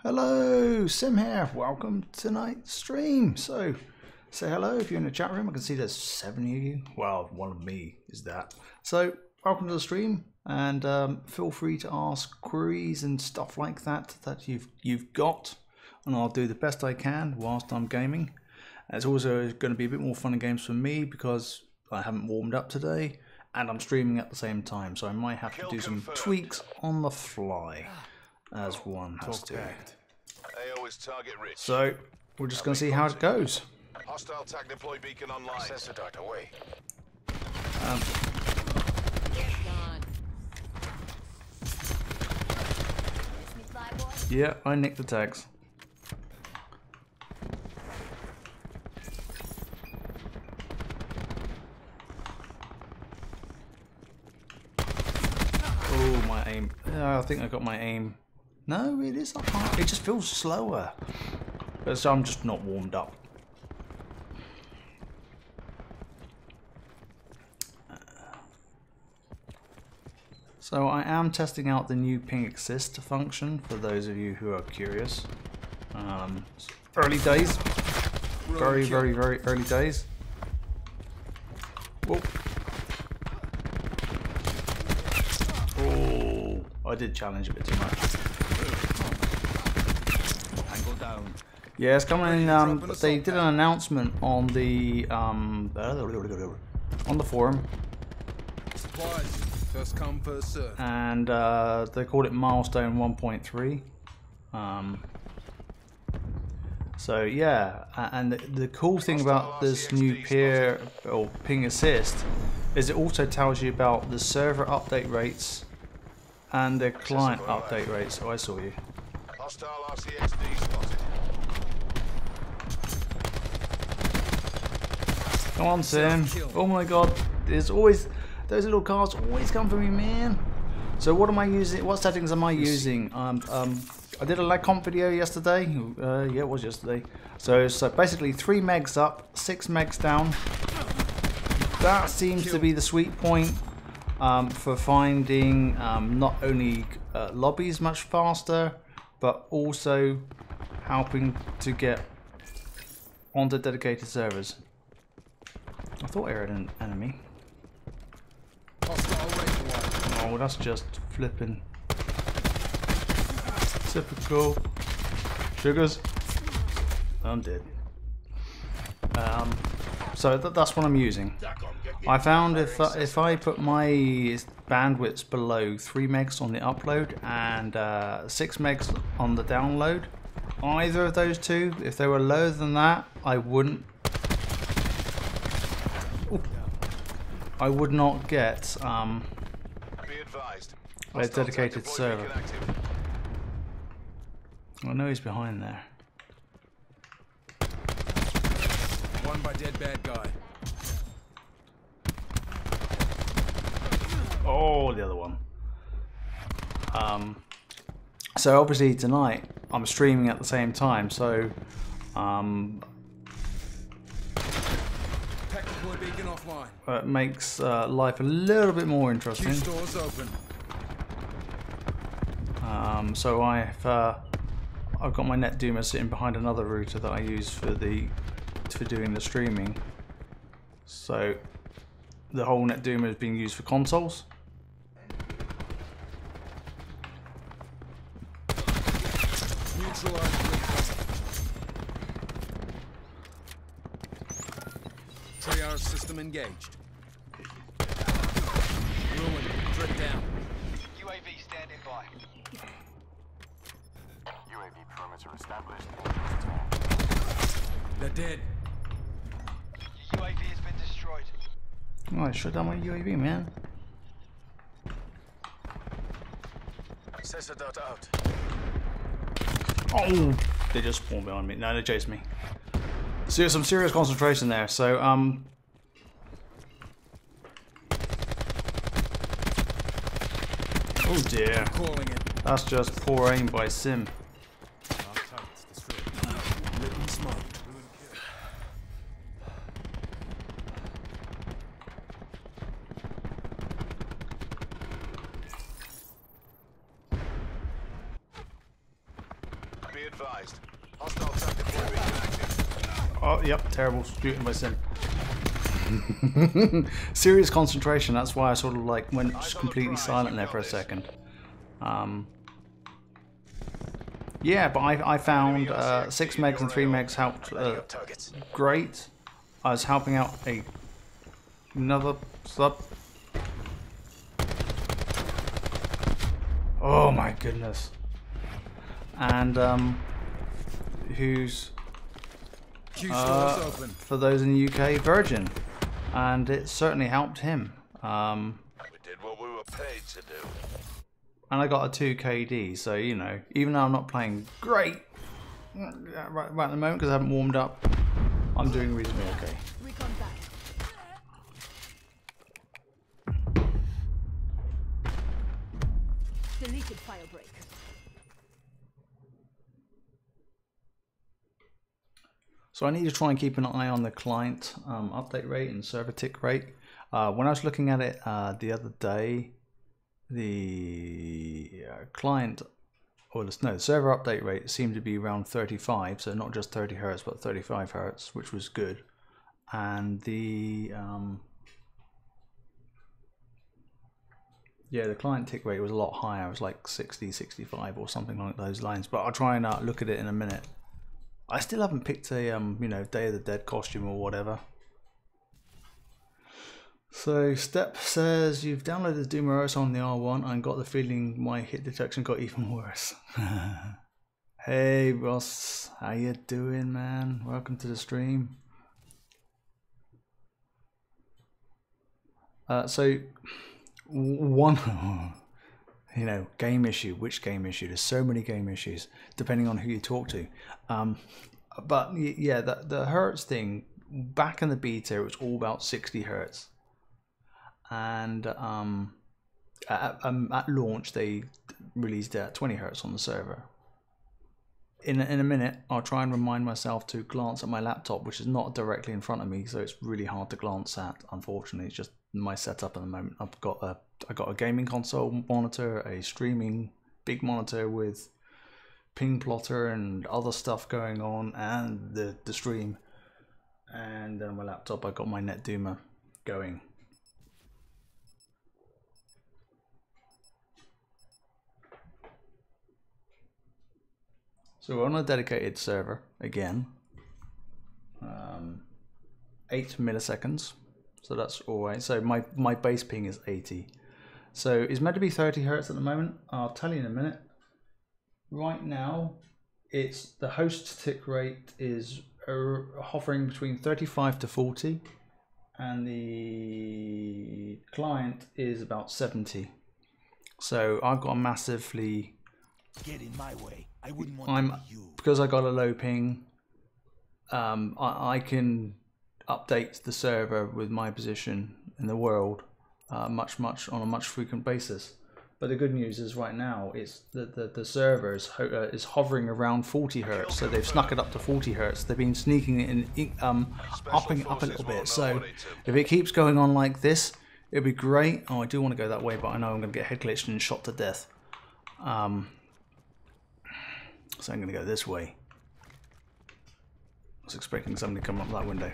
Hello, Sim here. Welcome to tonight's stream. So, say hello if you're in the chat room. I can see there's 7 of you. Well, one of me is that. So, welcome to the stream, and feel free to ask queries and stuff like that you've got, and I'll do the best I can whilst I'm gaming. It's also going to be a bit more fun and games for me because I haven't warmed up today, and I'm streaming at the same time, so I might have to do some tweaks on the fly, as one has to. So we're just going to see how it goes. Hostile tag deploy beacon online. Sensor dart away. Yeah, I nicked the tags. Oh, my aim. I think I got my aim. No, it is up high. It just feels slower. So I'm just not warmed up. So I am testing out the new ping assist function for those of you who are curious. Early days. Very early days. Whoa. Oh, I did challenge a bit too much. Yeah, it's coming. They did an announcement on the forum, first come, first serve. And they called it milestone 1.3. So yeah, and the cool thing about this new peer or ping assist is it also tells you about the server update rates and the client update rates. Oh, I saw you. Hostile RCXD spotted. Come on, Sim. Oh my god, there's always those little cars always come for me, man. So what am I using? What settings am I using? I did a lag comp video yesterday. Yeah, it was yesterday. So basically 3 megs up, 6 megs down. That seems to be the sweet point for finding not only lobbies much faster, but also helping to get onto dedicated servers. I thought I heard an enemy. Oh, that's just flipping typical. Sugars. I'm dead. So that's what I'm using. I found if I put my bandwidths below 3 megs on the upload and 6 megs on the download, either of those two, if they were lower than that, I would not get a dedicated server. I know he's behind there. One by dead bad guy. Oh, the other one. So obviously tonight I'm streaming at the same time, so it makes life a little bit more interesting. Stores open. So I've got my Netduma sitting behind another router that I use for doing the streaming. So the whole Netduma is being used for consoles. Treyarch system engaged. Ruined. Drip down. UAV standing by. UAV perimeter established. They're dead. Your UAV has been destroyed. Oh, I shut down my UAV, man. Sensor dot out. Oh, they just spawned behind me. No, they chased me. So some serious concentration there. So oh dear, Calling it. that's just poor aim by Sim. Written smoke. Be advised. Hostile tag deploy beacon active. Oh, yep, terrible shooting by Sim. Serious concentration. That's why I sort of like went completely silent there for a second. Yeah, but I found 6 megs and 3 megs helped great. I was helping out another sub. Oh my goodness. And who's Q stores open. for those in the UK, Virgin, and it certainly helped him. We did what we were paid to do. And I got a 2 KD, so you know, even though I'm not playing great right at the moment because I haven't warmed up, I'm doing reasonably okay. Recon back. Deleted firebreak. So I need to try and keep an eye on the client update rate and server tick rate. When I was looking at it the other day, the client, or the server update rate seemed to be around 35, so not just 30 Hertz but 35 Hertz, which was good. And the the client tick rate was a lot higher. It was like 60, 65 or something like those lines. But I'll try and look at it in a minute. I still haven't picked a you know, Day of the Dead costume or whatever. So Step says you've downloaded DumaOS on the R1 and got the feeling my hit detection got even worse. Hey boss, how you doing, man? Welcome to the stream. So one you know, game issue. Which game issue? There's so many game issues depending on who you talk to. But yeah, the Hertz thing, back in the beta, it was all about 60 Hertz. And at launch, they released it at 20 Hertz on the server. In a minute, I'll try and remind myself to glance at my laptop, which is not directly in front of me, so it's really hard to glance at. Unfortunately, it's just my setup at the moment. I got a gaming console monitor, a streaming big monitor with ping plotter and other stuff going on, and the stream. And then on my laptop, I got my Netduma going. So we're on a dedicated server again. 8 milliseconds. So that's alright. So my base ping is 80. So it's meant to be 30 Hertz at the moment. I'll tell you in a minute. Right now, it's the host tick rate is hovering between 35 to 40, and the client is about 70. So I've got a massively. Get in my way. I wouldn't want to be you. Because I got a low ping. I can update the server with my position in the world on a much frequent basis. But the good news is right now it's the server is hovering around 40 Hertz, so they've snuck it up to 40 Hertz. They've been sneaking it in, upping it up a little bit. So if it keeps going on like this, it'll be great. Oh, I do want to go that way, but I know I'm going to get head glitched and shot to death. So I'm going to go this way. I was expecting somebody to come up that window.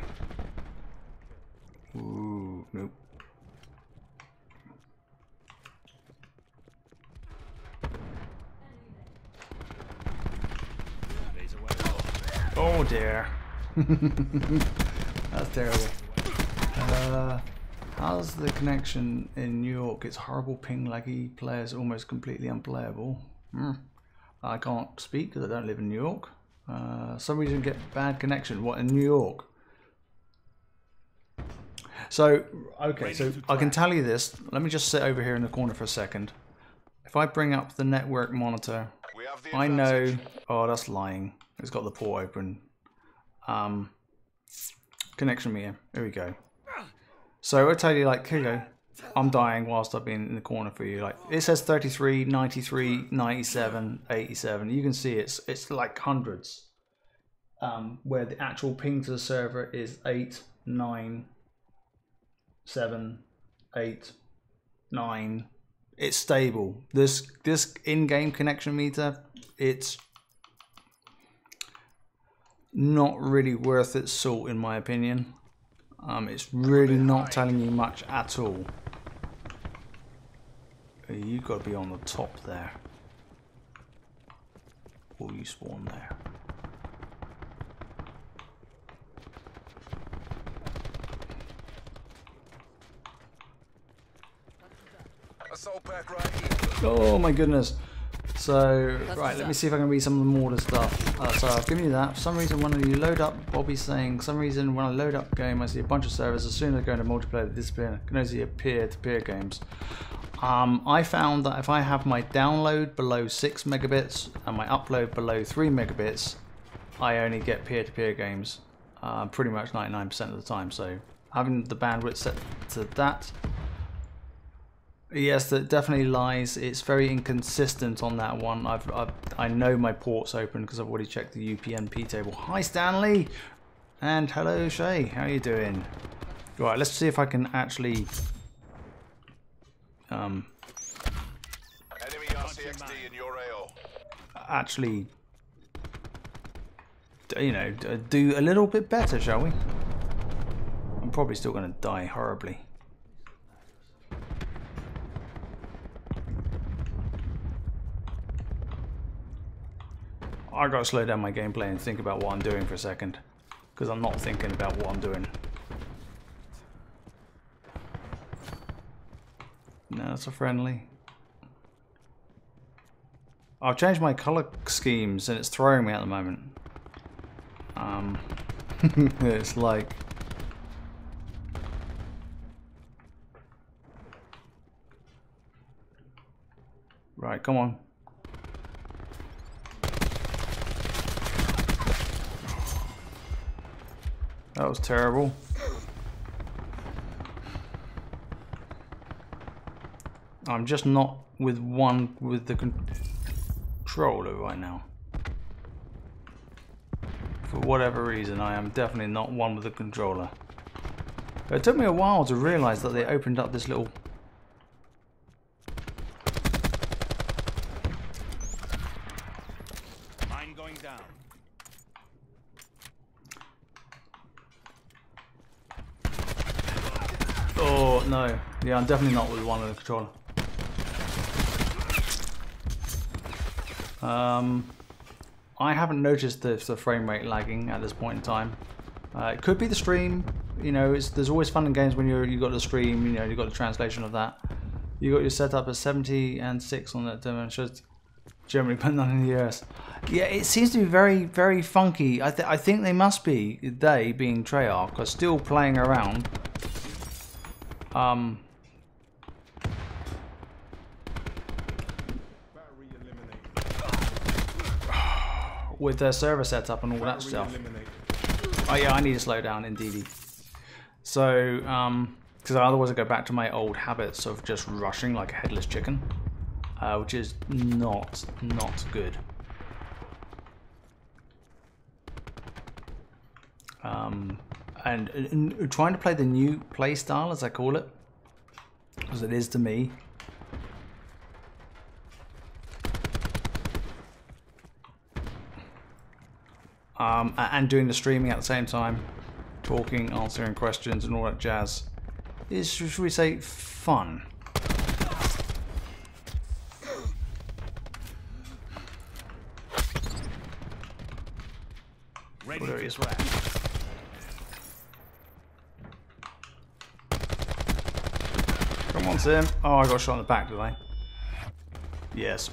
Ooh, nope. Oh dear. That's terrible. How's the connection in New York? It's horrible, ping laggy, players almost completely unplayable. I can't speak because I don't live in New York. Some reason get bad connection. What, in New York? So, okay, so I can tell you this. Let me just sit over here in the corner for a second. If I bring up the network monitor, I know... Oh, that's lying. It's got the port open. Connection meter. Here we go. So I'll tell you, like, here you go. I'm dying whilst I've been in the corner for you. Like, it says 33, 93, 97, 87. You can see it's like hundreds. Where the actual ping to the server is 8, 9, 7, 8, 9. It's stable. This in-game connection meter, it's not really worth its salt in my opinion. It's really not telling you much at all. You've got to be on the top there. Or you spawn there. Assault pack right here. Oh my goodness. So, right, let me see if I can read some of the mortar stuff. So I've given you that. For some reason, when you load up, Bobby's saying, for some reason, when I load up a game, I see a bunch of servers. As soon as I go into multiplayer, they disappear. I can only see peer-to-peer games. I found that if I have my download below 6 megabits and my upload below 3 megabits, I only get peer-to-peer games pretty much 99% of the time. So having the bandwidth set to that, yes, that definitely lies. It's very inconsistent on that one. I know my port's open because I've already checked the UPnP table. Hi Stanley, and hello Shay. How are you doing? Right, let's see if I can actually. Enemy RCXD in your AO. Actually, you know, do a little bit better, shall we? I'm probably still going to die horribly. I gotta slow down my gameplay and think about what I'm doing for a second, because I'm not thinking about what I'm doing. No, that's a friendly. I've changed my color schemes and it's throwing me at the moment. It's like... Right, come on. That was terrible. I'm just not with the controller right now. For whatever reason, I am definitely not one with the controller. It took me a while to realize that they opened up this little... Mine going down. Oh no, yeah, I'm definitely not with one of the controller. I haven't noticed the frame rate lagging at this point in time. It could be the stream. You know, there's always fun in games when you got the stream. You know, you got the translation of that. You got your setup at 70 and 6 on that demo. It shows Germany, but not in the US. Yeah, it seems to be very, very funky. I think they must be, they being Treyarch, are still playing around. With their server setup and all that stuff. Oh yeah, I need to slow down indeed. So, because otherwise I go back to my old habits of just rushing like a headless chicken, which is not good. And trying to play the new play style, as I call it, as it is to me. and doing the streaming at the same time, talking, answering questions and all that jazz is, should we say, fun. Ready There he is. Come on, Sim. Oh, I got shot in the back, did I? Yes.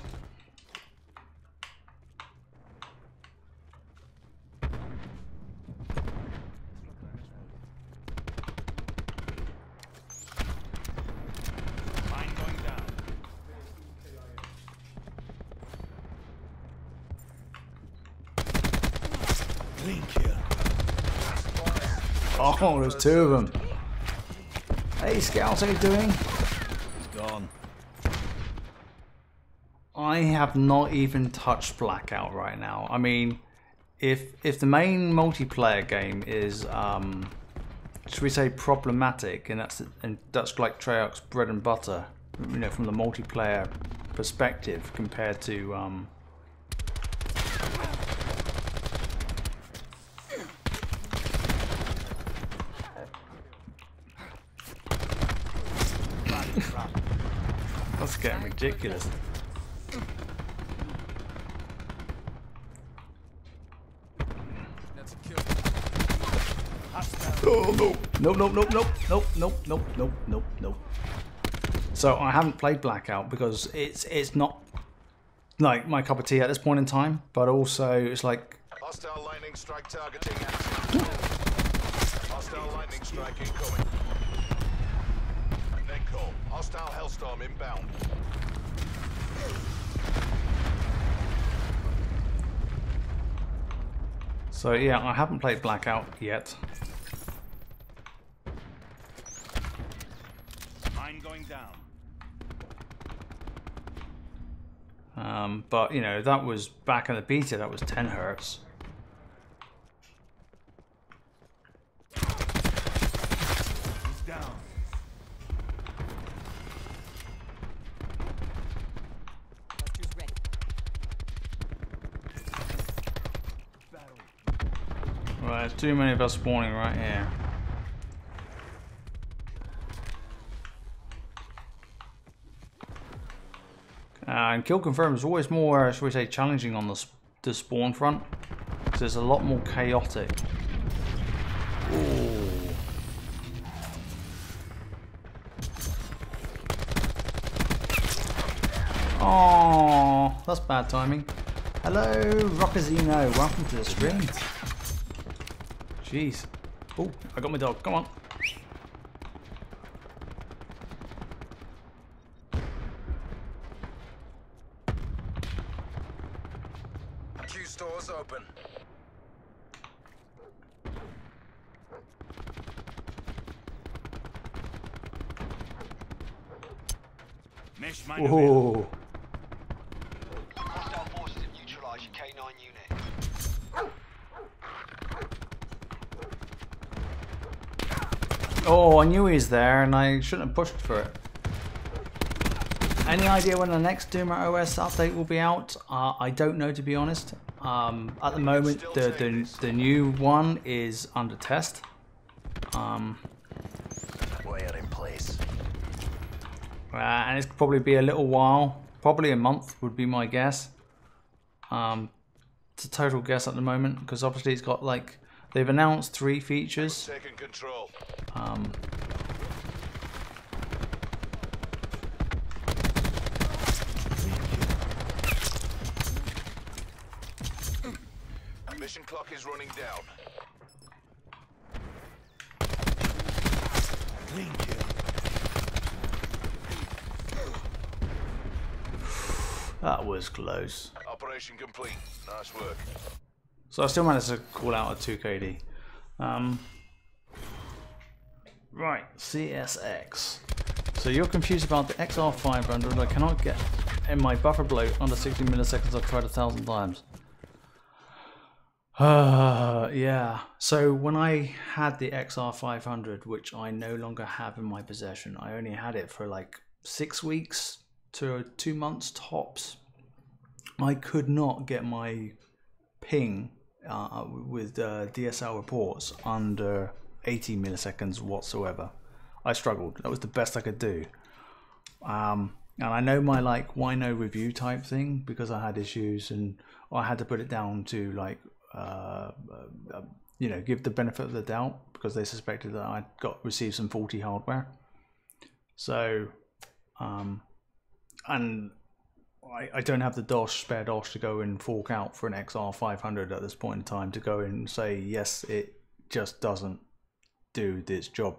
Mine going down. Link here. Oh, there's two of them. Hey, Scouts, how you doing? He's gone. I have not even touched Blackout right now. I mean, if the main multiplayer game is, should we say, problematic, and that's like Treyarch's bread and butter, you know, from the multiplayer perspective compared to that's getting ridiculous. That's a kill. Oh no! Nope, nope, nope, nope, nope, nope, nope, nope, nope, nope. So I haven't played Blackout because it's not like my cup of tea at this point in time, but also it's like Hostile lightning strike targeting active. Hostile lightning strike incoming. Net call. Hostile hellstorm inbound. so yeah, I haven't played Blackout yet. Mine going down. But you know, that was back in the beta, that was 10 hertz. He's down. Right, there's too many of us spawning right here. And kill confirm is always more, shall we say, challenging on the spawn front, because it's a lot more chaotic. Ooh. Oh, that's bad timing. Hello, Rockazino. Welcome to the stream. Jeez. Oh, I got my dog. Come on. Q stores open. Mesh mine over. Oh. Hostile forces have neutralized your K9 unit. Oh, I knew he was there and I shouldn't have pushed for it. Any idea when the next Duma OS update will be out? I don't know, to be honest. At the moment, the new one is under test. Wire in place. And it's probably be a little while. Probably a month would be my guess. It's a total guess at the moment, because obviously it's got like, they've announced 3 features. Taking control. Mission clock is running down. Link here. That was close. Operation complete. Nice work. So I still managed to call out a 2KD. Right, CSX. So you're confused about the XR500. I cannot get in my buffer bloat under 60 milliseconds. I've tried 1,000 times. Yeah. So when I had the XR500, which I no longer have in my possession, I only had it for like 6 weeks to 2 months tops. I could not get my ping with DSL reports under 80 milliseconds whatsoever. I struggled. That was the best I could do. And I know my like why no review type thing, because I had issues and I had to put it down to like you know, give the benefit of the doubt, because they suspected that I received some faulty hardware. So and I don't have the spare DOS to go and fork out for an XR500 at this point in time to go and say yes, it just doesn't do its job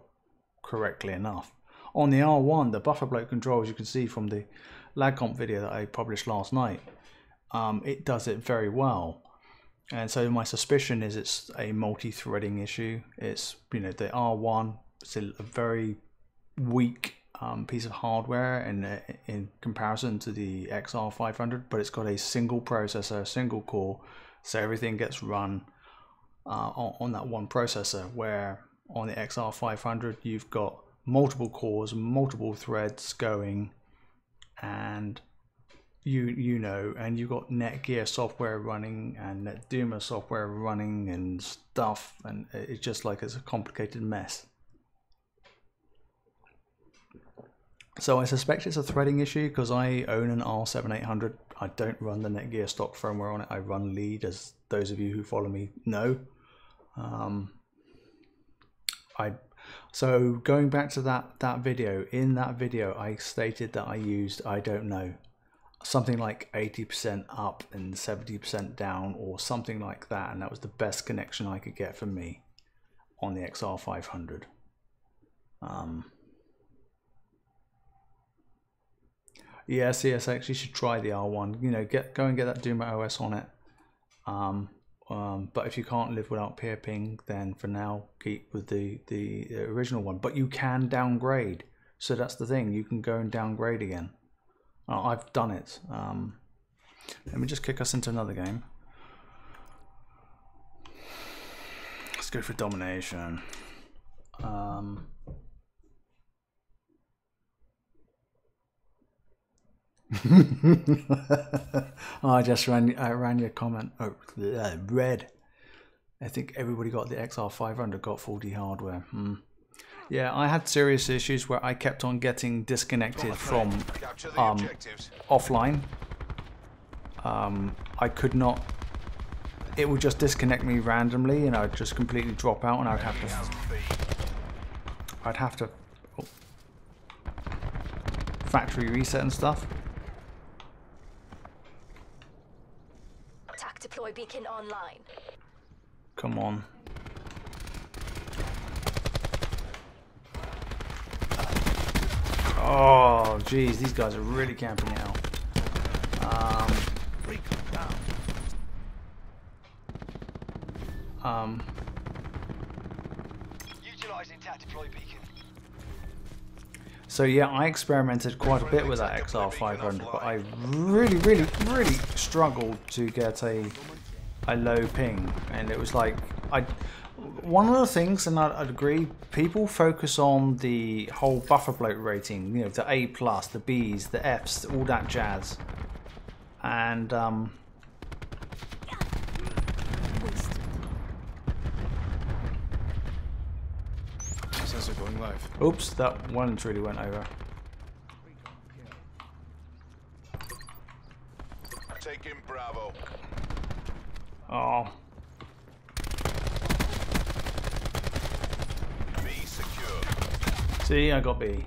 correctly enough. On the R1, the buffer bloat control, as you can see from the Lag Comp video that I published last night, it does it very well. And so my suspicion is it's a multi-threading issue. It's, you know, the R1 is a very weak piece of hardware in comparison to the XR500, but it's got a single processor, single core, so everything gets run on that one processor, where on the XR500 you've got multiple cores, multiple threads going, and you know, and you've got Netgear software running and Netduma software running and stuff, and it's just like it's a complicated mess. So I suspect it's a threading issue, because I own an R7800. I don't run the Netgear stock firmware on it. I run lead, as those of you who follow me know. So going back to that video, in that video I stated that I used, I don't know, something like 80% up and 70% down or something like that, and that was the best connection I could get for me on the XR500. Yeah, CSX, you should try the R1. You know, go and get that DumaOS on it. But if you can't live without peer ping, then for now keep with the original one. But you can downgrade, so that's the thing. You can go and downgrade again. I've done it. Let me just kick us into another game. Let's go for domination. Oh, I just ran your comment. Oh, red. I think everybody got the XR500 got faulty hardware. Yeah, I had serious issues where I kept on getting disconnected from offline. I could not. It would just disconnect me randomly, and I'd just completely drop out, and I'd have to factory reset and stuff. Attack deploy beacon online. Come on. Oh, geez, these guys are really camping out. Utilizing attack deploy beacon. So yeah, I experimented quite a bit with that XR500, but I really struggled to get a low ping, and it was like one of the things, and I'd agree, people focus on the whole buffer bloat rating, you know, the A+, the B's, the F's, all that jazz, and Sensor going live. oops, that one truly went over. Taking Bravo. Oh. B secure. See, I got B. You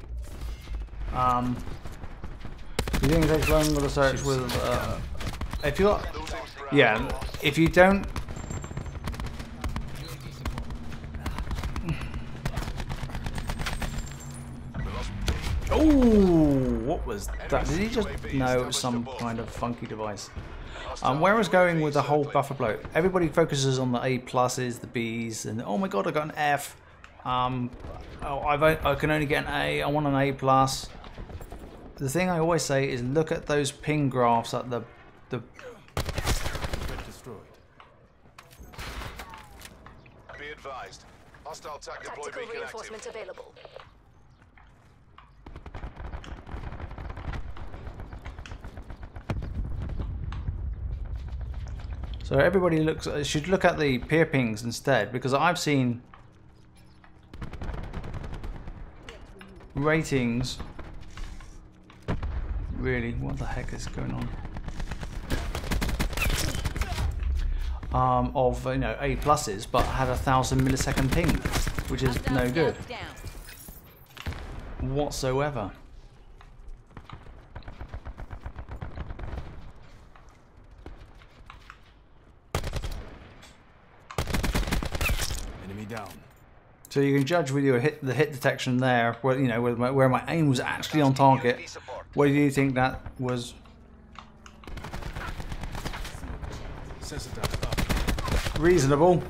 think it takes longer to search with if you got, yeah, if you don't. Oh, what was that? Did he just? No, it was some kind of funky device. Where I was going with the whole buffer bloat, everybody focuses on the A+, the B's, and oh my god, I got an F. Oh, I can only get an A. I want an A+. The thing I always say is look at those ping graphs at the Destroyed. Be advised. Hostile attack deploy Tactical beacon reinforcement active. available. So So everybody should look at the peer pings instead, because I've seen ratings. Really, what the heck is going on? Of A pluses, but had 1,000 millisecond ping, which is no good whatsoever. Enemy down. So you can judge with your the hit detection there, where where my aim was actually on target. What do you think that was? Sensor down. Up. Reasonable.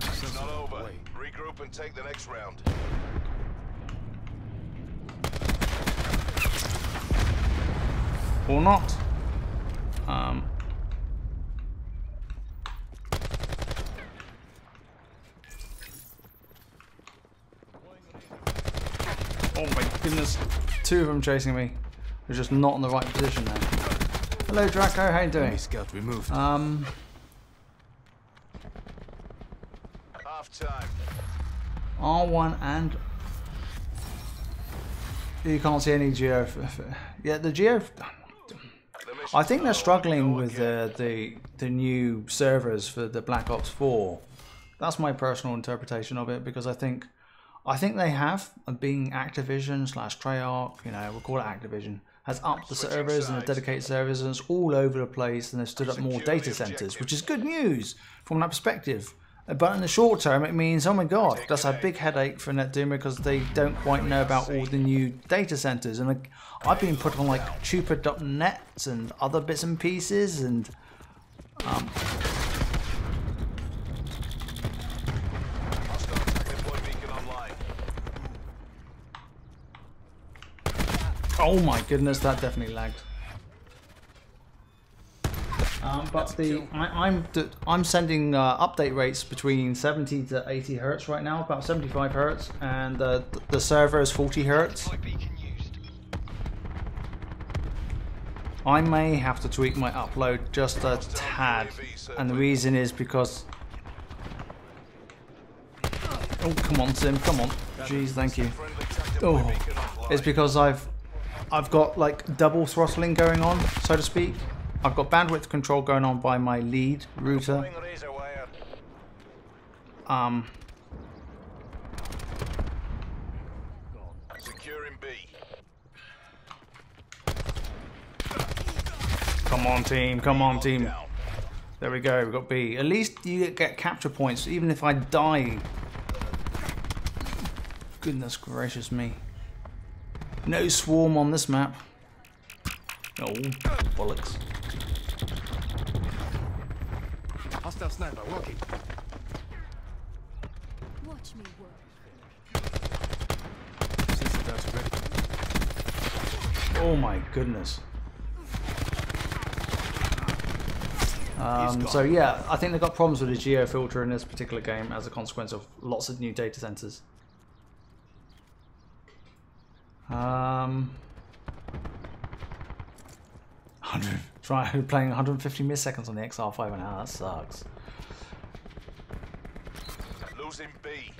It's not over. Regroup and take the next round. Or not. Oh my goodness. 2 of them chasing me. They're just not in the right position now. Hello Draco, how you doing? Enemy scout removed. Half time. R1 and you can't see any Geo. Yeah, the Geo. I think they're struggling with the new servers for the Black Ops 4. That's my personal interpretation of it, because I think they have, being Activision / Treyarch, we'll call it Activision, has upped the servers and the dedicated servers, and it's all over the place, and they've stood up more data centers, which is good news from that perspective. But in the short term, it means, oh my god, that's a big headache for Netduma, because they don't quite know about all the new data centers. And I've been put on like Chupa.net and other bits and pieces, and oh my goodness, that definitely lagged. But I'm sending update rates between 70 to 80 hertz right now, about 75 hertz, and the server is 40 hertz. I may have to tweak my upload just a tad, and the reason is because oh come on Sim, come on, jeez, thank you. Oh, it's because I've got like double throttling going on, so to speak. I've got bandwidth control going on by my lead router. Securing B. Come on team, come on team. There we go, we've got B. At least you get capture points, even if I die. Goodness gracious me. No swarm on this map. Oh, bollocks. Hostile sniper walking. Watch me work. Sensor down ready. Oh my goodness. So yeah, I think they've got problems with the Geo-filter in this particular game as a consequence of lots of new data centers. Playing 150 milliseconds on the XR5 an hour, that sucks. Losing B.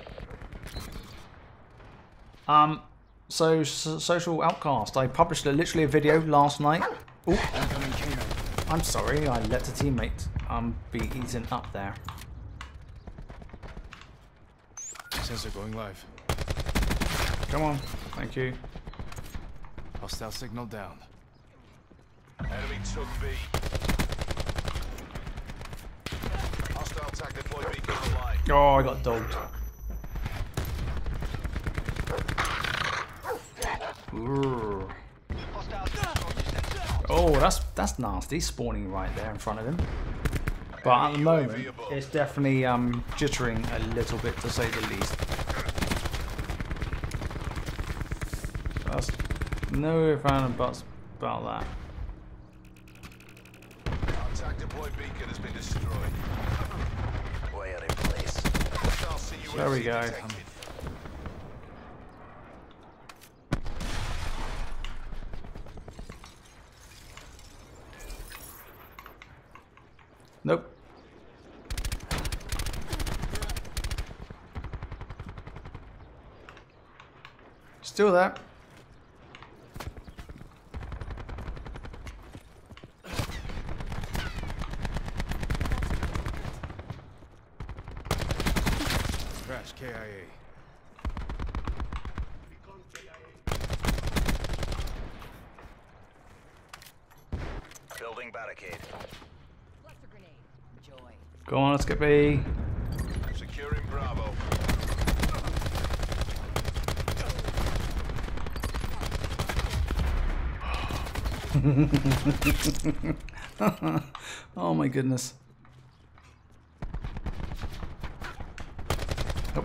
So Social Outcast, I published literally a video last night. Ooh. I'm sorry, I let a teammate be eaten up there. Sensor going live. Come on, thank you. Hostile signal down. Enemy took B. Hostile attack deploy beacon online. Oh, I got dogged. Ooh. Oh, that's nasty, spawning right there in front of him. But at the moment, it's definitely jittering a little bit, to say the least. That's no ifs, ands, and buts about that. Our attack deploy beacon has been destroyed. Way out of place. There we go. Nope. Still there. Crash KIA. Building barricade. Cluster grenade. Enjoy. Go on, let's get B. Securing Bravo. Oh my goodness. Oh.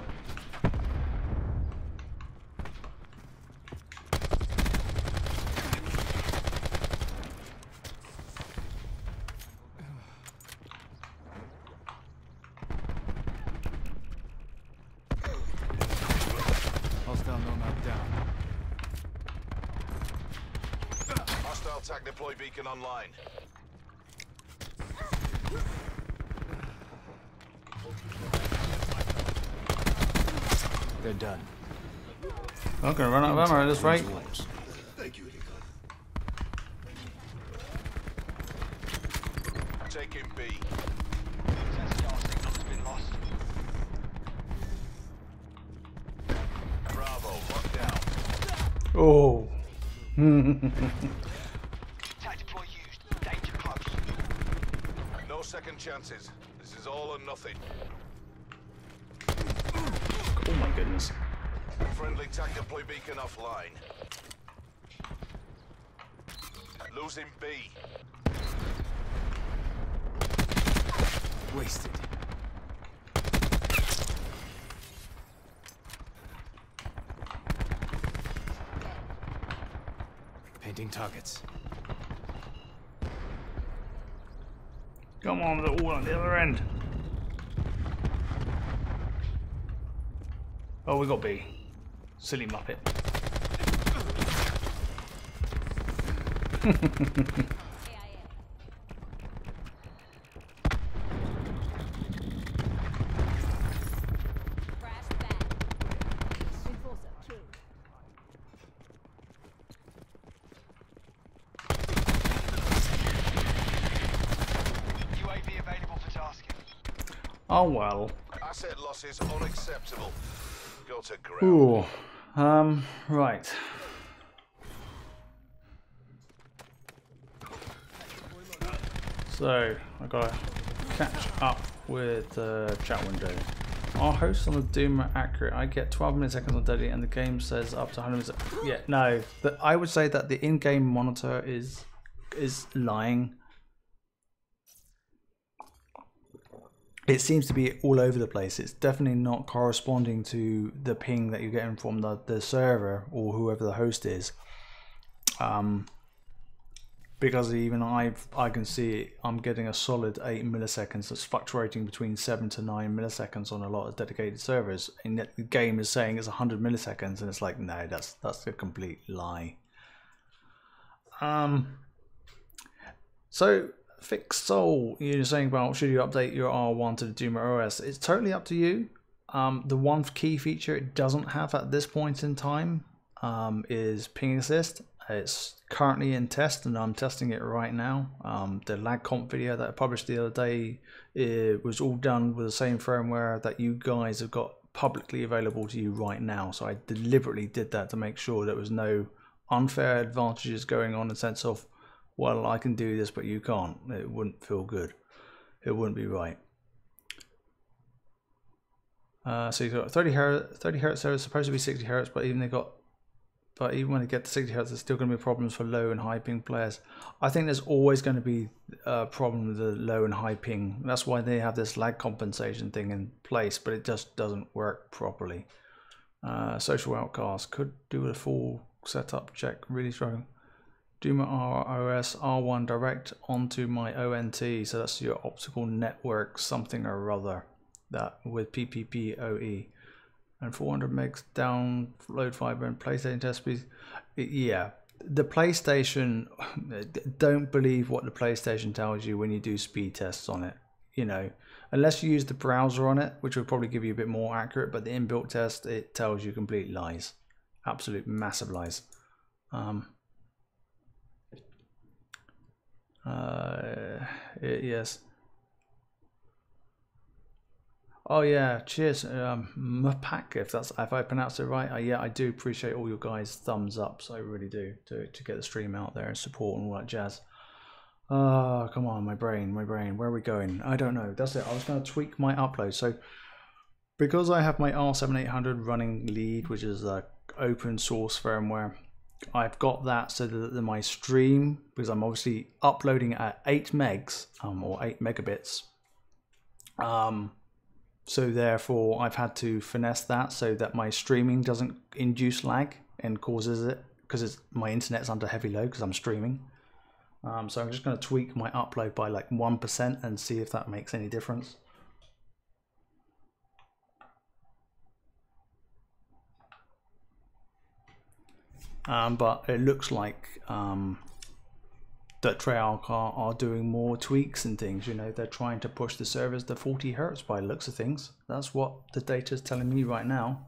Hostile nomad down. Hostile TAC deploy beacon online. They're done. I'm gonna run out of ammo at this rate. Taking B. Sensor signal's been lost. Bravo, locked down. Oh. TAC deploy used. Danger close. No second chances. This is all or nothing. Oh my goodness. Friendly TAC deploy beacon offline. Losing B. Wasted. Painting targets. Come on, they're all on the other end. Oh, we got B. Silly muppet. Crash back. Enforcer killed. UAV available for tasking. Oh well. Asset losses unacceptable. Go to ground. Ooh. Right. So I gotta catch up with the chat window. Our host on the Duma accurate. I get 12 milliseconds on daily, and the game says up to 100 milliseconds. Yeah, no. I would say that the in-game monitor is lying. It seems to be all over the place. It's definitely not corresponding to the ping that you're getting from the server or whoever the host is. Because even I can see I'm getting a solid 8 milliseconds. That's fluctuating between 7 to 9 milliseconds on a lot of dedicated servers. And yet the game is saying it's 100 milliseconds, and it's like, no, that's a complete lie. So Fixed Soul, you're saying about should you update your R1 to the Duma OS? It's totally up to you. The one key feature it doesn't have at this point in time is ping assist. It's currently in test, and I'm testing it right now. The lag comp video that I published the other day, it was all done with the same firmware that you guys have got publicly available to you right now. So I deliberately did that to make sure there was no unfair advantages going on in the sense of, well, I can do this, but you can't. It wouldn't feel good. It wouldn't be right. So you've got 30 hertz server, it's supposed to be 60 hertz, but even when they get to 60 hertz, there's still going to be problems for low and high ping players. I think there's always going to be a problem with the low and high ping. That's why they have this lag compensation thing in place, but it just doesn't work properly. Social Outcast could do a full setup check. Really struggling. Duma OS R1 direct onto my ONT, so that's your optical network something or other, that with PPPoE, and 400 megs download fiber and PlayStation test speed. Yeah, the PlayStation, don't believe what the PlayStation tells you when you do speed tests on it. you know, unless you use the browser on it, which will probably give you a bit more accurate, but the inbuilt test, it tells you complete lies. Absolute massive lies. Yes. Oh yeah, cheers, Mapak, if I pronounced it right. Yeah, I do appreciate all your guys' thumbs ups. I really do, to get the stream out there and support and all that jazz. Oh, come on, my brain. Where are we going? I don't know. That's it. I was going to tweak my upload. So because I have my R7800 running lead, which is a open source firmware, I've got that so that my stream, because I'm obviously uploading at 8 megs or 8 megabits. So therefore I've had to finesse that so that my streaming doesn't induce lag and causes it, because my internet's under heavy load because I'm streaming. So I'm just going to tweak my upload by like 1% and see if that makes any difference. But it looks like that Treyarch are doing more tweaks and things. You know, they're trying to push the servers to 40 hertz by the looks of things. That's what the data is telling me right now.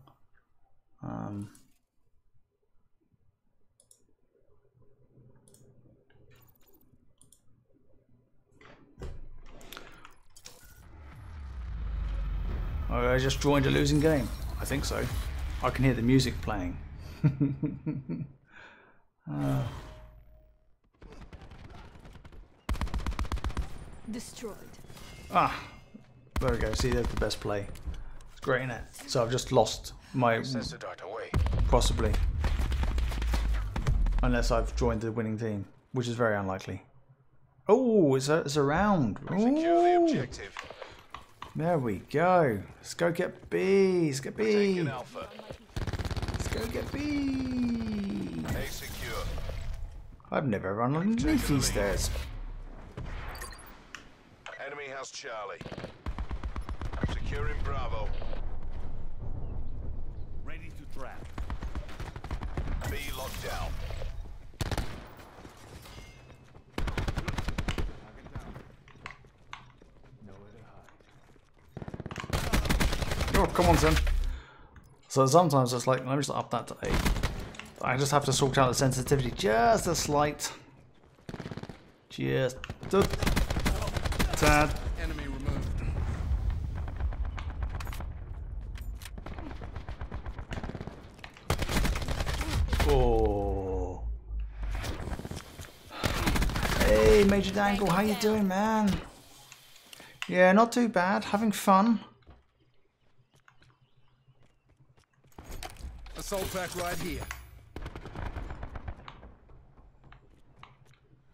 I just joined a losing game. I think so. I can hear the music playing. Destroyed. Ah, there we go. See, there's the best play. It's great, isn't it? So I've just lost my possibly, unless I've joined the winning team, which is very unlikely. Oh, it's a round. Secure the objective. There we go. Let's go get B. Let's get B. Taking Alpha. Let's go get B. A secure. I've never run underneath these stairs. Enemy has Charlie. Securing Bravo. Ready to trap. B locked down. Oh, come on, son. So sometimes it's like, let me just up that to 8. I just have to sort out the sensitivity just a slight. Just a tad. Enemy removed. Oh. Hey, Major Dangle, how you doing, man? Yeah, not too bad. Having fun. Assault pack right here.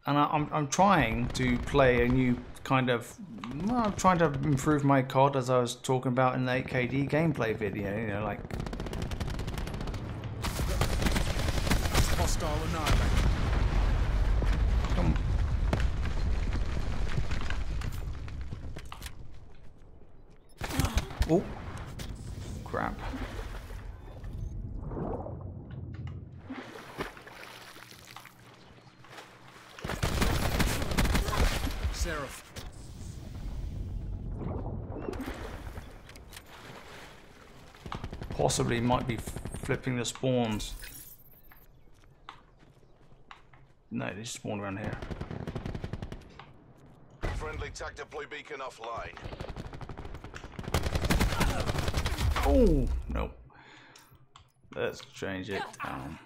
And I'm trying to play a new kind of, well, I'm trying to improve my COD as I was talking about in the 8KD gameplay video, you know, like. Hostile annihilated. Come. Oh, crap. Seraph. Possibly might be flipping the spawns. No, they spawn around here. Friendly TAC deploy beacon offline. Oh, no. Let's change it down.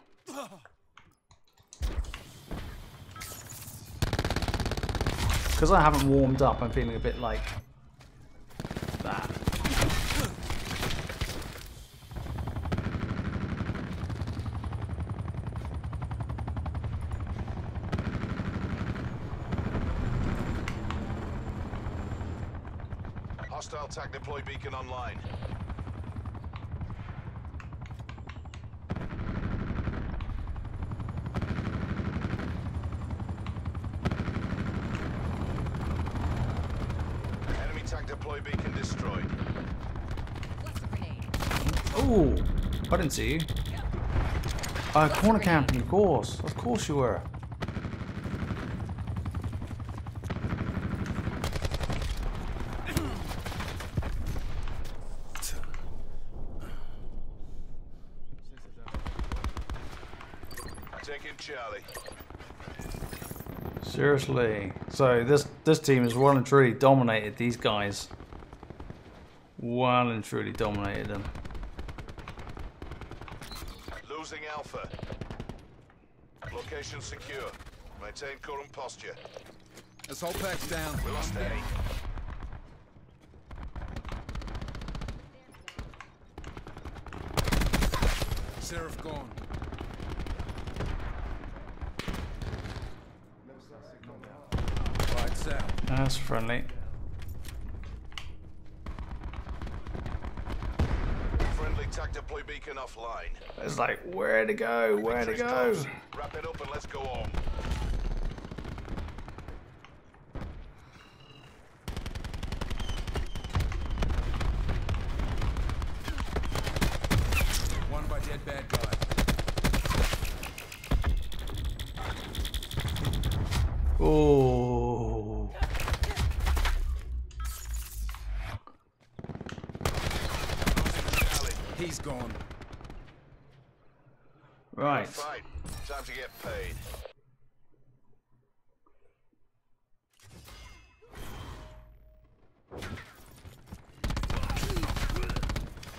Because I haven't warmed up, I'm feeling a bit like that. Hostile TAC deploy beacon online. Enemy TAC deploy beacon destroyed. Oh, I didn't see you. Corner camping, of course you were. Taking Charlie. Seriously. So this team has well and truly dominated these guys. Well and truly dominated them. Losing Alpha. Location secure. Maintain current posture. This whole pack's down. We lost A. Seraph gone. Lights out. That's friendly. Friendly TAC deploy beacon offline. It's like, where to go? Where to go? Wrap it up and let's go on. One by dead bad guy. Oh. Charlie. He's gone. Right. Fight. Time to get paid.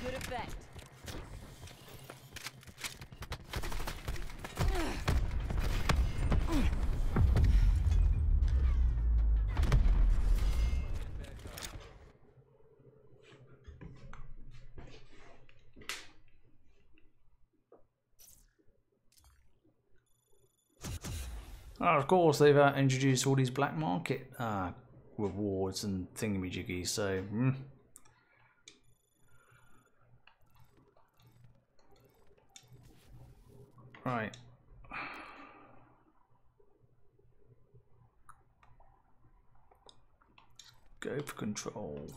Good effect. Oh, of course, they've introduced all these black market rewards and thingamajiggies, so... Right. Go for control.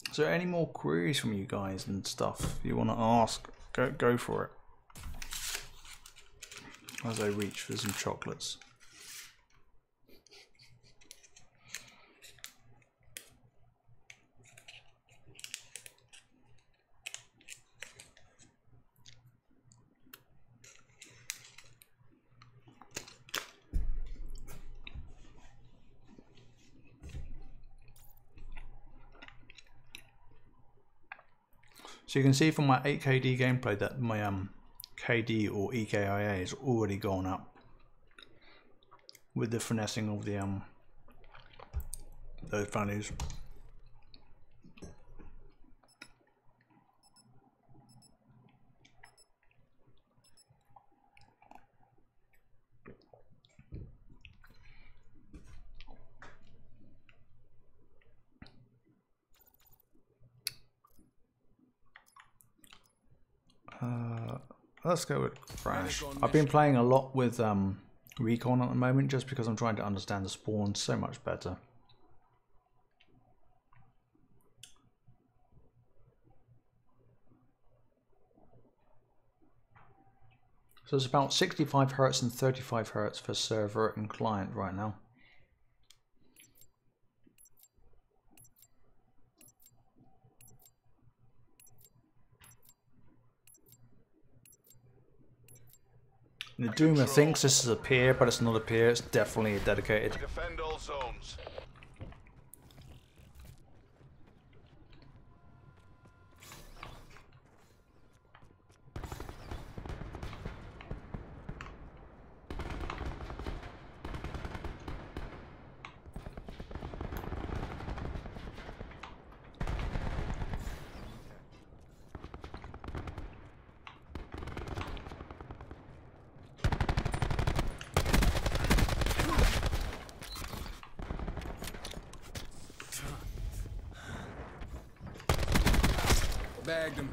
Is there any more queries from you guys and stuff you want to ask? Go for it. As I reach for some chocolates. So you can see from my 8KD gameplay that my KD or EKIA has already gone up with the finessing of the those values. Let's go with Crash. I've been playing a lot with Recon at the moment just because I'm trying to understand the spawns so much better. So it's about 65 Hz and 35 Hz for server and client right now. Netduma thinks this is a peer, but it's not a peer, it's definitely a dedicated. Defend all zones. Bagged him.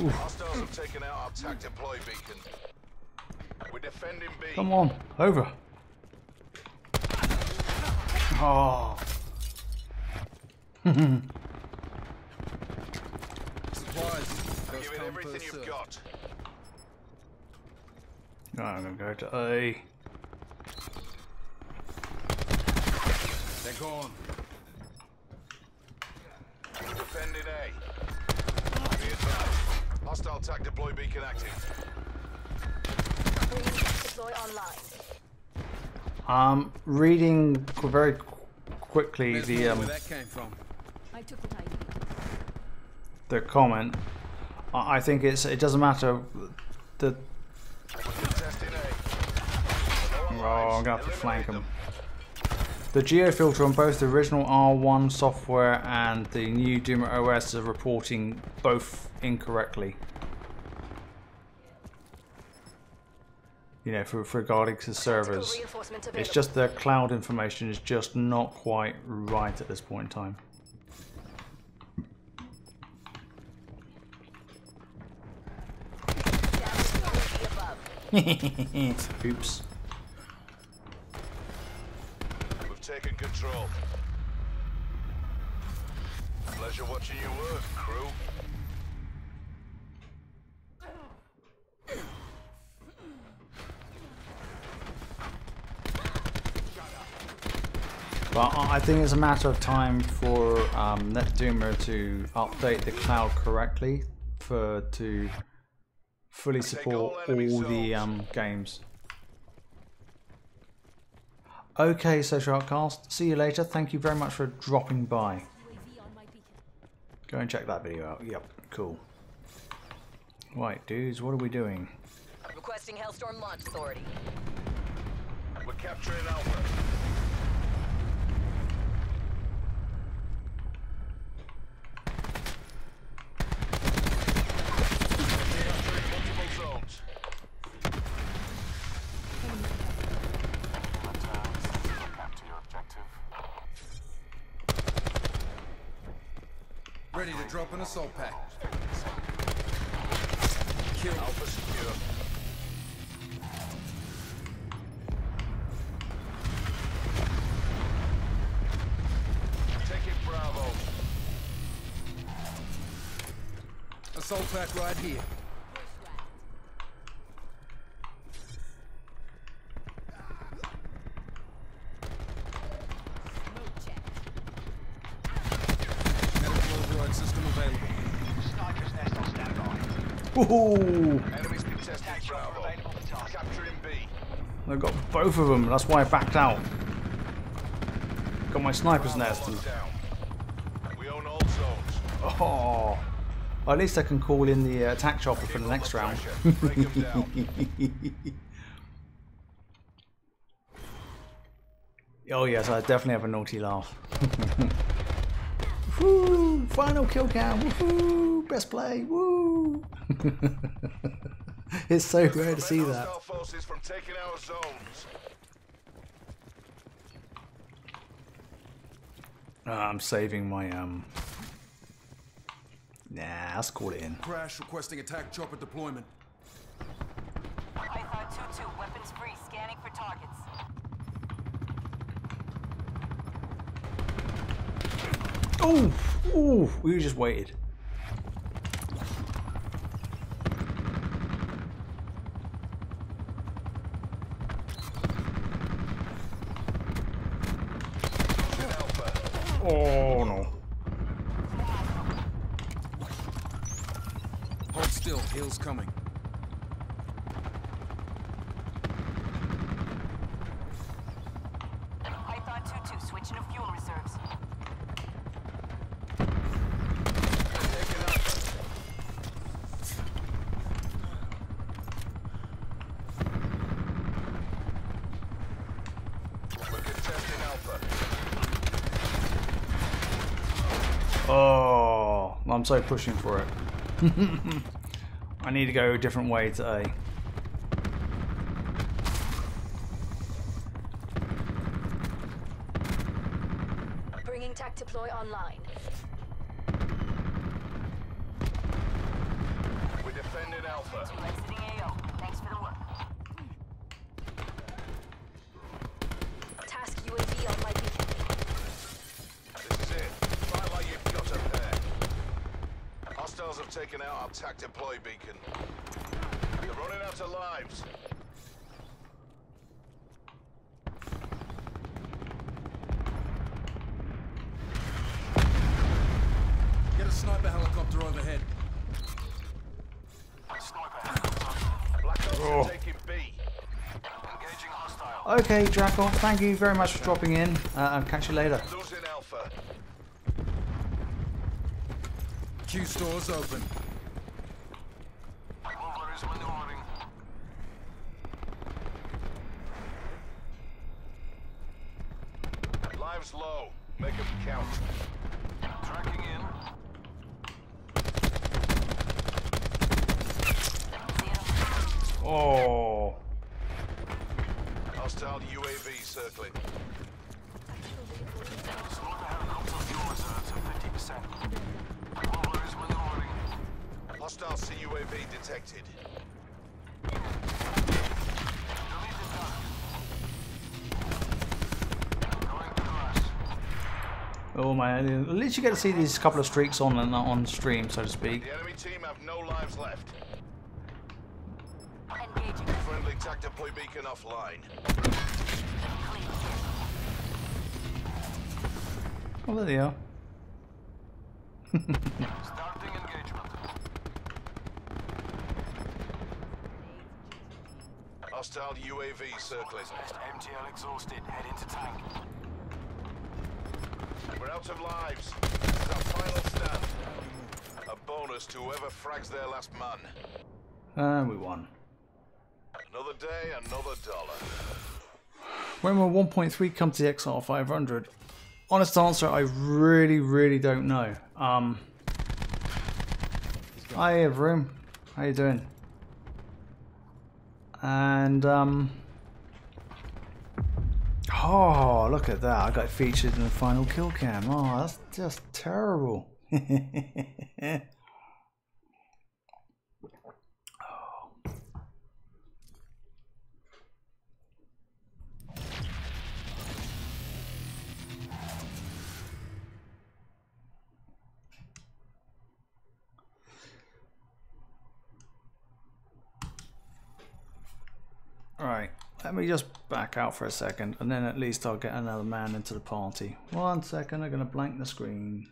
Hostiles have taken out our TAC deploy beacon. We're defending B. Come on, over. Oh. Supplies. First Give it come, everything first you've serve. got. I'm gonna go to A. They're gone. defending A. Be advised. Hostile TAC deploy beacon active. Bringing tac deploy online. Reading very quickly There's the more where that came from. I took the time. the comment. I think it doesn't matter. The Contesting A. oh, I'm gonna have to flank them. The Geo-filter on both the original R1 software and the new Duma OS are reporting both incorrectly. You know, for regarding to servers. It's just the cloud information is just not quite right at this point in time. Oops. We've taken control. Pleasure watching you work, crew. But I think it's a matter of time for Netduma to update the cloud correctly to fully support all the games. Okay, Social Outcast, see you later. Thank you very much for dropping by. Go and check that video out. Yep, cool. Right, dudes, what are we doing? Requesting Hellstorm launch authority. We're capturing Alpha. Ready to drop an assault pack. Kill. Alpha secure. Taking Bravo. Assault pack right here. System available. Sniper's nest on standby. Woohoo! Enemies contesting Bravo. Available for task. Capturing B. I've got both of them, that's why I backed out. Got my sniper's nest. And, Down. We own all zones. oh, at least I can call in the attack chopper for the next round. Break 'em down. Oh yes, I definitely have a naughty laugh. Woo! Final kill cam! Woohoo! Best play! Woo! It's so rare to see that. Hostile forces from taking our zones. I'm saving my Nah, let's call it in. Crash requesting attack chopper deployment. Python 2-2, weapons free, scanning for targets. Oh! Ooh! We just waited. Oh no. Hold still, heal's coming. Python 2-2, switching to fuel reserves. Oh, I'm so pushing for it. I need to go a different way to A. Bringing tac deploy online. We're defending Alpha. Exiting AO. Thanks for the work. Task UAV on my beacon. This is it. Fight like you've got a pair. Hostiles have taken out our TAC deploy beacon. They're running out of lives. Get a Sniper helicopter overhead. Blackout's taking B. Engaging hostile. Okay, Draco, thank you very much for dropping in. I'll catch you later. Losing Alpha. Q stores open. Mover is maneuvering. Lives low. Make them count. Tracking in. Oh. Hostile UAV circling. Sniper helicopter fuel reserves at 50%. Mover is maneuvering. Hostile CUAV detected. Deleted target. Going to crash. Oh man, at least you get to see these couple of streaks on stream, so to speak. The enemy team have no lives left. Engaging. Friendly TAC deploy beacon offline. Oh, there they are. Starting engagement. Hostile UAV circling. Nest MTL exhausted. Head into tank. We're out of lives. This is our final stand. A bonus to whoever frags their last man. And we won. Another day, another dollar. When will 1.3 come to the XR500? Honest answer, I really don't know. Hi Evrim, how you doing? And oh, look at that! I got featured in the final kill cam. Oh, that's just terrible. Alright, let me just back out for a second and then at least I'll get another man into the party. 1 second, I'm going to blank the screen.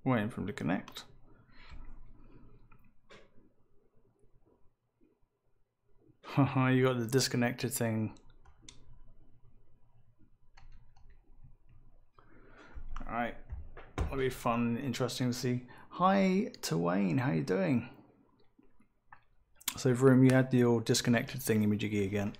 Waiting for him to connect. Haha, you got the disconnected thing. Alright. That'll be fun, interesting to see. Hi to Wayne, how you doing? So Vroom, you had your disconnected thingy-majiggy again.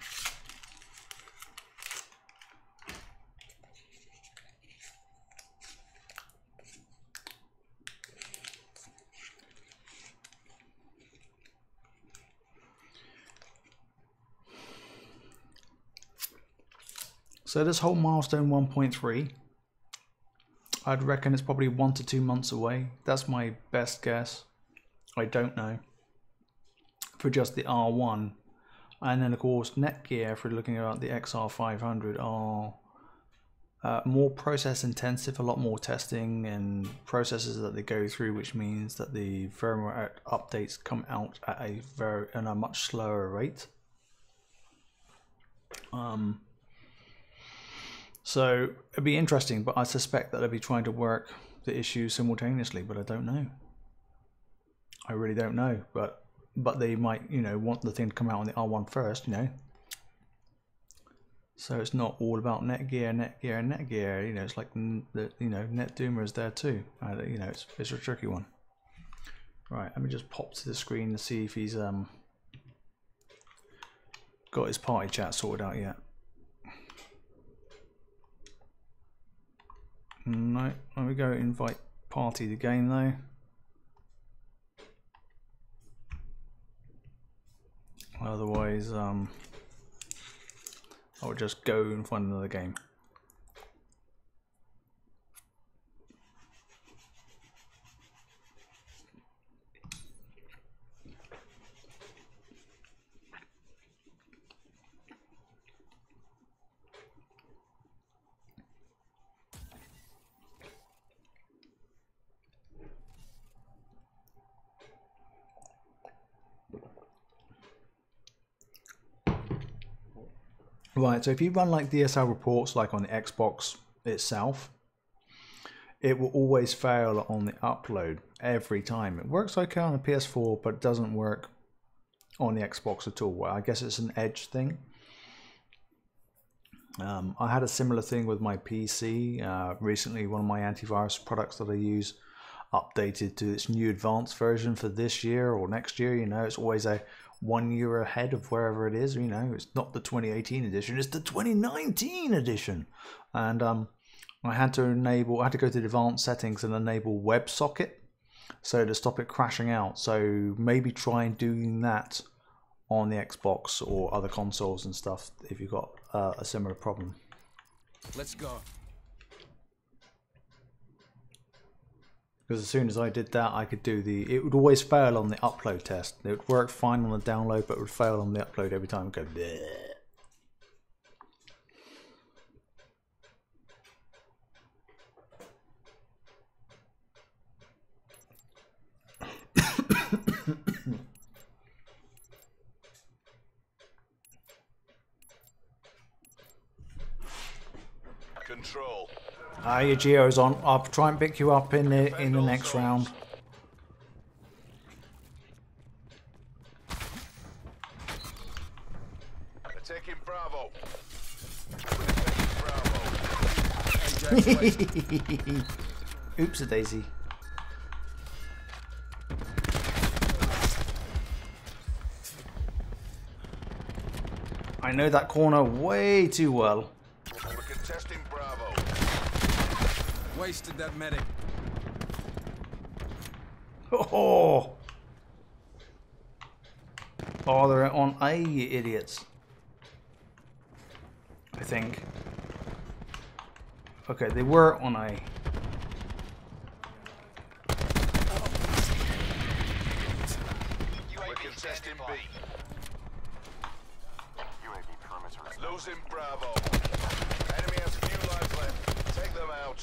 So this whole milestone 1.3, I'd reckon it's probably 1 to 2 months away. That's my best guess. I don't know. For just the R1. And then of course Netgear, if we're looking at the XR500, are more process intensive, a lot more testing and processes that they go through, which means that the firmware updates come out at a much slower rate. So it'd be interesting, but I suspect that they'll be trying to work the issues simultaneously, but I don't know. I really don't know, but they might, you know, want the thing to come out on the R1 first, you know. So it's not all about Netgear, and Netgear. You know, it's like the, you know, Netduma is there too. You know, it's a tricky one. Right, let me just pop to the screen to see if he's got his party chat sorted out yet. No, let me go invite party the game though. Otherwise, I'll just go and find another game. Right, so if you run like DSL reports like on the Xbox itself, it will always fail on the upload every time. It works okay on the PS4, but it doesn't work on the Xbox at all. Well, I guess it's an edge thing. I had a similar thing with my PC. Recently, one of my antivirus products that I use updated to its new advanced version for this year or next year. You know, it's always a 1 year ahead of wherever it is. You know, it's not the 2018 edition, it's the 2019 edition. And I had to go to the advanced settings and enable WebSocket, so to stop it crashing out. So maybe try doing that on the Xbox or other consoles and stuff if you've got a similar problem. Let's go. Because as soon as I did that, I could do it would always fail on the upload test. It would work fine on the download, but it would fail on the upload every time. It would go bleh. Control. Your Geo's on. I'll try and pick you up in the next round. They're taking Bravo. We're taking Bravo. Oops a daisy. I know that corner way too well. We're contesting Bravo. Wasted that medic. Oh, they're on A, you idiots. I think. Okay, they were on A. We're contesting B. UAV perimeter. Losing Bravo. Enemy has few lives left. Take them out.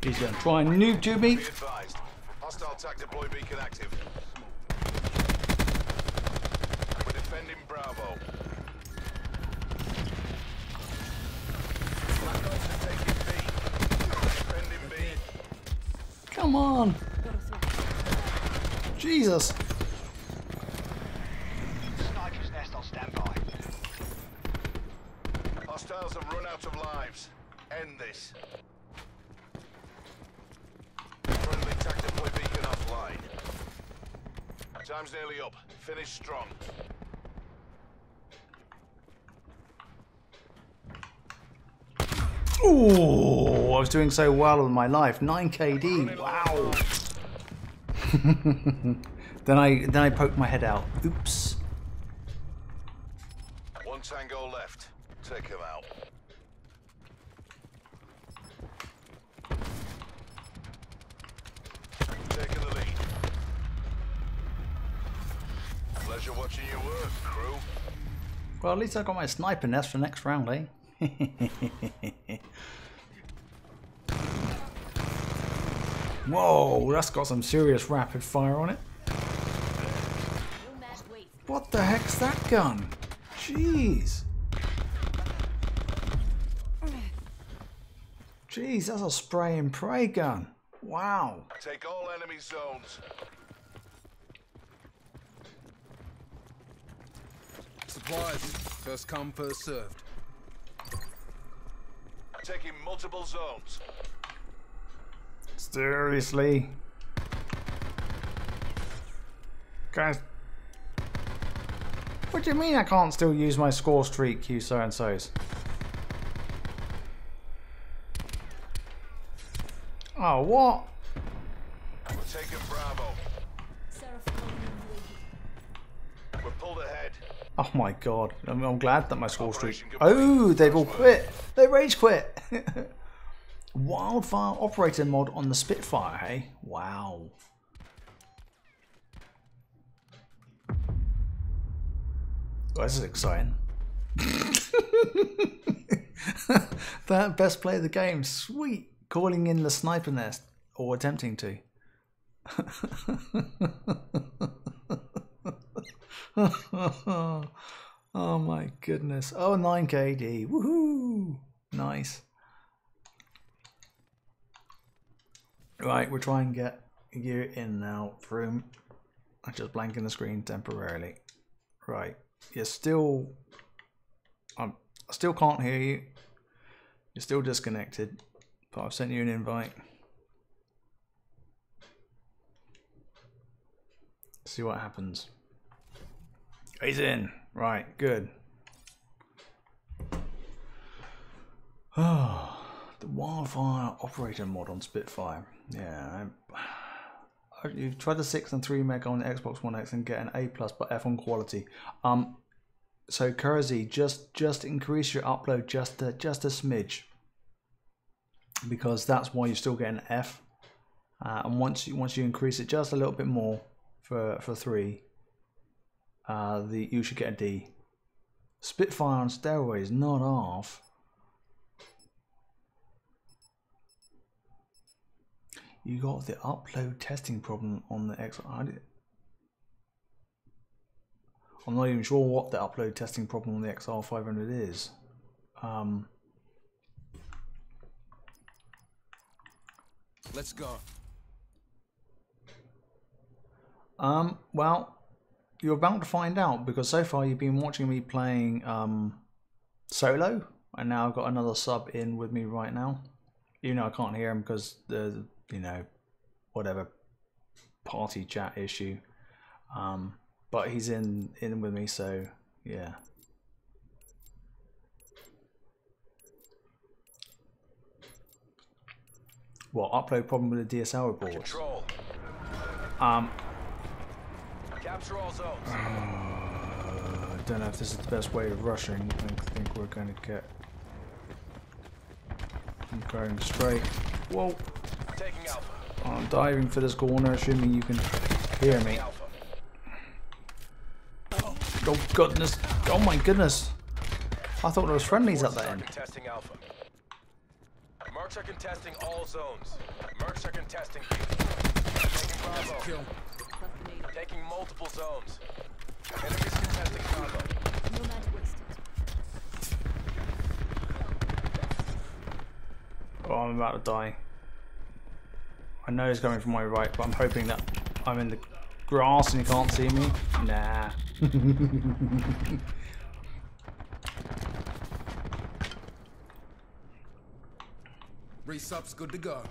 He's going to try and nuke to me. Be advised. Hostile TAC deploy beacon active. We're defending Bravo. Blackout is taking B. Defending B. Come on. Jesus. Sniper's nest on standby. Hostiles have run out of lives. End this. Friendly TAC deploy beacon offline. Time's nearly up. Finish strong. Ooh, I was doing so well with my life. 9 KD. Wow. then I poked my head out. Oops. One tango left. Take him out. Taking the lead. Pleasure watching you work, crew. Well, at least I got my sniper nest for next round, eh? Whoa, that's got some serious rapid fire on it. What the heck's that gun? Jeez. Jeez, that's a spray and pray gun. Wow. Take all enemy zones. Supplies. First come, first served. Taking multiple zones. Seriously. Guys. What do you mean I can't still use my score streak, you so-and-sos? Oh, what? We're taking Bravo. We're pulled ahead. Oh my god. I'm glad that my score streak... Oh, they've all quit. They rage quit. Wildfire operator mod on the Spitfire, hey? Wow. Well, this is exciting. That best play of the game. Sweet. Calling in the sniper nest. Or attempting to. Oh my goodness. Oh, 9 KD. Woohoo! Nice. Right, we'll try and get you in now. Vroom. I'm just blanking the screen temporarily. Right. You're still... I still can't hear you. You're still disconnected. But I've sent you an invite. See what happens. He's in. Right, good. Oh, the wildfire operator mod on Spitfire. Yeah, you've tried the 6 and 3 meg on the Xbox One X and get an A+ but F on quality. So Kurzi, just increase your upload just a smidge, because that's why you still get an F. And once you increase it just a little bit more for 3, you should get a D. Spitfire on steroids, not off. You got the upload testing problem on the X. I'm not even sure what the upload testing problem on the XR500 is. Let's go. Well, you're about to find out, because so far you've been watching me playing solo, and now I've got another sub in with me right now. Even though I can't hear him because the whatever party chat issue. But he's in with me, so yeah. What, upload problem with the DSL report? Control. Capture all zones. I don't know if this is the best way of rushing. I think we're going to get... I'm going straight. Whoa. Taking Alpha. I'm diving for this corner, assuming you can hear me. Alpha. Oh goodness! Oh my goodness! I thought there was friendlies at that end. Contesting Alpha. Mercs are contesting all zones. Mercs are contesting B. Taking Bravo. Kill. Taking multiple zones. Enemies contesting Bravo. Oh, I'm about to die. I know he's coming from my right, but I'm hoping that I'm in the grass and he can't see me. Nah. Resub's good to go.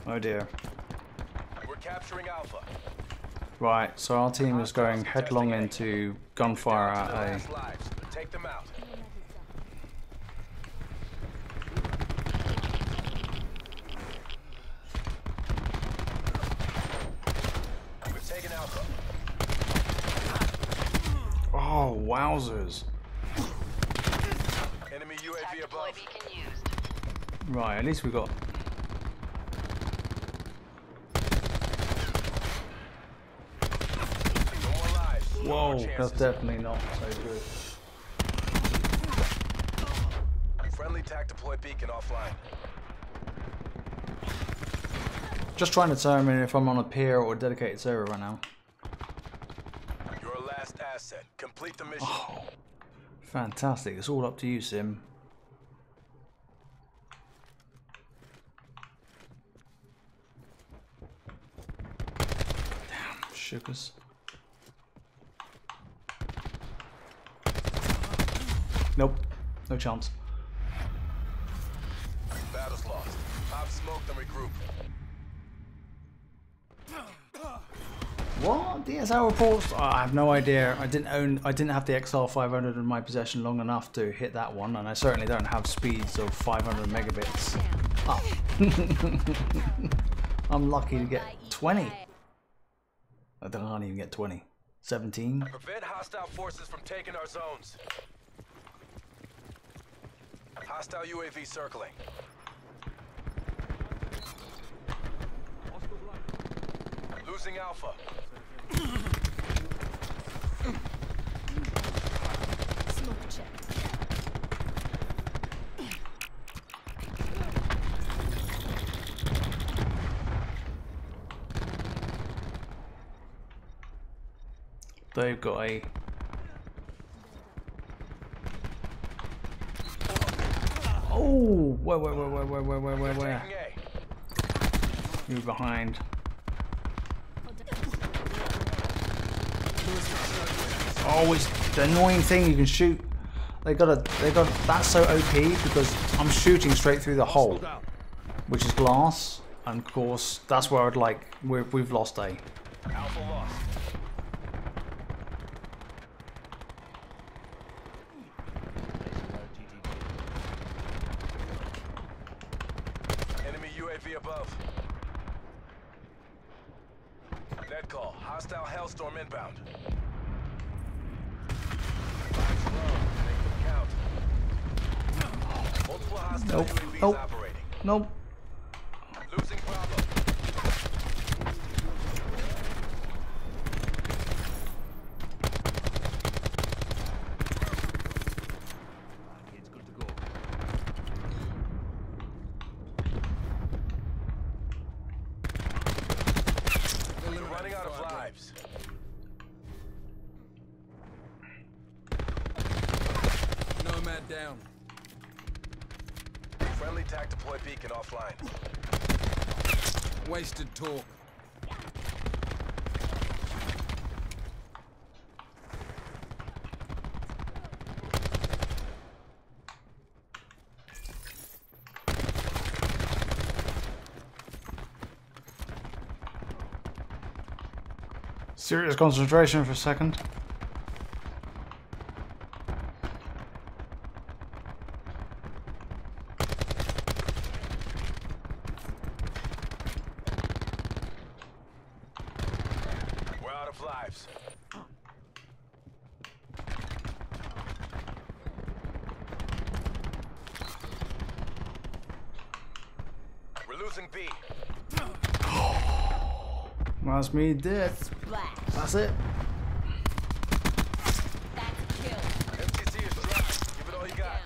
Oh dear. We're capturing Alpha. Right, so our team is going headlong into gunfire at A. Take them out. We've taken Alpha. Oh, wowzers. Enemy UAV above. Right, at least we got... Whoa, that's definitely not so good. Friendly TAC deploy beacon offline. Just trying to determine if I'm on a peer or a dedicated server right now. Your last asset. Complete the mission. Oh, fantastic. It's all up to you, Sim. Damn, sugars. Nope, no chance. Battle's lost. Pop smoke, then regroup. What? DSL reports? Oh, I have no idea. I didn't have the XR500 in my possession long enough to hit that one, and I certainly don't have speeds of 500 megabits up. I'm lucky to get 20. I can't even get 20. 17. Prevent hostile forces from taking our zones. Hostile UAV circling. Losing Alpha. Smoke check. They've got a... Oh, where? Taking A. You're behind. Oh, it's the annoying thing. You can shoot. They got. That's so OP because I'm shooting straight through the hole, which is glass, and of course that's where I'd like. We've lost A. Alpha lost. Enemy UAV above. Net call. Hostile Hellstorm inbound. Flags low. Make them count. Multiple hostile Nope. UAVs Nope. operating. Nope. Losing Bravo. It's good to go. We're running out of lives. Nomad down. Friendly TAC deploy beacon offline. Wasted talk. Serious concentration for a second. We're out of lives. We're losing B. That's me dead. Splash. That's it. That's a kill. MTC is dry. Give it all you got.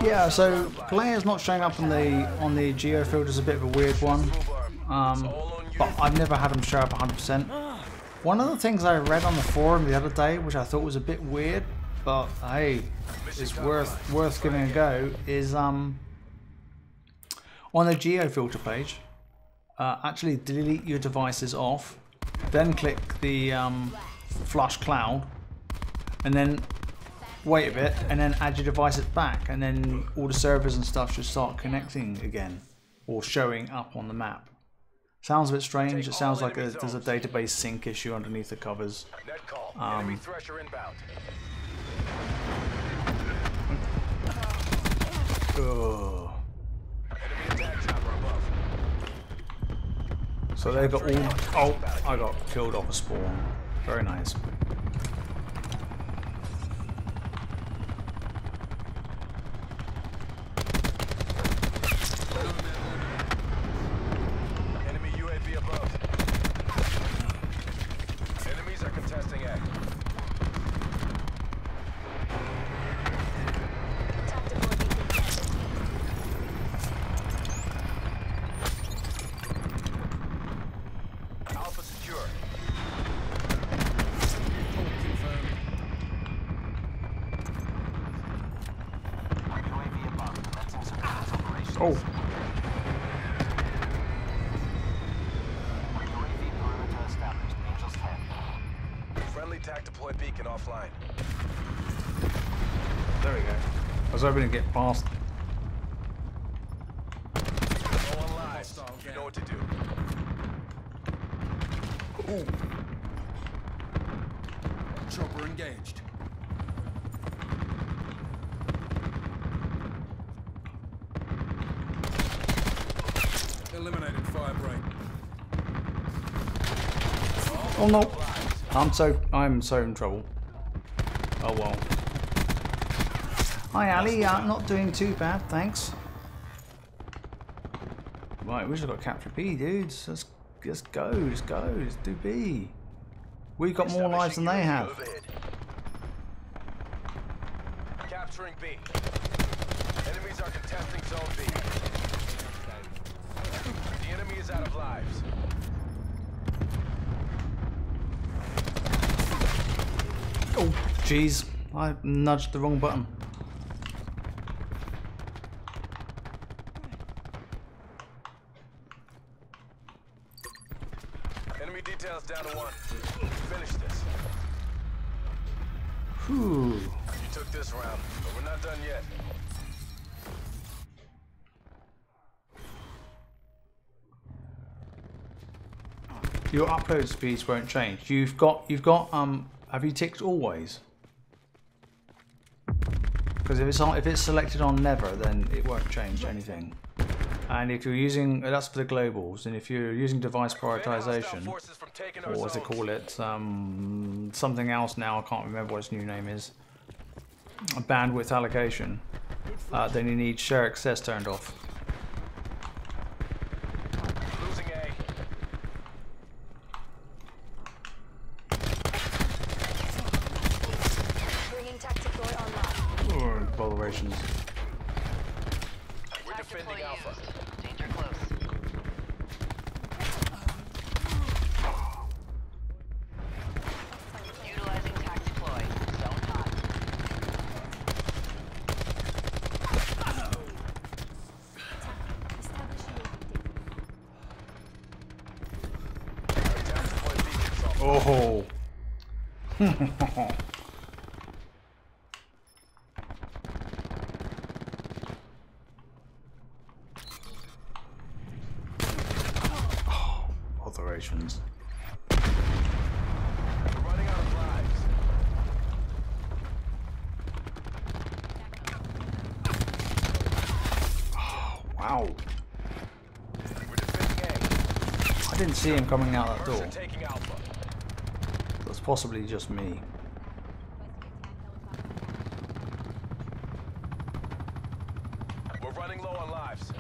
Yeah, so players not showing up on the Geo-filter is a bit of a weird one. But I've never had them show up 100%. One of the things I read on the forum the other day, which I thought was a bit weird, but hey, it's worth giving a go, is on the Geo-filter page, actually delete your devices off, then click the flush cloud, and then wait a bit, and then add your devices back, and then all the servers and stuff should start connecting again, or showing up on the map. Sounds a bit strange. It sounds like there's a database sync issue underneath the covers. Net call. Enemy Thresher inbound. Ugh. Enemy attack chopper above. So they got all... Oh, I got killed off a spawn. Very nice. Enemy UAV above. Enemies are contesting A. Tactical beacon planted. Alpha secure. UAV above. Commencing surveillance operations. Oh, UAV perimeter established. Angels 10. Friendly TAC deploy beacon offline. there we go. I was hoping to get past. No one lives. You know what to do. Chopper engaged. Eliminated firebreak. Oh no, I'm so in trouble. Oh well. Hi Ali, not doing too bad, thanks. Right, we just got to capture B, dudes. Let's go. Let's go. Let's do B. We got more lives than they have. Capturing B. Enemies are contesting zone B. The enemy is out of lives. Oh, jeez. I nudged the wrong button. Enemy details down to 1. Finish this. Whew. You took this round, but we're not done yet. Your upload speeds won't change. You've got have you ticked always? Because if it's selected on never, then it won't change anything. And if you're using, that's for the globals, and if you're using device prioritization, or what they call it, something else now, I can't remember what its new name is, bandwidth allocation, then you need share access turned off. Losing A. Bringing tactical online. Botherations. We're defending Alpha. Danger close. Utilizing tac deploy. Zone hot. Oh. Alterations. We're running out of lives. Wow. We're defending A. I didn't see him coming out that Mercs door. are taking Alpha. That's possibly just me. We're running low on lives.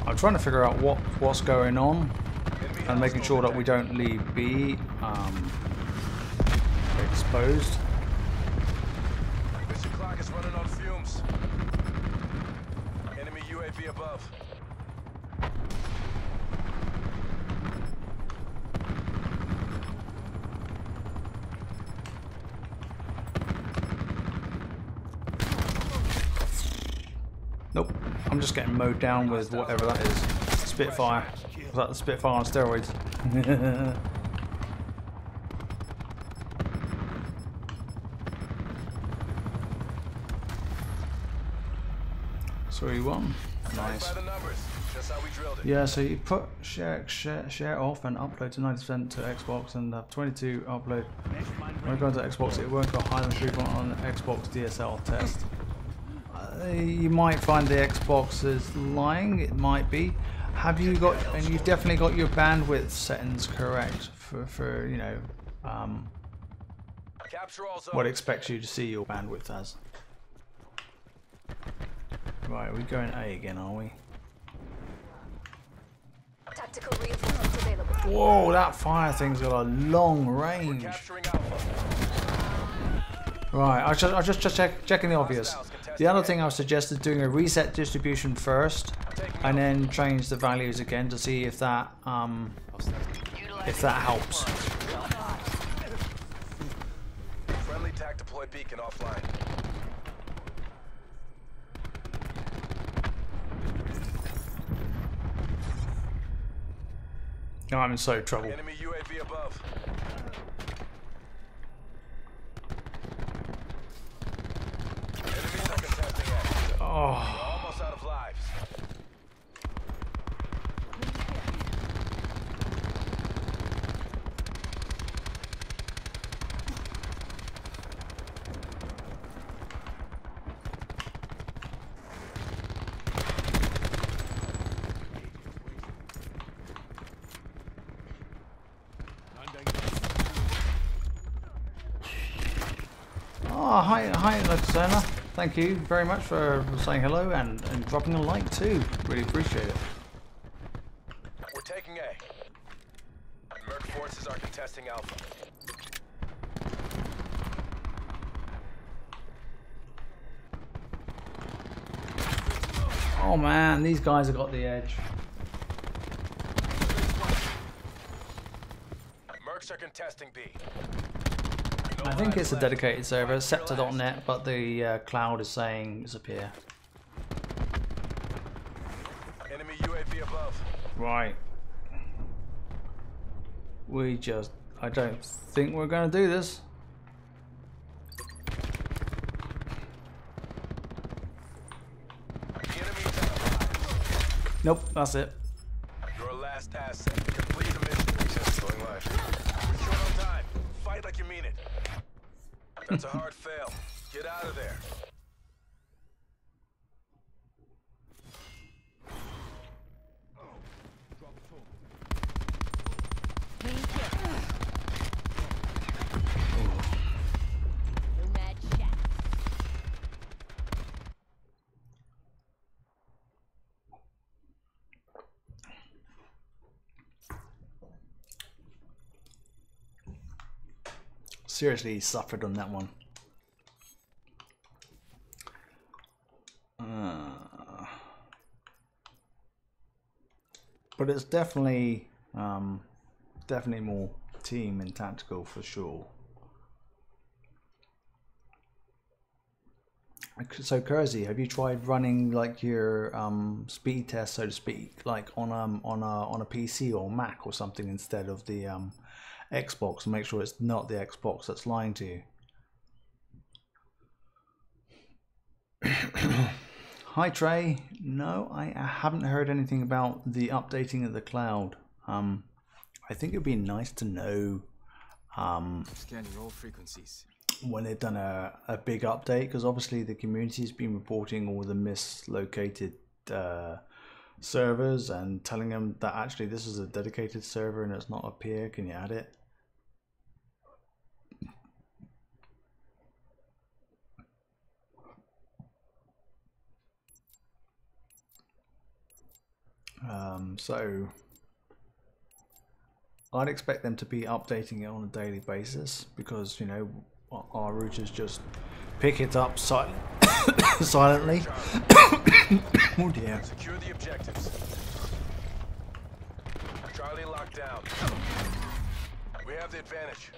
I'm trying to figure out what's going on Enemy and making sure that we don't leave B exposed. Mission clock is running on fumes. Enemy UAV above. Nope. I'm just getting mowed down with whatever that is. Spitfire. Was that the Spitfire on steroids? 3-1. Nice. By the numbers. That's how we drilled it. Yeah, so you put share off and upload to 90% to Xbox and have 22 upload. When I go to Xbox, it won't go higher than 3 on the Xbox DSL test. You might find the Xbox is lying. It might be. Have you got? And you've definitely got your bandwidth settings correct for you know Capture all zones. what expects you to see your bandwidth as. Right, we're going A again, are we? Tactical reinforcements available. Whoa, that fire thing's got a long range. Capturing Alpha. Right, I just checking the obvious. The other thing I would suggest is doing a reset distribution first, and then change the values again to see if that helps. Friendly TAC deploy beacon offline. No, I'm in so trouble. Enemy UAV above. Enemies are contesting A. Oh, Almost out of lives. Oh, hi, Luxana. Thank you very much for saying hello and dropping a like too. Really appreciate it. We're taking A. Merc forces are contesting Alpha. Oh man, these guys have got the edge. Mercs are contesting B. I think it's a dedicated server, Scepter.net, but the cloud is saying disappear. Enemy UAV above. Right. I don't think we're going to do this. The enemy down. Nope, that's it. Your last asset. Complete the mission. Just going live. We're short on time. Fight like you mean it. That's a hard fail. Get out of there. Seriously, he suffered on that one. But it's definitely more team and tactical for sure. So Kersey, have you tried running like your speed test, so to speak, like on a PC or Mac or something instead of the Xbox, and make sure it's not the Xbox that's lying to you? Hi Trey. No, I haven't heard anything about the updating of the cloud. I think it'd be nice to know Scanning all frequencies. when they've done a big update, because obviously the community's been reporting all the mislocated servers and telling them that actually this is a dedicated server and it's not up here. Can you add it? So I'd expect them to be updating it on a daily basis, because you know our routers just pick it up silently. Oh dear. Secure the objectives. Charlie locked down. We have the advantage.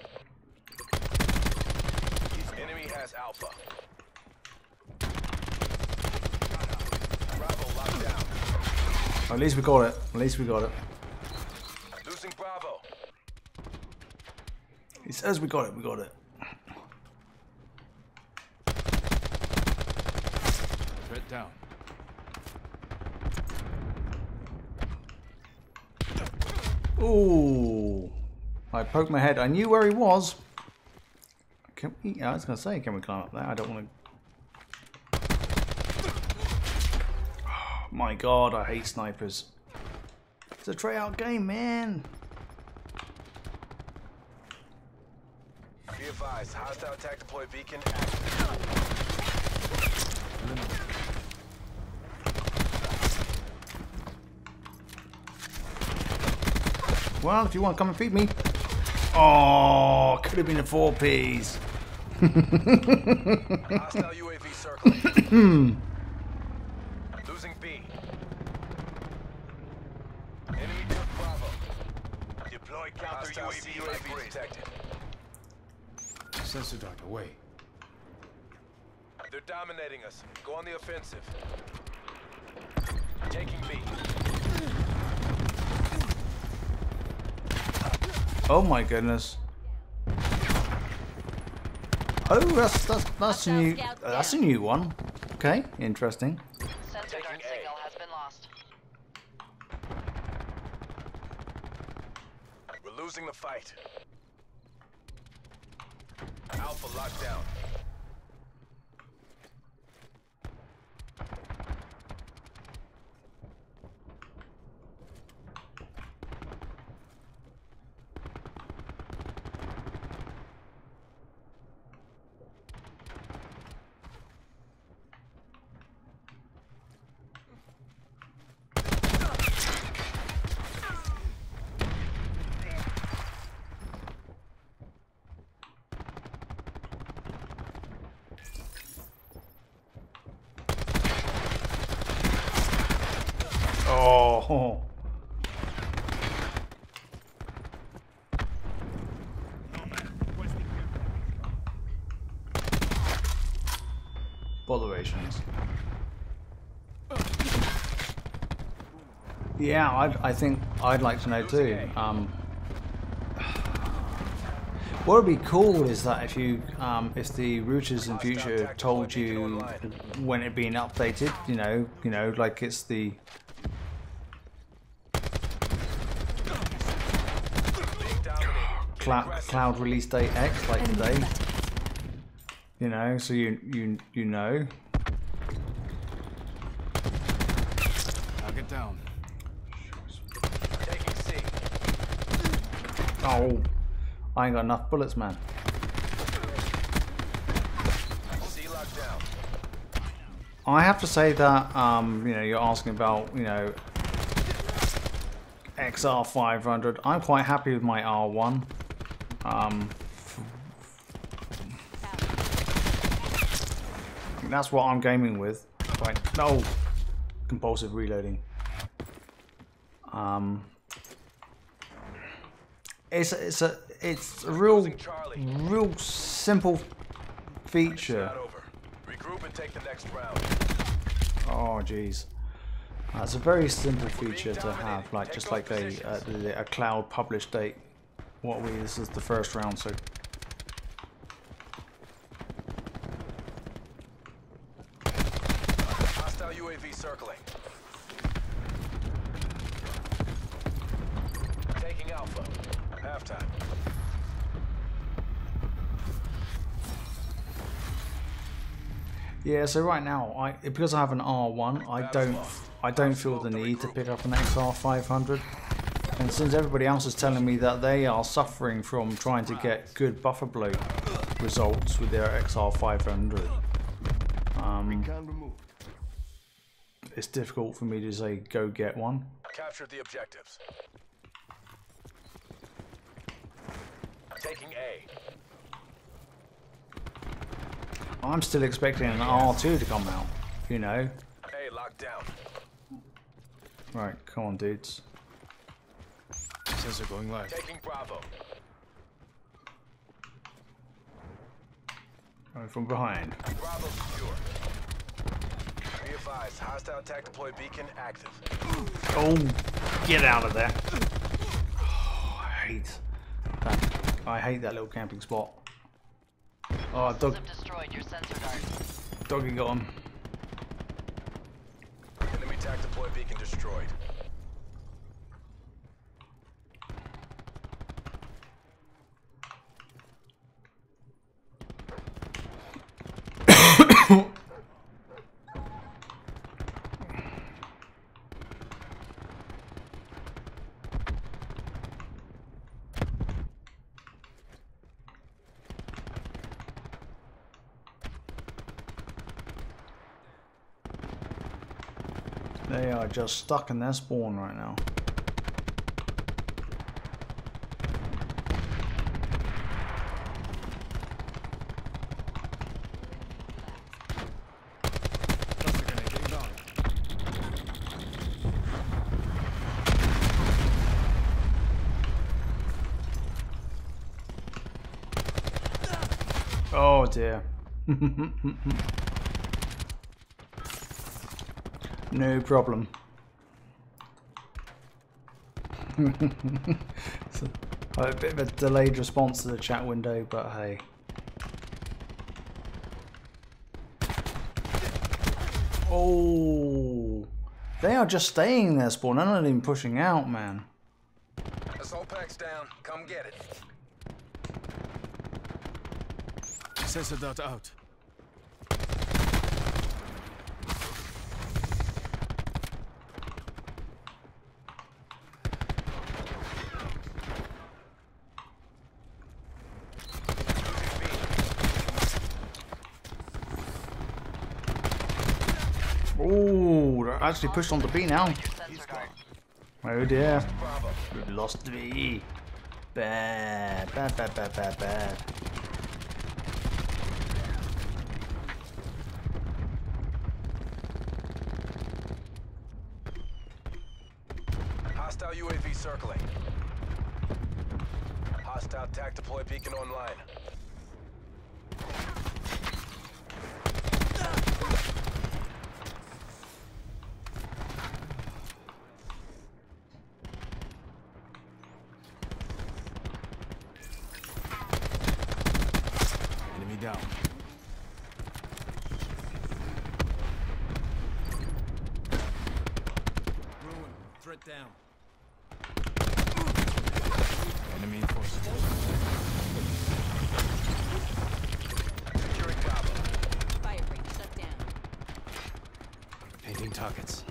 Enemy has Alpha. Bravo locked down. At least we got it. At least we got it. Losing Bravo. He says we got it. We got it. Threat down. Ooh! I poked my head. I knew where he was. Can we? I was gonna say, can we climb up there? I don't want to. My God, I hate snipers. It's a Treyarch game, man. Be advised, hostile attack deploy beacon active. Well, if you want to come and feed me. Oh, could have been a 4Ps. Hostile UAV circling. Losing B. Enemy took Bravo. Deploy counter UAV detected. Sensor dart away. They're dominating us. Go on the offensive. Taking B. Oh my goodness. Oh, that's a new one. Okay, interesting. Sensor dart signal has been lost. We're losing the fight. Alpha locked down. botherations. Yeah, I think I'd like to know too. What would be cool is that if you, if the routers in future told you when it being updated, you know, like it's the cloud release date X, like today. You know, so you know. Target down. Taking C. Oh, I ain't got enough bullets, man. C locked down. I have to say that, you know, you're asking about, you know, XR500. I'm quite happy with my R1. That's what I'm gaming with. Right, no, compulsive reloading. It's a real simple feature. Not over. Regroup and take the next round. Oh jeez, that's a very simple feature to have, like just like a cloud publish date. This is the first round, so. Hostile UAV circling. Taking Alpha. Halftime. Yeah, so right now, because I have an R1, I don't feel the need to pick up an XR500. And since everybody else is telling me that they are suffering from trying to get good buffer bloat results with their XR500, it's difficult for me to say go get one. Captured the objectives. Taking A. I'm still expecting an R2 to come out, you know. A locked down. Right, come on, dudes. Sensor going live. Taking Bravo. Coming from behind. Bravo secure. Be advised, hostile attack deploy beacon active. Oh, get out of there. Oh, I hate that little camping spot. Oh, Have destroyed your sensor dart. doggy got him. Enemy attack deploy beacon destroyed. They are just stuck in their spawn right now. Oh dear. No problem. So, a bit of a delayed response to the chat window, but hey. Oh, they are just staying in their spawn. They're not even pushing out, man. Assault pack's down. Come get it. Sensor dart out. Oh, they're actually pushed onto B now. Your sensor dart. Oh dear. We've lost B. Bad, bad, bad, bad, bad, bad. Hostile UAV circling. Hostile attack deploy beacon online. down. Ruin. Threat down. Enemy forces. Securing Bravo. Firebreak shut down. Painting targets.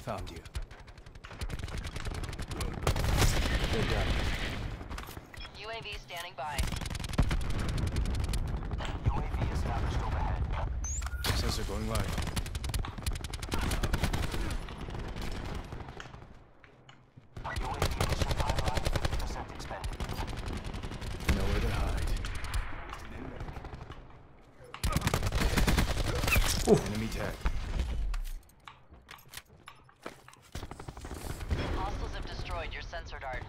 Found you. Good job. UAV standing by. UAV established overhead. Sensor going live. UAV mission timeline 50% expended. Nowhere to hide. Enemy tag. Hostiles have destroyed your sensor dart.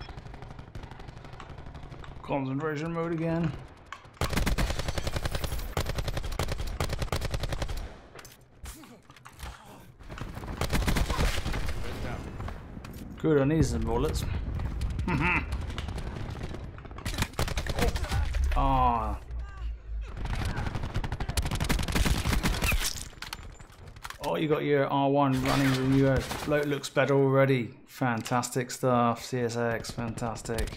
Concentration mode again. Good, I need some bullets. Ah. Oh, you got your R1 running the new float, looks better already. Fantastic stuff, CSX, fantastic.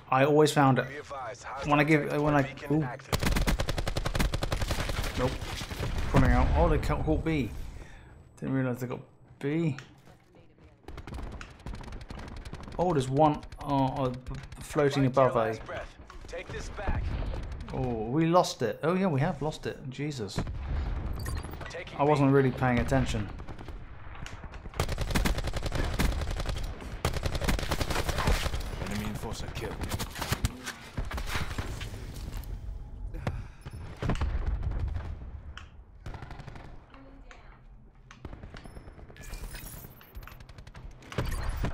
I always found it Be advised, when I beacon ooh, active. nope, running out. Oh, they caught B. Didn't realize they got B. Oh, there's one floating Fight to your above A. last breath. Take this back. Oh, we lost it. Oh yeah, we have lost it. Jesus, Taking I wasn't really paying attention. Enemy enforcer killed.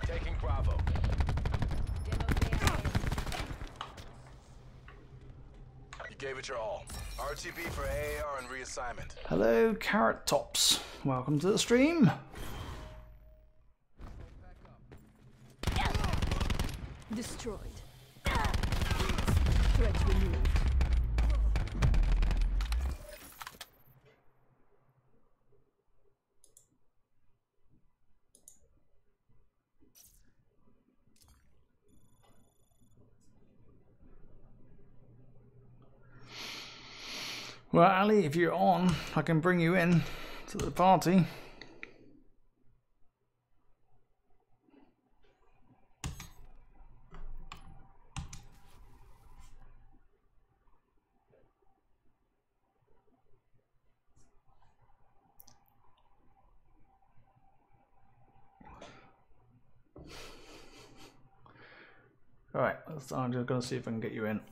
Taking Bravo. You gave it your all. RTB for AAR and reassignment. Hello, Carrot Tops. Welcome to the stream. Destroyed. Threat removed. Well, Ali, if you're on, I can bring you in to the party. Alright, I'm just going to see if I can get you in.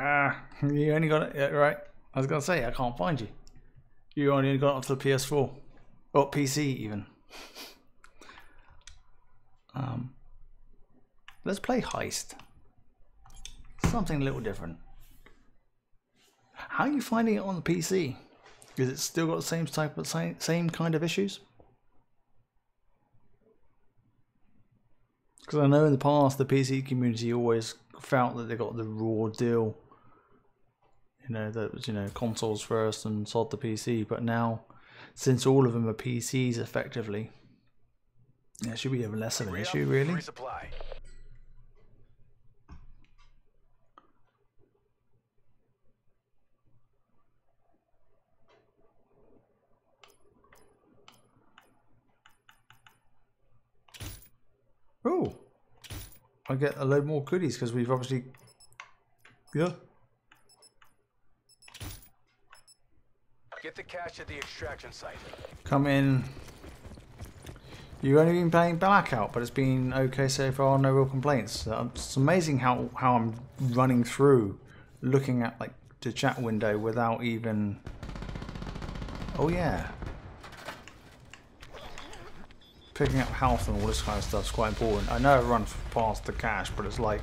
Ah, you only got it, yeah, right. I was going to say, I can't find you. You only got it off the PS4. Or PC even. Let's play Heist. Something a little different. How are you finding it on the PC? Is it still got the same type of same kind of issues? Because I know in the past the PC community always felt that they got the raw deal. You know, that was, you know, consoles first and sod the PC. But now, since all of them are PCs effectively, yeah, should be even less of an issue, really. Resupply. Oh, I get a load more goodies because we've obviously, yeah. Get the cache at the extraction site. Come in. You've only been playing Blackout, but it's been okay so far. No real complaints. It's amazing how I'm running through looking at like the chat window without even. Oh yeah. Picking up health and all this kind of stuff is quite important. I know it runs past the cache, but it's like.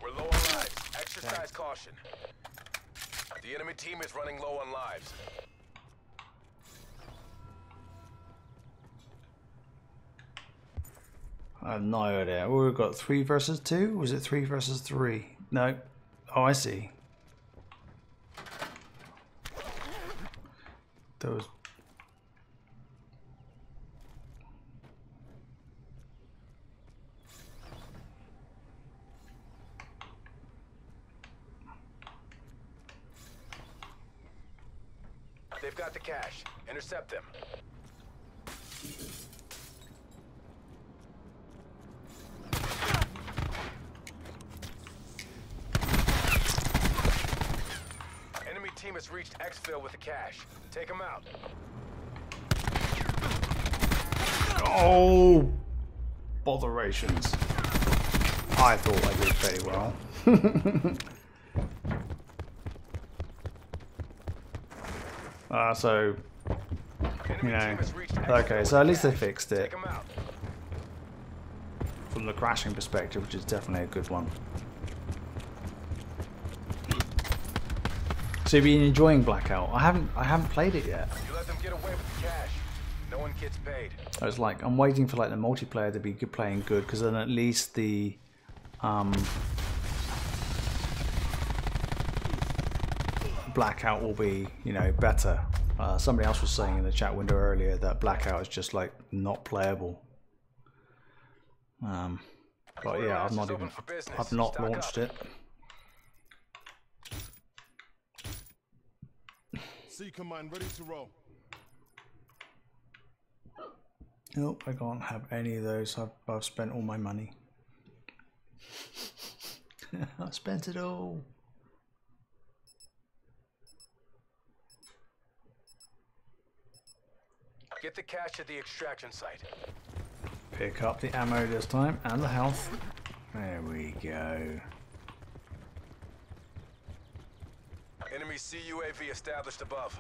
We're low on lives. Exercise caution. The enemy team is running low on lives. I have no idea. Oh, we've got 3 versus 2? Was it 3 versus 3? No. Oh, I see. Those. They've got the cache. Intercept them. Enemy team has reached exfil with the cache. Take them out. Oh, botherations. I thought I did very well. So, you know, okay, so at least they fixed it. From the crashing perspective, which is definitely a good one. So you've been enjoying Blackout? I haven't played it yet. You let them get away with the cash. No one gets paid. I was like, I'm waiting for like the multiplayer to be playing good, because then at least the Blackout will be, you know, better. Somebody else was saying in the chat window earlier that Blackout is just like not playable. But yeah, I've not launched it. C command ready to roll. Nope, I can't have any of those. I've spent all my money. I spent it all. Get the cache at the extraction site. Pick up the ammo this time and the health. There we go. Enemy CUAV established above.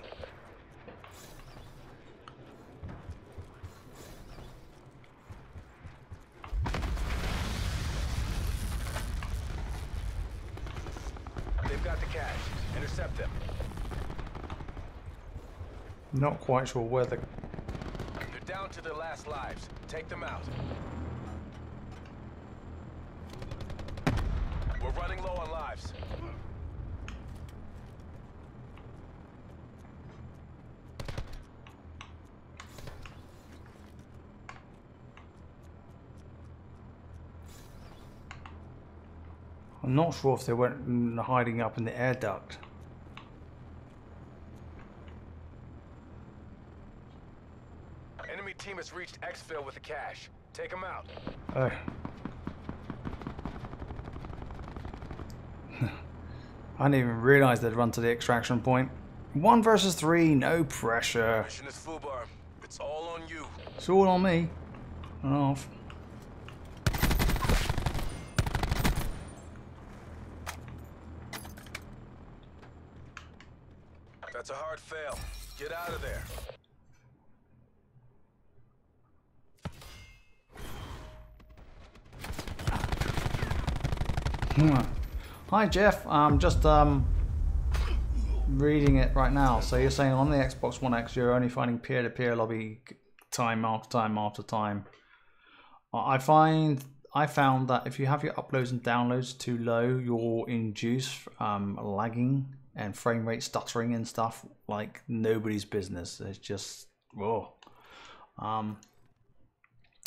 They've got the cache. Intercept them. Not quite sure where the. They're down to their last lives. Take them out. We're running low on lives. I'm not sure if they went hiding up in the air duct. Enemy team has reached exfil with the cache. Take them out. Oh. I didn't even realize they'd run to the extraction point. 1 versus 3, no pressure. Mission is FUBAR. It's all on you. It's all on me. And off. That's a hard fail. Get out of there. Hi Jeff, I'm just reading it right now. So you're saying on the Xbox One X you're only finding peer-to-peer lobby time after time after time. I found that if you have your uploads and downloads too low, you'll induce lagging and frame rate stuttering and stuff like nobody's business. It's just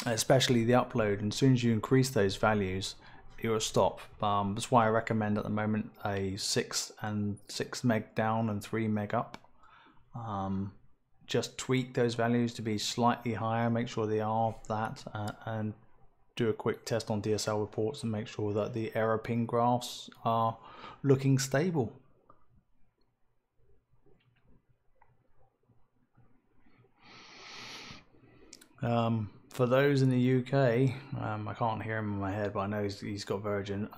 especially the upload. And as soon as you increase those values, you'll stop. That's why I recommend at the moment a 6 meg down and 3 meg up. Just tweak those values to be slightly higher, make sure they are that, and do a quick test on DSL reports and make sure that the error ping graphs are looking stable. For those in the UK, I can't hear him in my head, but I know he's got Virgin.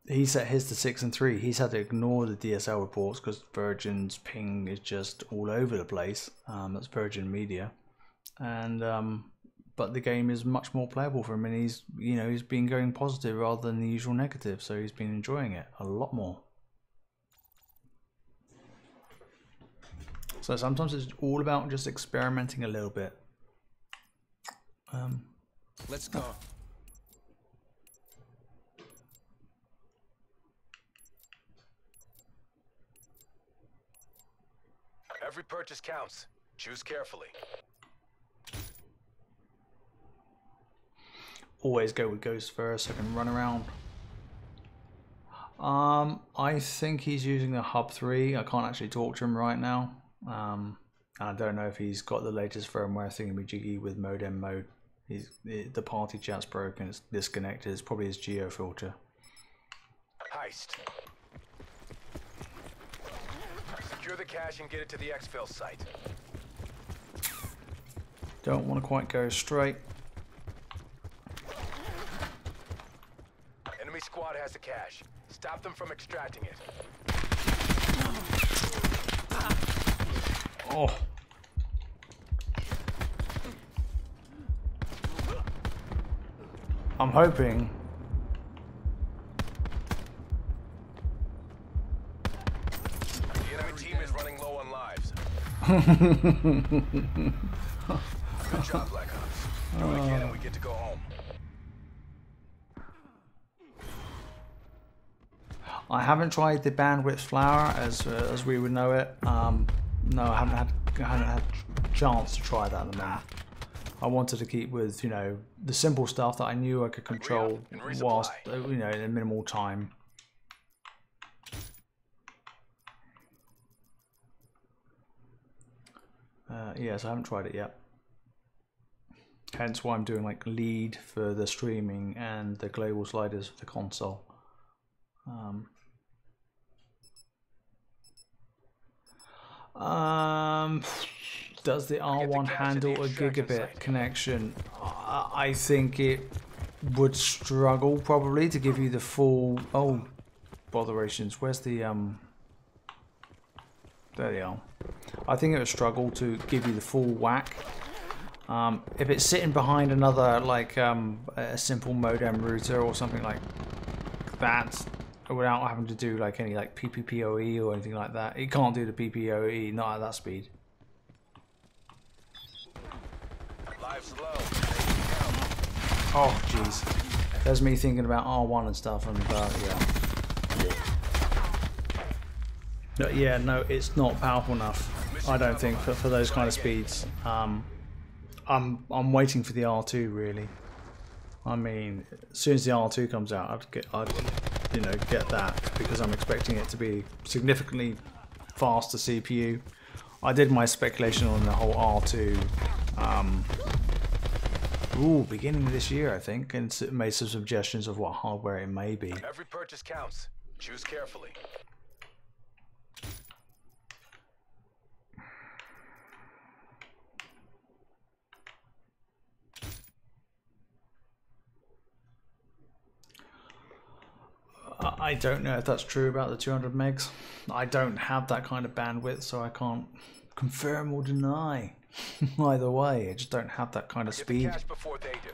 He set his to 6 and 3. He's had to ignore the DSL reports because Virgin's ping is just all over the place. That's Virgin Media, and but the game is much more playable for him, and he's been going positive rather than the usual negative, so he's been enjoying it a lot more. So sometimes it's all about just experimenting a little bit. Let's go. Every purchase counts. Choose carefully. Always go with Ghost first so I can run around. I think he's using the Hub 3. I can't actually talk to him right now. And I don't know if he's got the latest firmware thingamajiggy with modem mode. The party chat's broken, it's disconnected. It's probably his Geo-filter. Heist. Secure the cache and get it to the exfil site. Don't want to quite go straight. Enemy squad has the cache. Stop them from extracting it. Oh. I'm hoping. The enemy team is running low on lives. Good job, Black Ops. Do it again and we get to go home. I haven't tried the bandwidth flower as we would know it. No, I haven't had a chance to try that at the moment. I wanted to keep with, the simple stuff that I knew I could control whilst, in a minimal time. Yes, I haven't tried it yet. Hence why I'm doing like lead for the streaming and the global sliders for the console. Does the R1 handle a gigabit connection? I think it would struggle probably to give you the full. Oh, botherations. Where's the There they are. I think it would struggle to give you the full whack. If it's sitting behind another like a simple modem router or something like that, without having to do like any like PPPoE or anything like that, it can't do the PPPoE, not at that speed. Lives low. Oh jeez, there's me thinking about R1 and stuff, and yeah, no, it's not powerful enough. I don't think for those kind of speeds. I'm waiting for the R2 really. I mean, as soon as the R2 comes out, I'd get that, because I'm expecting it to be significantly faster CPU. I did my speculation on the whole R2 beginning of this year, I think, and made some suggestions of what hardware it may be. Every purchase counts. Choose carefully. I don't know if that's true about the 200 megs. I don't have that kind of bandwidth, so I can't confirm or deny. Either way, I just don't have that kind of speed. Before they do.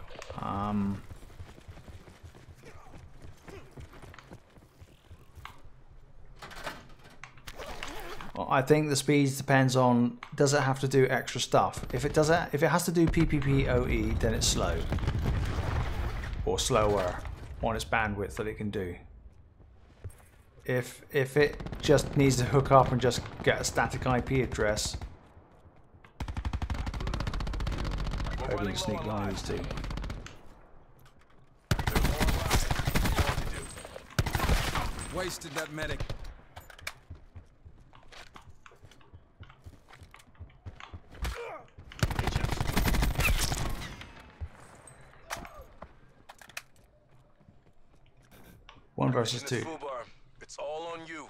Well, I think the speed depends on, does it have to do extra stuff? If it has to do PPPoE, then it's slow or slower on its bandwidth that it can do. If it just needs to hook up and just get a static IP address, hope you can sneak behind these two. Wasted that medic. One versus two. It's all on you.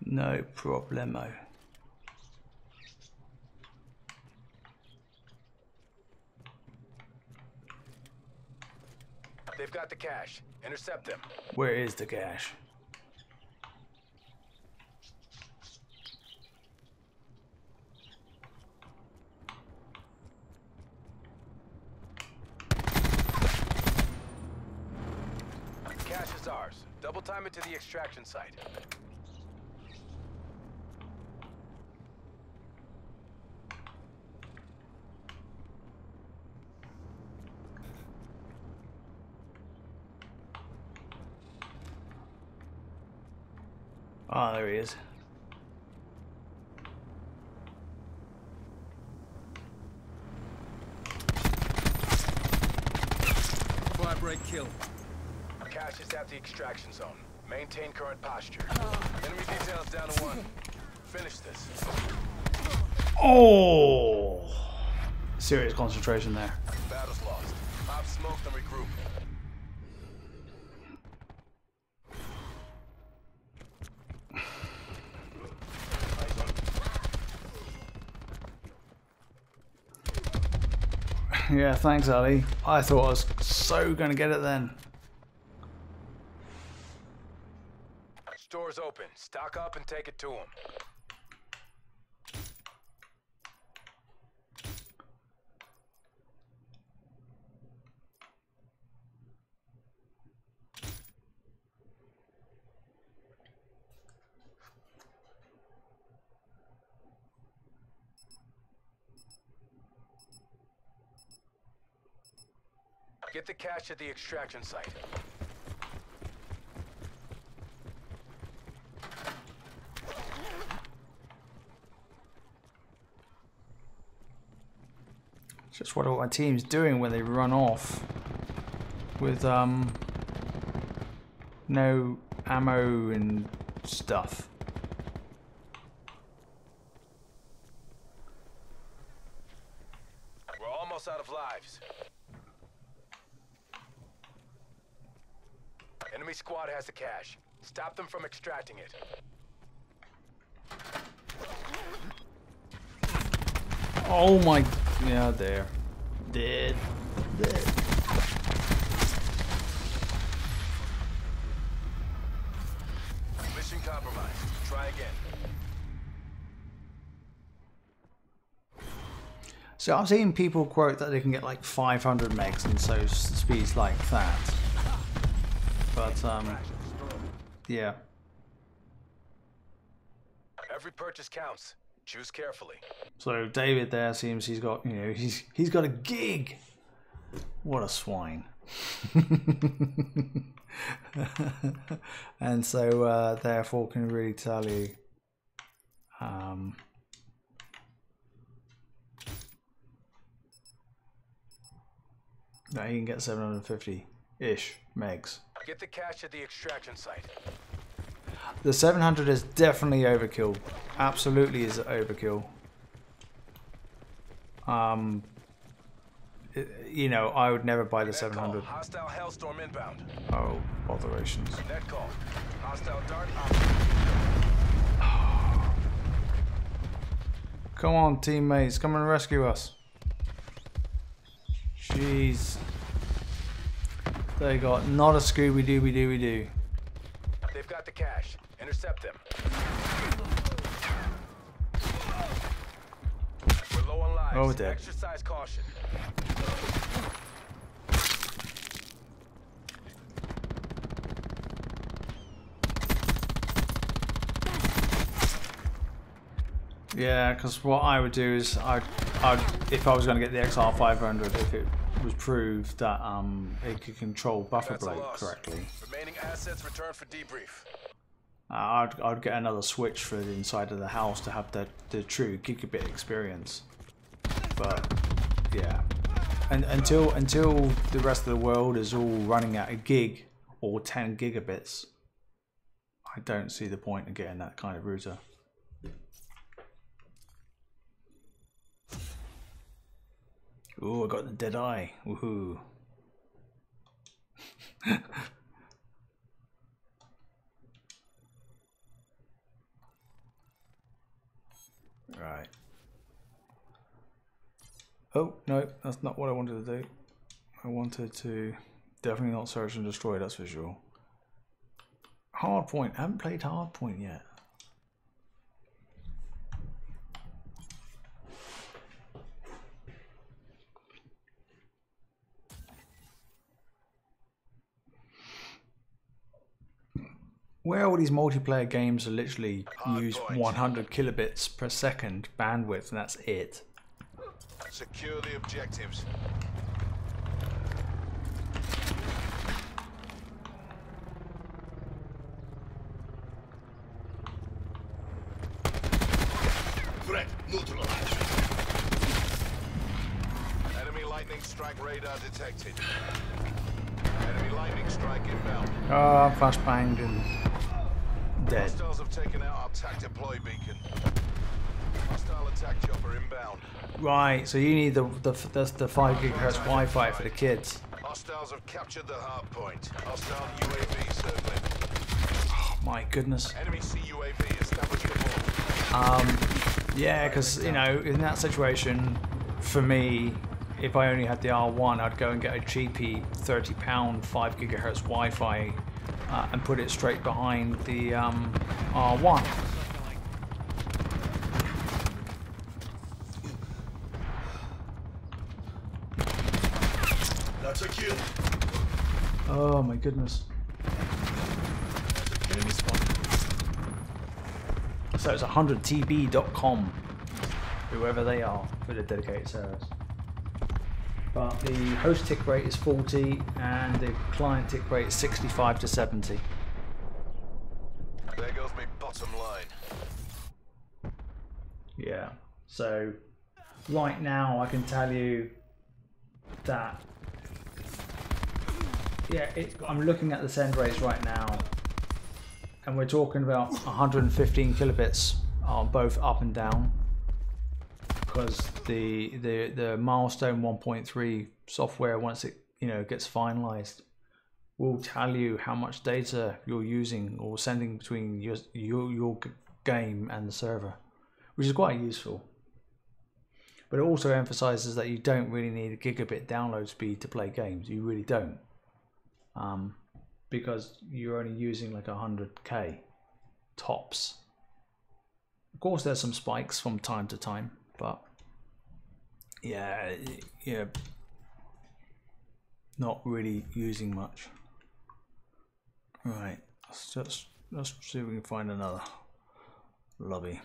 No problemo. They've got the cash. Intercept them. Where is the cash? The cash is ours. Double time it to the extraction site. Oh, there he is. Firebreak kill. Cash is at the extraction zone. Maintain current posture. Enemy details down to 1. Finish this. Oh! Serious concentration there. Battle's lost. Pop smoke and regroup. Yeah, thanks, Ali. I thought I was so gonna get it then. Store's open. Stock up and take it to them. Get the cash at the extraction site. Just what my team's doing when they run off with no ammo and stuff. We're almost out of lives. Enemy squad has the cash. Stop them from extracting it. Oh my, yeah, there. Dead. Mission compromised. Try again. So I've seen people quote that they can get like 500 megs and so speeds like that. But yeah. Every purchase counts. Choose carefully. So David there seems he's got, you know, he's got a gig. What a swine. And so therefore can really tell you that he can get 750-ish megs. Get the cash at the extraction site. The 700 is definitely overkill. Absolutely is overkill. You know, I would never buy the 700. Hostile Hellstorm inbound. Oh, botherations. Net call. Hostile dart. Come on, teammates, come and rescue us. Jeez. They got not a Scooby-Dooby-Dooby-Doo. They've got the cash. Intercept them. We're low on lives. Oh, we're dead. Exercise caution. Yeah, because what I would do is, I'd if I was going to get the XR 500, if it was proved that it could control buffer That's a blade loss. correctly, Remaining assets returned for debrief. I'd get another switch for the inside of the house to have the true gigabit experience. But yeah, and until the rest of the world is all running at a gig or 10 gigabits, I don't see the point in getting that kind of router. Ooh, I got the dead eye. Woohoo. Right. Oh, no, that's not what I wanted to do. I wanted to Definitely not search and destroy, that's for sure. Hardpoint. I haven't played Hardpoint yet. Where all these multiplayer games are literally use 100 kilobits per second bandwidth, and that's it. Secure the objectives. Threat neutralized. Enemy lightning strike radar detected. Enemy lightning strike inbound. Ah, flashbanged and dead. Hostiles have taken out our TAC deploy beacon. Hostile attack chopper inbound. Right, so you need the 5 gigahertz Wi-Fi for the kids. Hostiles have captured the hard point. Hostile UAV circling. Oh, my goodness. Enemy CUAV established above. Yeah, because you know, in that situation, for me, if I only had the R1, I'd go and get a cheapy £30 5 gigahertz Wi-Fi and put it straight behind the R1. That's a kill. Oh my goodness. Enemy spot. So it's 100tb.com, whoever they are, for the dedicated servers. But the host tick rate is 40 and the client tick rate is 65 to 70. There goes my bottom line. Yeah, so right now I can tell you that, yeah, I'm looking at the send rates right now and we're talking about 115 kilobits on both up and down, because the milestone 1.3 software, once it gets finalized, will tell you how much data you're using or sending between your game and the server, which is quite useful. But it also emphasizes that you don't really need a gigabit download speed to play games. You really don't, because you're only using like 100k tops. Of course there's some spikes from time to time, but yeah, not really using much. Right, let's see if we can find another lobby,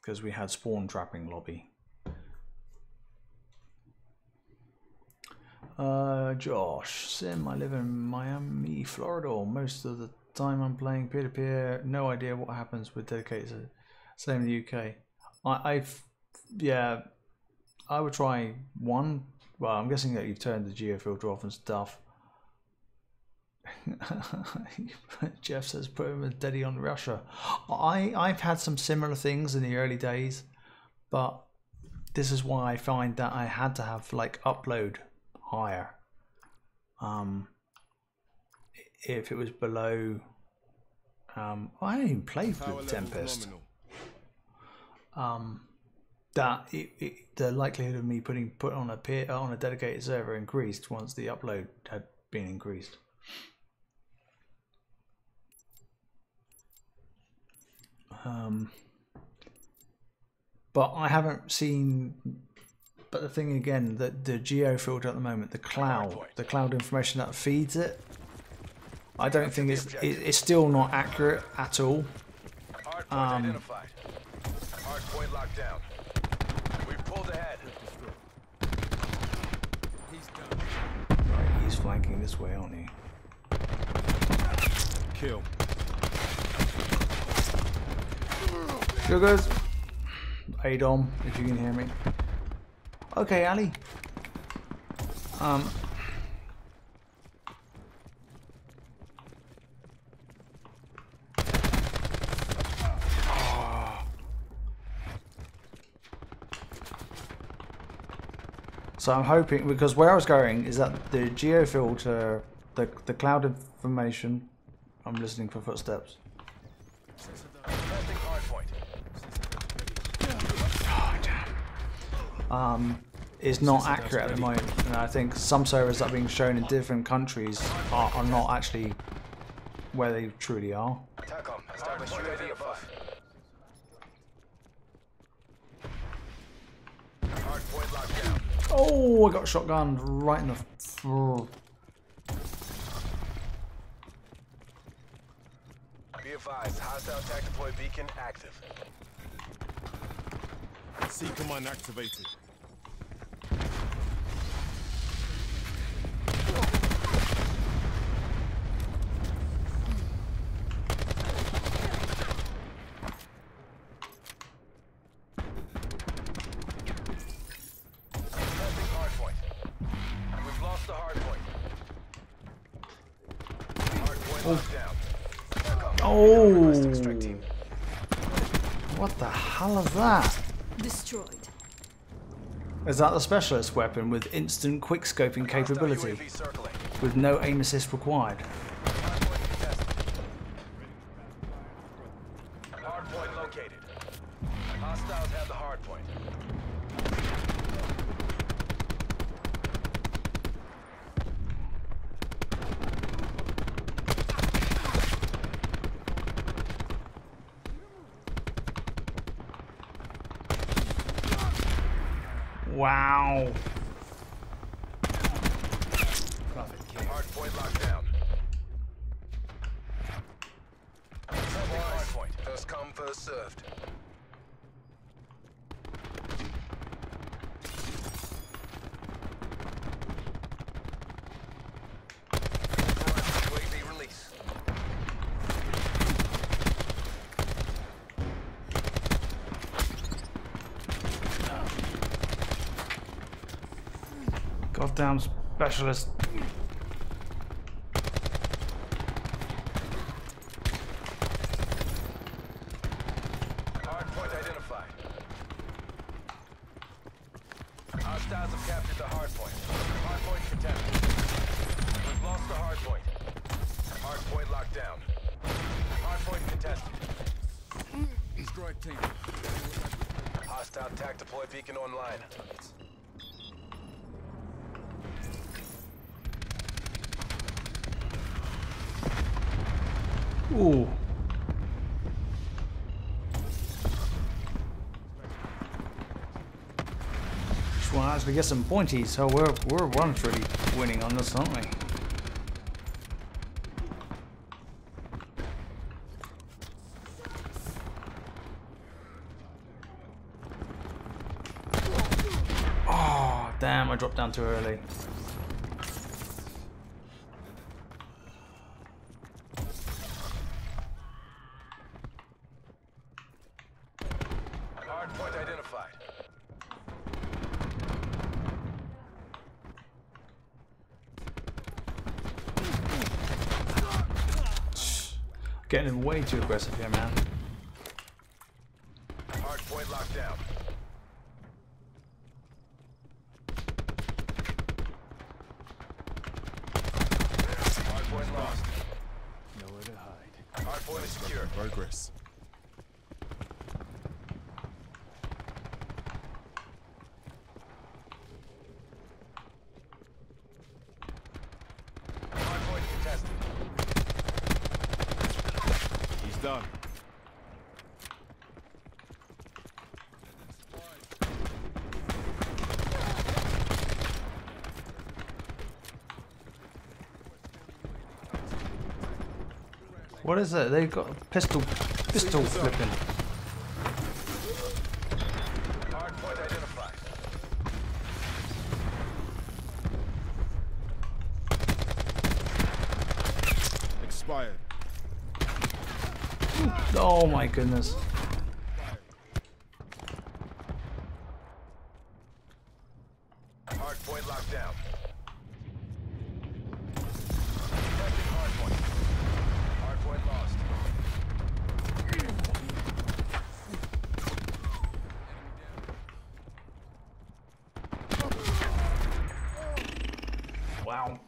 because we had spawn trapping lobby. Josh, Sim, I live in Miami, Florida. Most of the time I'm playing peer-to-peer. No idea what happens with dedicated. Same in the UK. Yeah, I would try one. Well, I'm guessing that you've turned the geo-filter off and stuff. Jeff says put him with Daddy on Russia. I've had some similar things in the early days, but this is why I find that I had to have like upload higher. If it was below, I didn't even play with Tempest. That the likelihood of me put on a dedicated server increased once the upload had been increased. But I haven't seen. But the thing again, that the geo-filter at the moment, the cloud information that feeds it, I don't think it's still not accurate at all. Hardpoint identified. Hardpoint locked down. We pulled ahead. He's done. Right, he's flanking this way, aren't he? Kill. Sugars. ADOM, if you can hear me. Okay, Ali. So I'm hoping, because where I was going is that the geo-filter, the cloud information. I'm listening for footsteps. is not accurate at the moment. And I think some servers that are being shown in different countries are not actually where they truly are. TACOM, establish UAV above. Hardpoint locked down. Oh, I got shotgun right in the. Be advised, hostile attack deploy beacon active. C command activated. Hardpoint. We've lost the hardpoint. Hardpoint locked down. Oh! Extract team. What the hell is that? Destroyed. Is that the specialist weapon with instant quick scoping capability, UAV circling. with no aim assist required? Hardpoint contested. Hardpoint located. Hostiles have the hardpoint. Wow. Hardpoint locked down. Hardpoint. First come, first served. UAV release. Goddamn specialist. Hardpoint identified. Hostiles have captured the hardpoint. Hardpoint contested. We've lost the hardpoint. Hardpoint locked down. Hardpoint contested. Strike team. Hostile attack deploy beacon online. Ooh. Just want to actually get some pointies, so we're once really winning on this, aren't we? Oh, damn, I dropped down too early. Hardpoint identified. Getting way too aggressive here, man. Hardpoint locked down. Hardpoint lost. Nowhere to hide. Hardpoint is secure. Progress. Hardpoint contested. He's done. What is it? They've got a pistol flipping. Hardpoint identified. Expired. Oh my goodness. Hardpoint locked down. Protecting hardpoint. Hardpoint lost. Wow.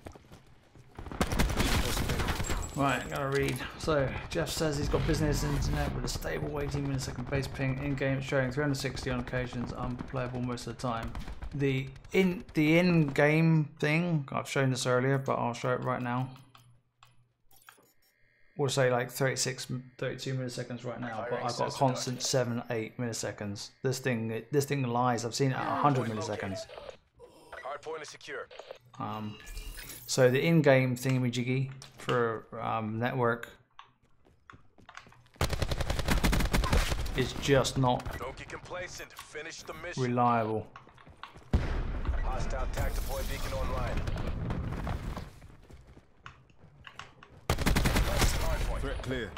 Right, gotta read. So, Jeff says he's got business internet with a stable 18 millisecond base ping in-game showing 360 on occasions, unplayable most of the time. the in-game thing, I've shown this earlier, but I'll show it right now. We'll say like 32 milliseconds right now, but I've got a constant 7-8 milliseconds. This thing lies. I've seen it at 100 milliseconds. Hardpoint is secure. So the in-game thingamajiggy for network is just not Don't get complacent. Finish the mission. reliable. Hostile attack deploy beacon online. Hardpoint. Threat clear.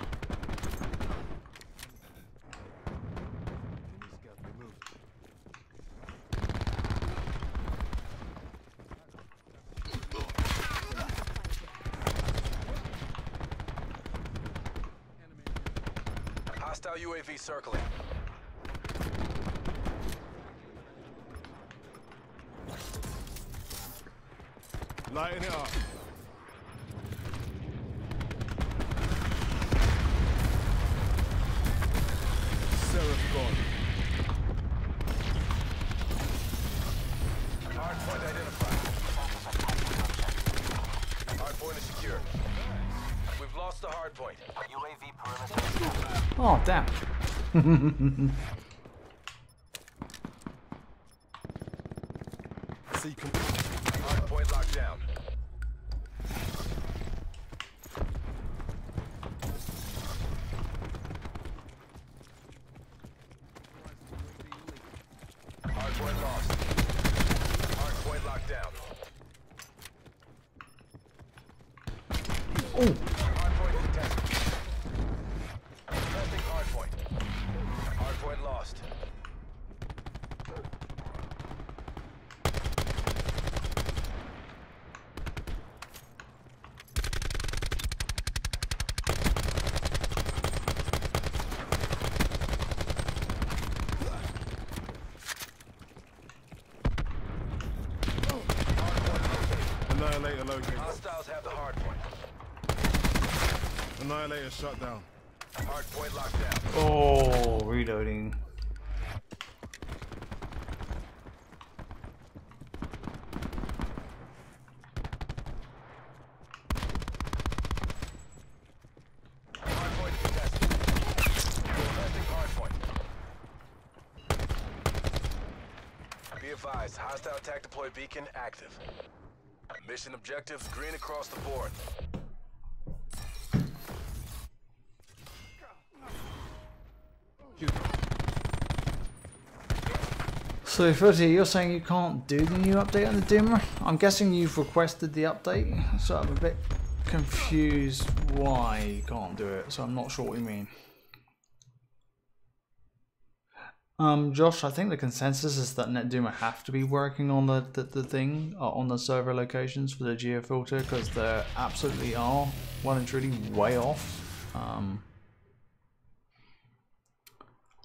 Hostile UAV circling. Lighten it up. Seraph gone. Hardpoint identified. Hardpoint is secure. We've lost the hardpoint. UAV perimeter. Oh damn! Hardpoint locked down. Hardpoint lost. Hardpoint locked down. Oh, Hardpoint contested. Contesting hardpoint. Hardpoint lost. Annihilator located. Hostiles have the hardpoint. Annihilator shut down. Hardpoint locked down. oh, reloading. Hardpoint contested. Contesting hardpoint. Be advised, hostile attack deploy beacon active. Mission objectives green across the board. So, Fuzzy, you're saying you can't do the new update on the Duma? I'm guessing you've requested the update, so I'm a bit confused why you can't do it, so I'm not sure what you mean. Josh, I think the consensus is that Netduma have to be working on the thing, on the server locations for the Geo-filter, because they absolutely are well and truly way off.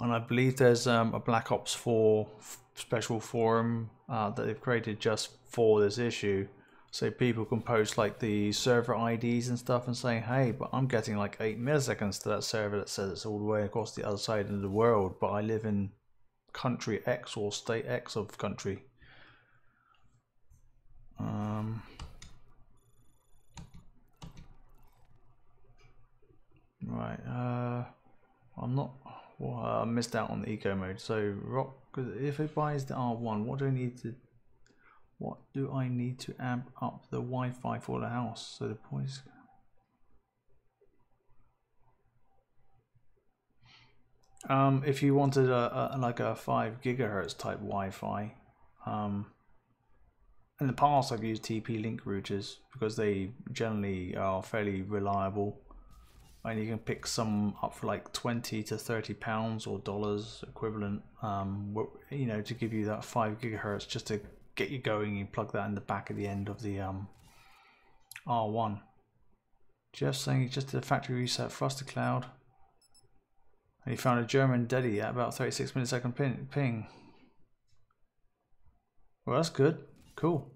And I believe there's a Black Ops 4 special forum that they've created just for this issue, so people can post like the server IDs and stuff and say, hey, but I'm getting like 8 milliseconds to that server that says it's all the way across the other side of the world, but I live in country X or state X of country. Right, I'm not. Well, I missed out on the eco mode. So rock, if it buys the R1, what do I need to amp up the Wi-Fi for the house? So the point is, if you wanted like a 5 gigahertz type Wi-Fi, in the past I've used TP-Link routers because they generally are fairly reliable. And you can pick some up for like 20 to 30 pounds or dollars equivalent, you know, to give you that 5 gigahertz just to get you going. You plug that in the back of the end of the R1. Jeff saying he just did a factory reset for the cloud, and he found a German Dedi at about 36 millisecond ping. Well, that's good. Cool.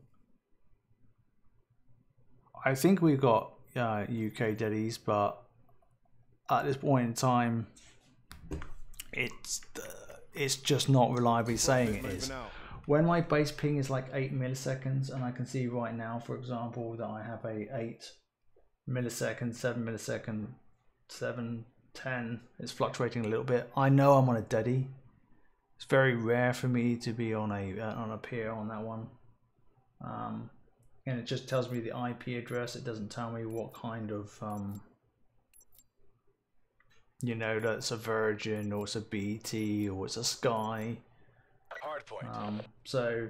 I think we've got UK Dedis, but at this point in time, it's just not reliably saying it is. when my base ping is like 8 milliseconds, and I can see right now, for example, that I have a 8 millisecond, 7 millisecond, 7, 10, it's fluctuating a little bit. I know I'm on a deady. It's very rare for me to be on a peer on that one. And it just tells me the IP address. It doesn't tell me what kind of, you know, that's a Virgin or it's a BT or it's a Sky. Hardpoint. So,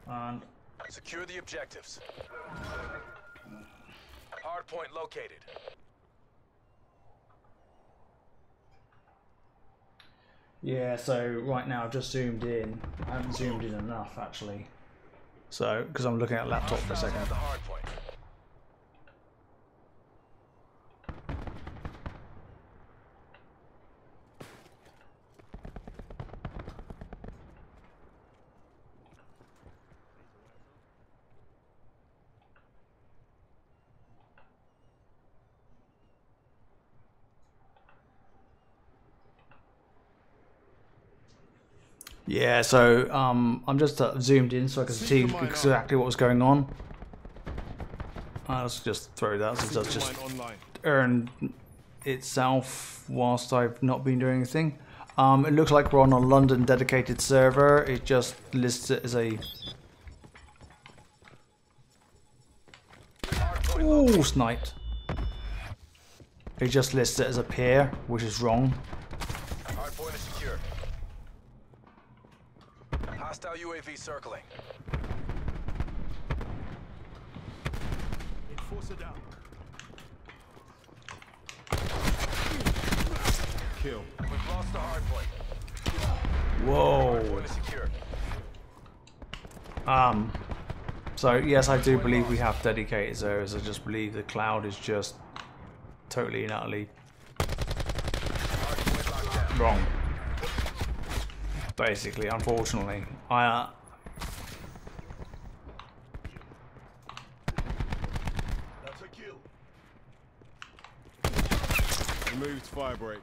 and Secure the objectives. Hardpoint located. yeah, so right now I've just zoomed in. I haven't zoomed in enough actually. So, because I'm looking at a laptop for a Hostiles second. have the hardpoint. Yeah, so I'm just zoomed in so I can see exactly what was going on. Let's just throw that, so it does just earn itself whilst I've not been doing anything. It looks like we're on a London dedicated server. It just lists it as a... Ooh, sniped. It just lists it as a peer, which is wrong. Hardpoint is secure. Hostile UAV circling. Enforcer down. Kill. We've lost the hardpoint. Whoa. Hardpoint is secure. So yes, I do believe we have dedicated servers. I just believe the cloud is just totally and utterly wrong. Basically, unfortunately, That's a kill. Removed fire break.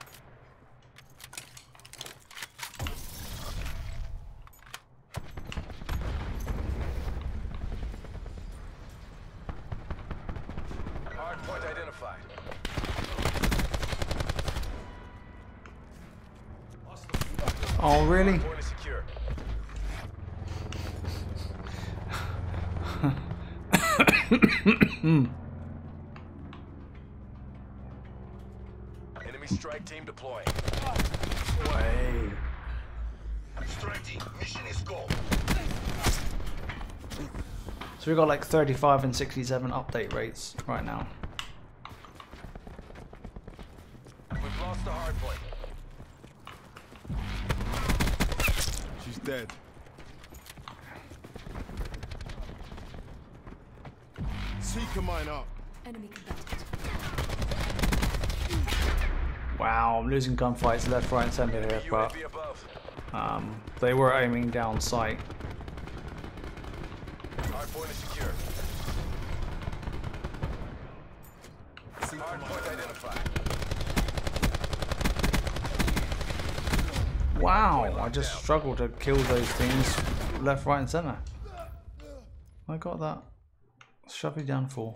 Hardpoint identified. oh really? Hardpoint is secure. Enemy strike team deploying. Hey. Strike team, mission is go. So we got like 35 and 67 update rates right now. We've lost the hardpoint. She's dead. Seeker mine up. Enemy combatant. Wow, I'm losing gunfights left, right, and center here, but UAV above. they were aiming down sight. Hardpoint is secure. Hardpoint identified. Wow, I just struggled to kill those things left, right, and center. I got that. Shove me down for.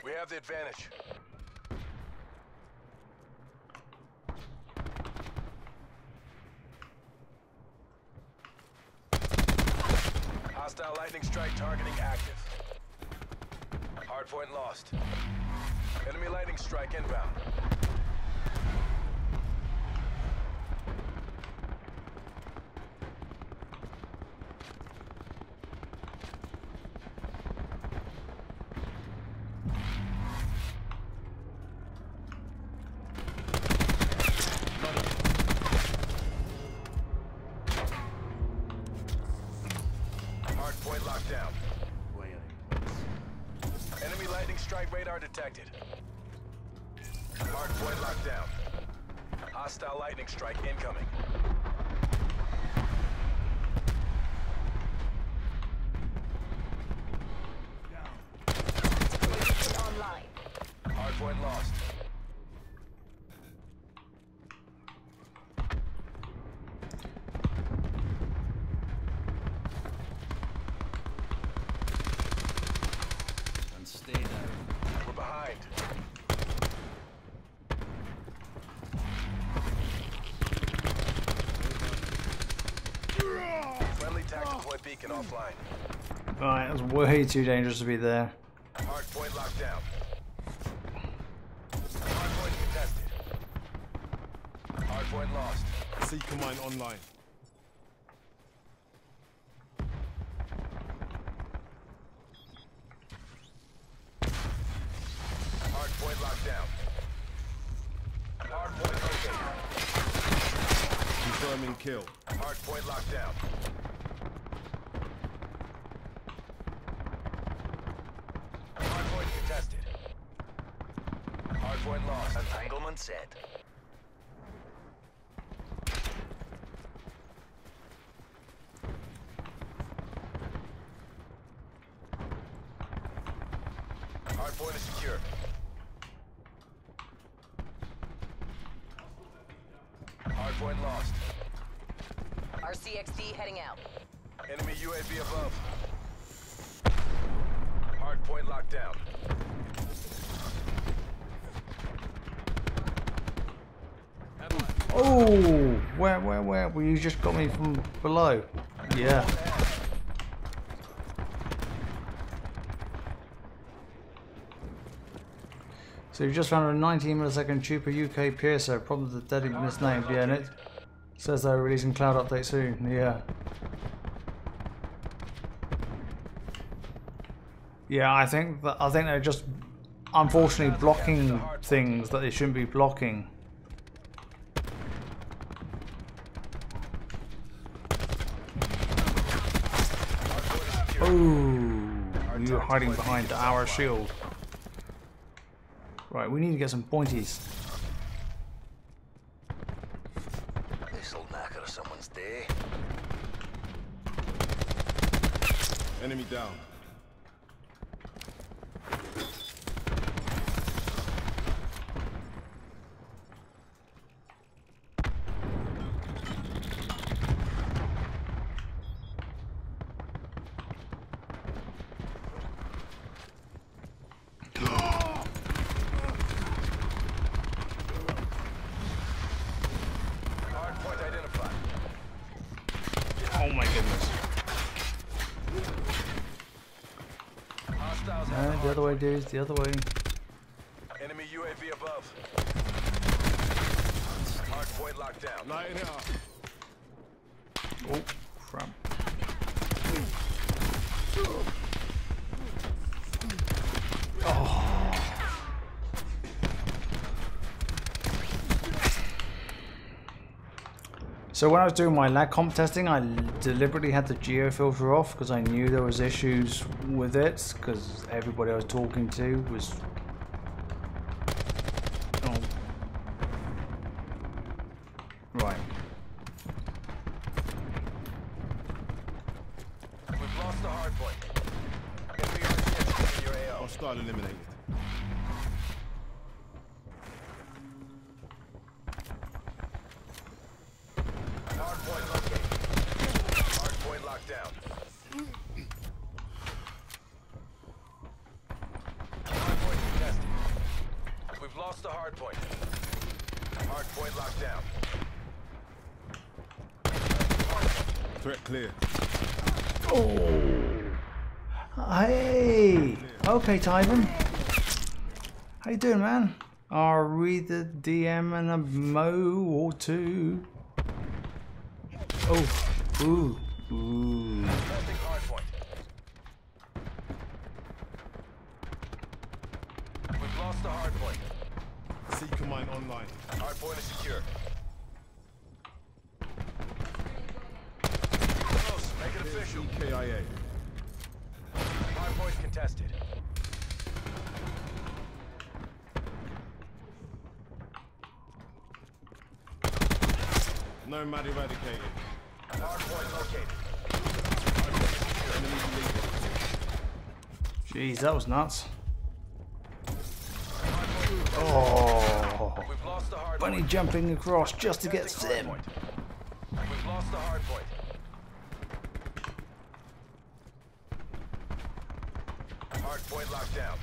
We have the advantage. Hostile lightning strike targeting active. Hardpoint lost. Enemy lightning strike inbound. Hardpoint locked down. Enemy lightning strike radar detected. Hardpoint locked down. Hostile lightning strike incoming. Online. Hardpoint lost. beacon offline. Right, that's way too dangerous to be there. Hardpoint locked down. Hardpoint contested. Hardpoint lost. Seeker mine online. Hardpoint locked down. Hardpoint located. Confirming kill. Hardpoint locked down. Hardpoint contested. Hardpoint lost. Entanglement set. Hardpoint is secure. Hardpoint lost. RCXD heading out. Enemy UAV above. Hardpoint locked down. Oh, where? Well, you just got me from below. Yeah. So you just found a 19 millisecond Chupa UK piercer, probably the deadly misnamed. Yeah, and it says they're releasing cloud update soon. Yeah. Yeah, I think they're just unfortunately blocking things that they shouldn't be blocking. Oh, you're hiding behind our shield. Right, we need to get some pointies. This'll knacker someone's day. Enemy down. Oh my goodness. The other way, dudes, the other way. Enemy UAV above. Hardpoint locked down. Lighting it up. Oh, crap. So when I was doing my lag comp testing, I deliberately had the geo-filter off because I knew there was issues with it, because everybody I was talking to was... Oh. Right. We've lost the hardpoint. Enemy RCXD in your AO. Hostile eliminated. Hardpoint located. Hardpoint locked down. Hardpoint contested. We've lost the hardpoint. Hardpoint locked down. Threat clear. Oh! Hey! Okay, Tyven. How you doing, man? I'll read the DM and a mo or two. Oh, ooh, ooh. Testing hardpoint. We've lost the hardpoint. Seeker mine online. Hardpoint is secure. Close. Make it official. KIA. Hardpoint contested. Nomad eradicated. Hardpoint located. Enemy deleted. Jeez, that was nuts. Oh, We've lost the hardpoint. bunny jumping across just to get Testing Sim. hardpoint. We've lost the hardpoint. Hardpoint locked down.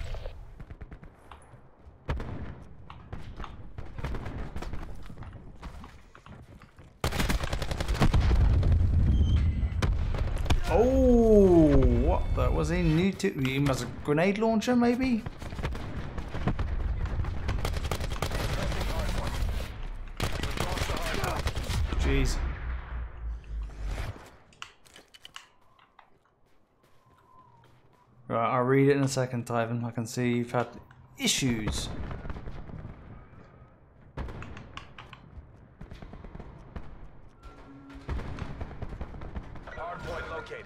Oh, was he new to? He must have a grenade launcher, maybe. Jeez. Right, I'll read it in a second, Tyven. I can see you've had issues. Hardpoint located.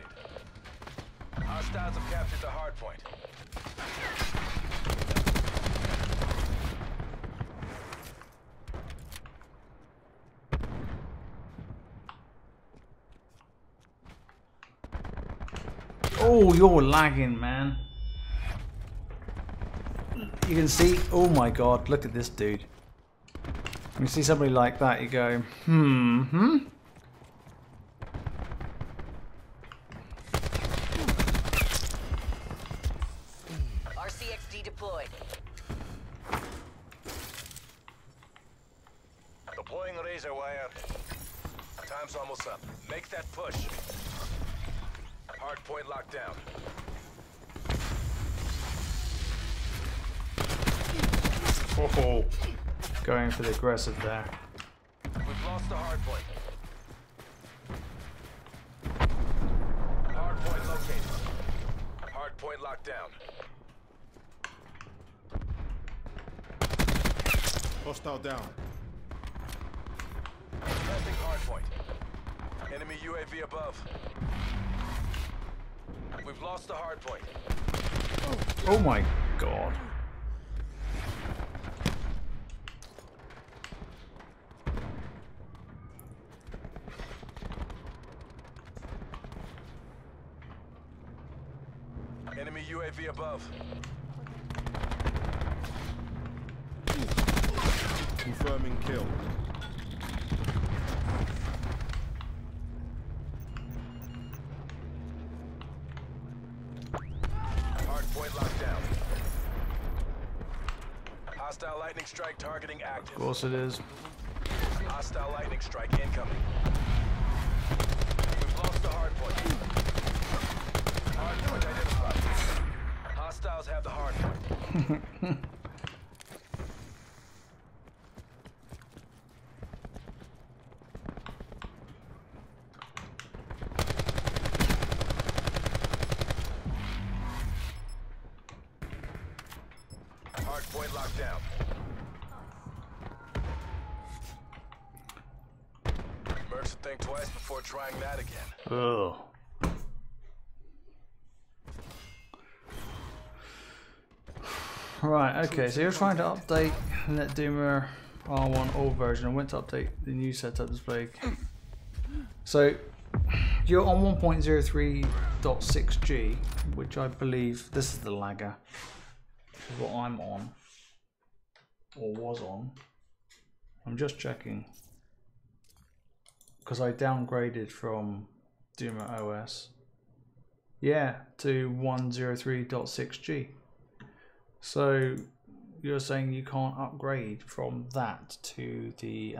Hostiles have captured the hardpoint. Oh, you're lagging, man. You can see, oh my god, look at this dude. When you see somebody like that, you go, RCXD deployed. Deploying razor wire. Time's almost up. Make that push. Hardpoint locked down. oh, going for the aggressive there. We've lost the hardpoint. Hardpoint located. Hardpoint locked down. Hostile down. Testing hardpoint. Enemy UAV above. We've lost the hardpoint. Oh my god. Enemy UAV above. Confirming kill. Hardpoint locked down. Hostile lightning strike targeting active. Of course it is. Hostile lightning strike incoming. We've lost the hardpoint. Hardpoint identified. Hostiles have the hardpoint. Hardpoint locked down. Mercs should think twice before trying that again. Ugh. Right, okay, so you're trying to update Netduma R1 old version. I went to update the new setup display. So you're on 1.03.6G, which I believe this is the lagger. This is what I'm on, or was on. I'm just checking because I downgraded from DumaOS, yeah, to 1.03.6G. So you're saying you can't upgrade from that to the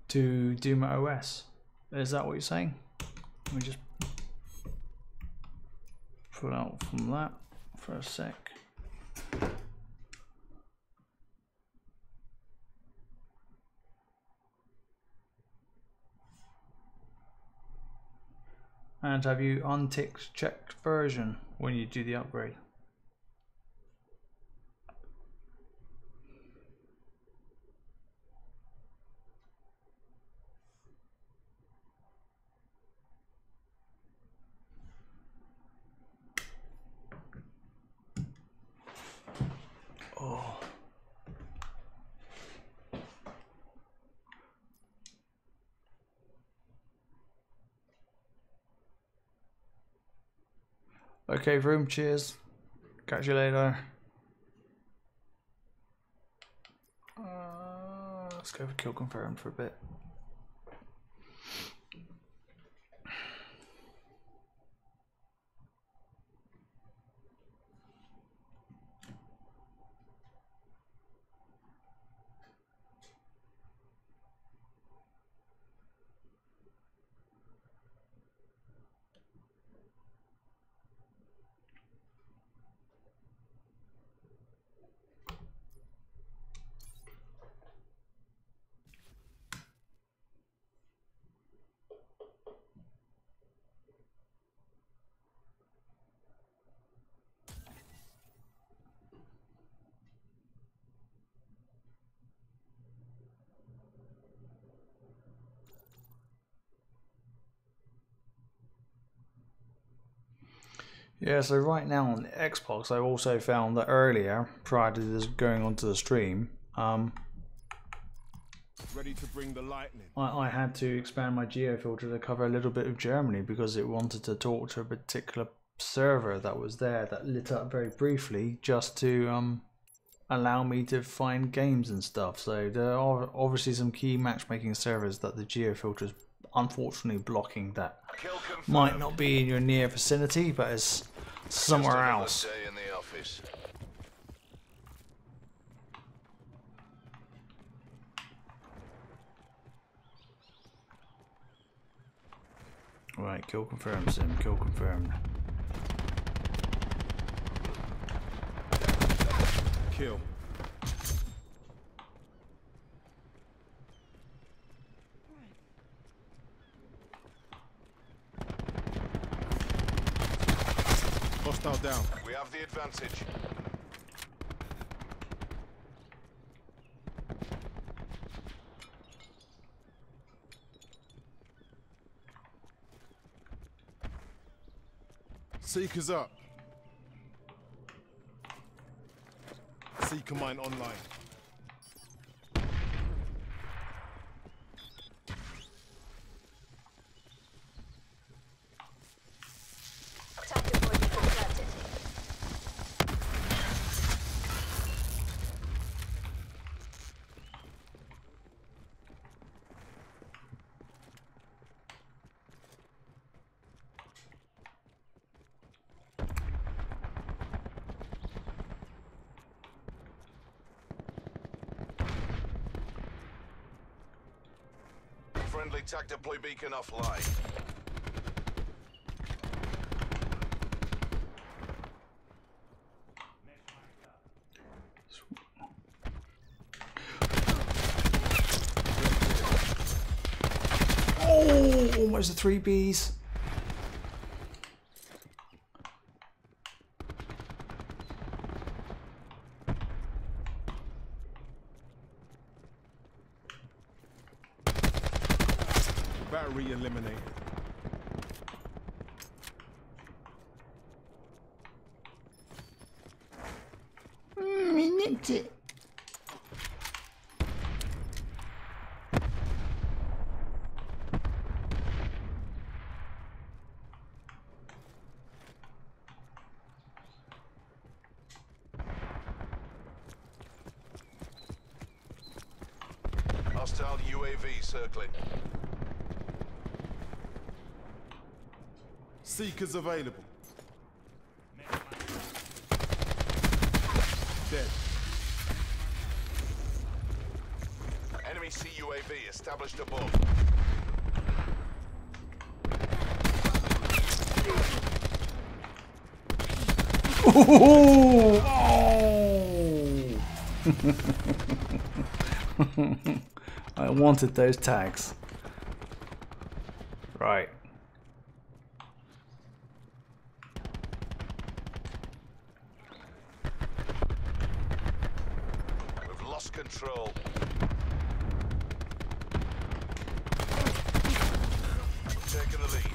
to DumaOS? Is that what you're saying? Let me just pull out from that for a sec. And have you unticked checked version when you do the upgrade? Oh. Okay, room, cheers. Catch you later. Let's go for kill confirm for a bit. Yeah, so right now on Xbox, I also found that earlier, prior to this going onto the stream, Ready to bring the lightning. I had to expand my Geo-filter to cover a little bit of Germany because it wanted to talk to a particular server that was there that lit up very briefly just to allow me to find games and stuff. So there are obviously some key matchmaking servers that the Geo-filter is unfortunately blocking that might not be in your near vicinity, but is somewhere else. Day in the office. Right, kill confirmed, Sim. Kill confirmed. Kill. Hostile down. We have the advantage. Seekers up. Seeker mine online. Tactical beacon planted. Friendly TAC deploy beacon offline. Oh, almost a 3 Bs. Battery eliminated. He nicked it. Hostile UAV circling. Seekers available. Dead. Enemy CUAV established above. Oh! I wanted those tags. Right. We've lost control. We're taking the lead.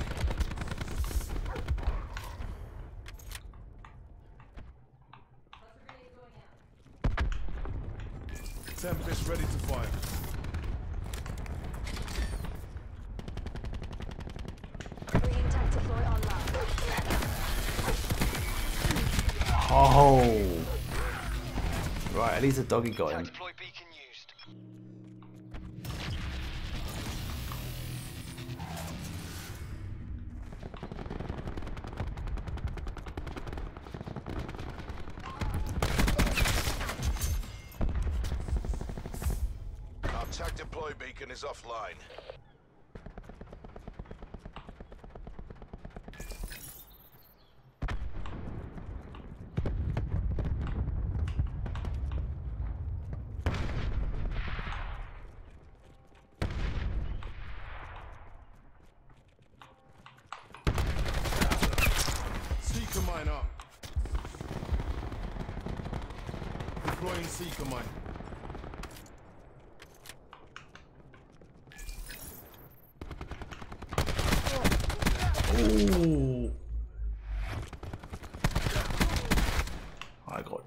Tempest ready to fire. Bringing TAC deploy online. Oh. Right, at least the doggy got him. Deploy beacon used. Our TAC deploy beacon is offline. Seeker mine up. Deploying seeker mine. Ooh.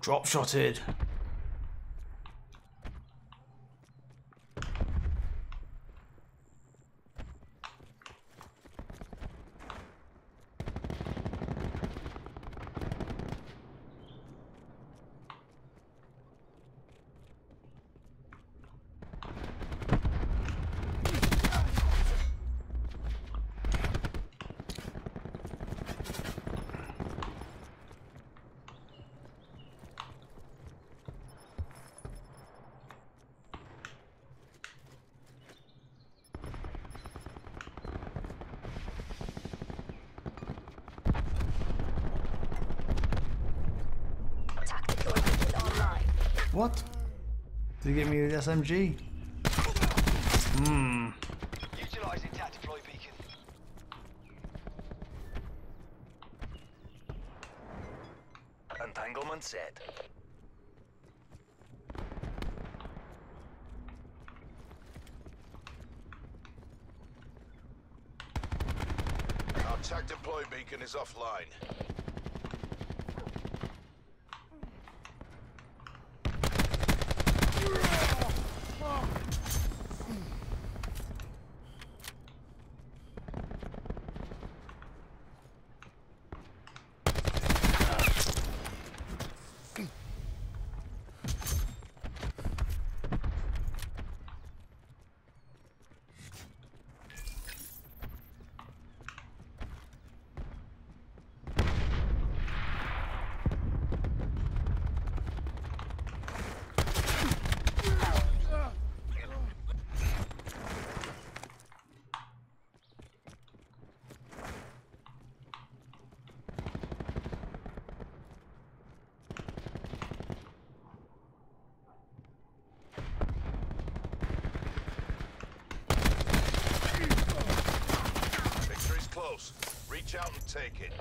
Drop shotted. What? Did he give me the SMG? Hmm. Utilizing TAC deploy beacon. Entanglement set. Our TAC deploy beacon is offline. Close. Reach out and take it.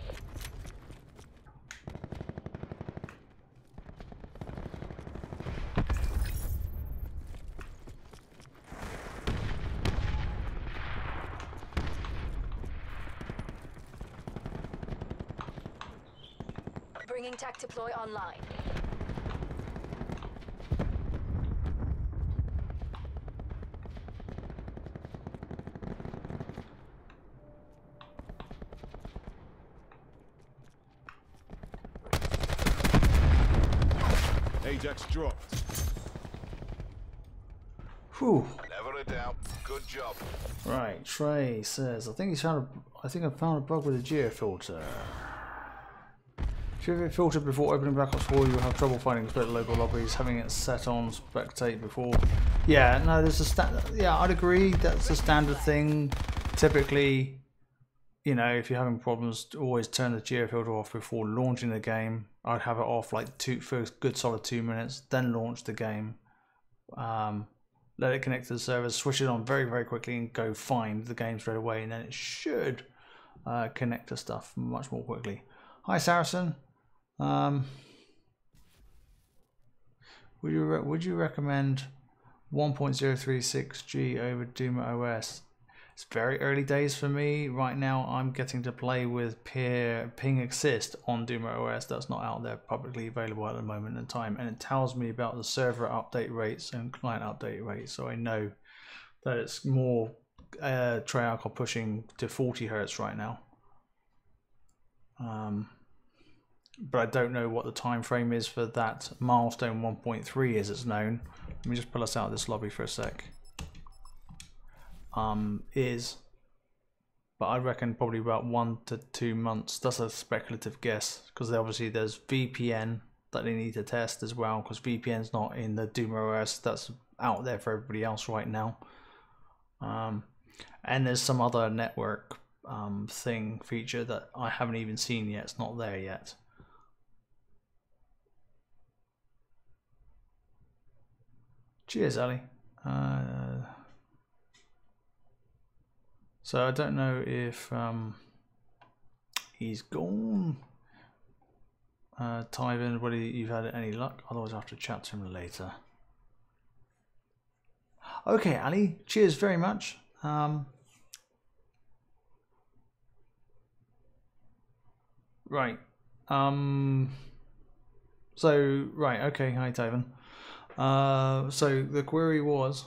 Bringing TAC deploy online. Ajax dropped. Whew. Never a doubt. Good job. Right, Trey says, I think I found a bug with the Geo-filter. If you have it filtered before opening Black Ops 4, you'll have trouble finding split local lobbies. Having it set on spectate before. Yeah, no, there's yeah, I'd agree. That's a standard thing. Typically, you know, if you're having problems, always turn the Geo-filter off before launching the game. I'd have it off like for a good solid 2 minutes, then launch the game. Let it connect to the server, switch it on very, very quickly, and go find the game straight away, and then it should connect to stuff much more quickly. Hi, Saracen. Would you recommend 1.036G over Duma OS? It's very early days for me right now. I'm getting to play with ping assist on Duma OS. That's not out there publicly available at the moment in time, and it tells me about the server update rates and client update rates, so I know that it's more Treyarch are pushing to 40 Hz right now. But I don't know what the time frame is for that milestone 1.3 as it's known. Let me just pull us out of this lobby for a sec. But I reckon probably about 1 to 2 months. That's a speculative guess, because obviously there's VPN that they need to test as well, because VPN's not in the DumaOS. That's out there for everybody else right now. And there's some other network feature that I haven't even seen yet. It's not there yet. Cheers, Ali. So I don't know if he's gone. Tyven, whether you've had any luck. Otherwise, I have to chat to him later. Okay, Ali. Cheers very much. Right. So right, okay, hi Taven. So the query was,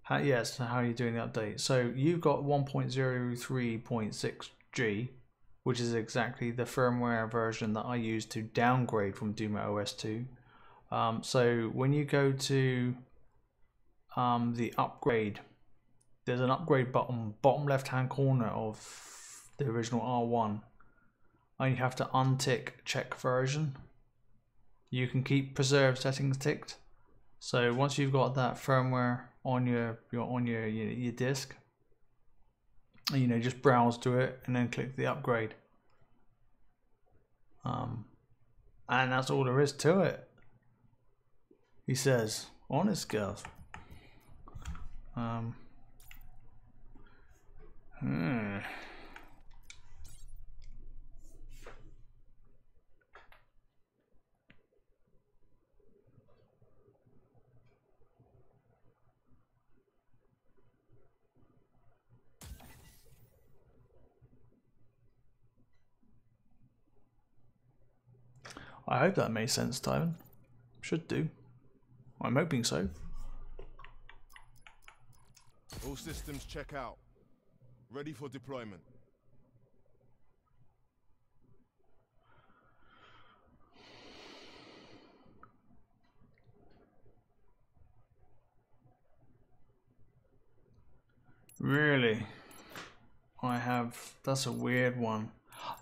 how are you doing the update? So you've got 1.03.6G, which is exactly the firmware version that I used to downgrade from DumaOS 2. So when you go to the upgrade, there's an upgrade button bottom left hand corner of the original R1, and you have to untick check version. You can keep preserve settings ticked. So once you've got that firmware on your disk, you know, just browse to it and then click the upgrade. And that's all there is to it. He says, honest gov. I hope that made sense, Tyven. Should do. I'm hoping so. All systems check out. Ready for deployment. Really? That's a weird one.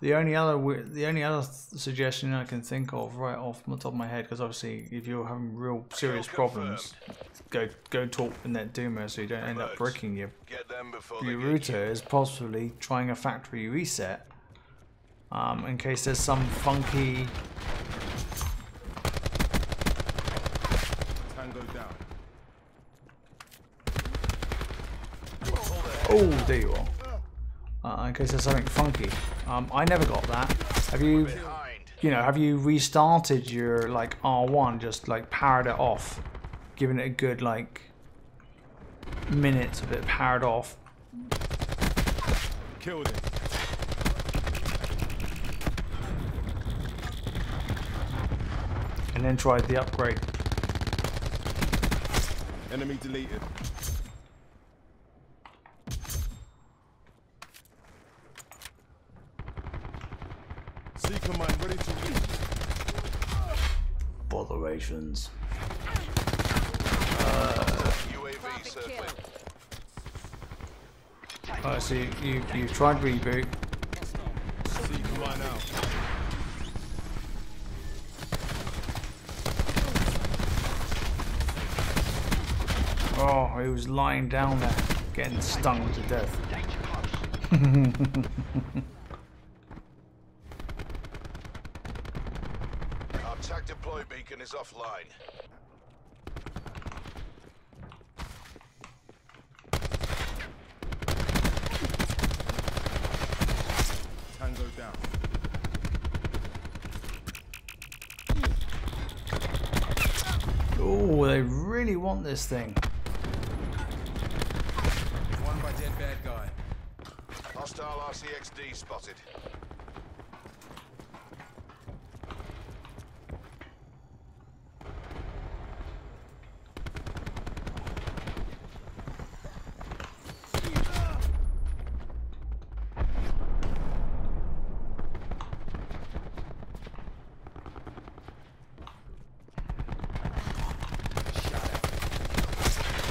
The only other suggestion I can think of right off the top of my head, because obviously if you're having real serious problems, go talk to Netduma so you don't end up bricking your router, is possibly trying a factory reset, in case there's some funky Tango down. Oh, there you are. In case there's something funky. I never got that. Have you, have you restarted your like R1, just like powered it off, given it a good like minutes of it powered off? Killed it. And then tried the upgrade. Enemy deleted. Seeker mine ready to reach. Botherations. UAV circling. So you tried reboot. Seeker mine out. Oh, he was lying down there, getting stung to death. Our TAC deploy beacon is offline. Tango down. Oh, they really want this thing. One by dead bad guy. Hostile RCXD spotted.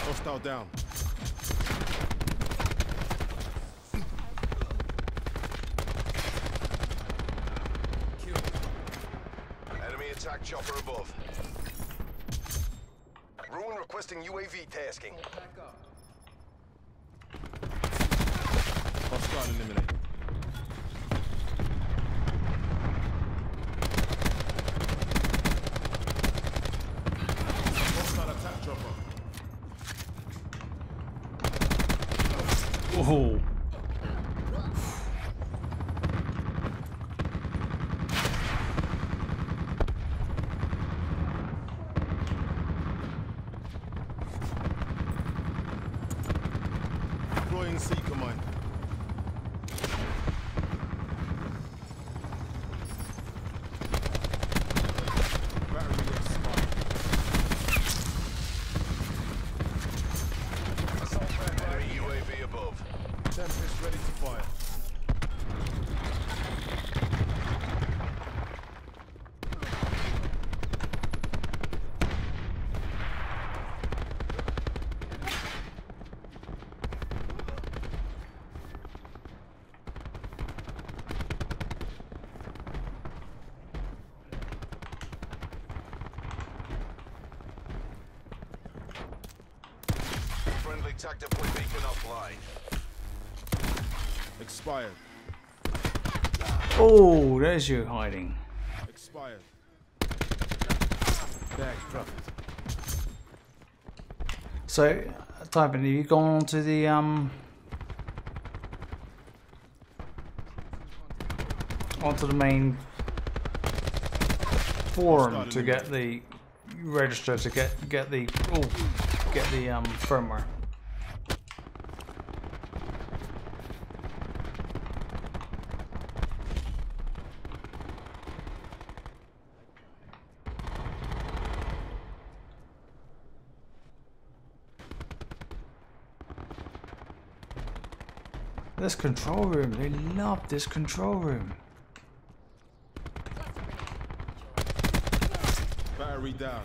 Hostile down. Enemy attack chopper above. Ruin requesting UAV tasking. Hostile eliminated. Hostile attack chopper. Oh. Deploying Seeker mine. Battery friendly tac deploy beacon offline. Expired. Oh, there's you hiding. Expired. Bag dropped. So, Typin, have you gone on to the onto the main forum to get the register to get the firmware? This control room, they love this control room. Battery down.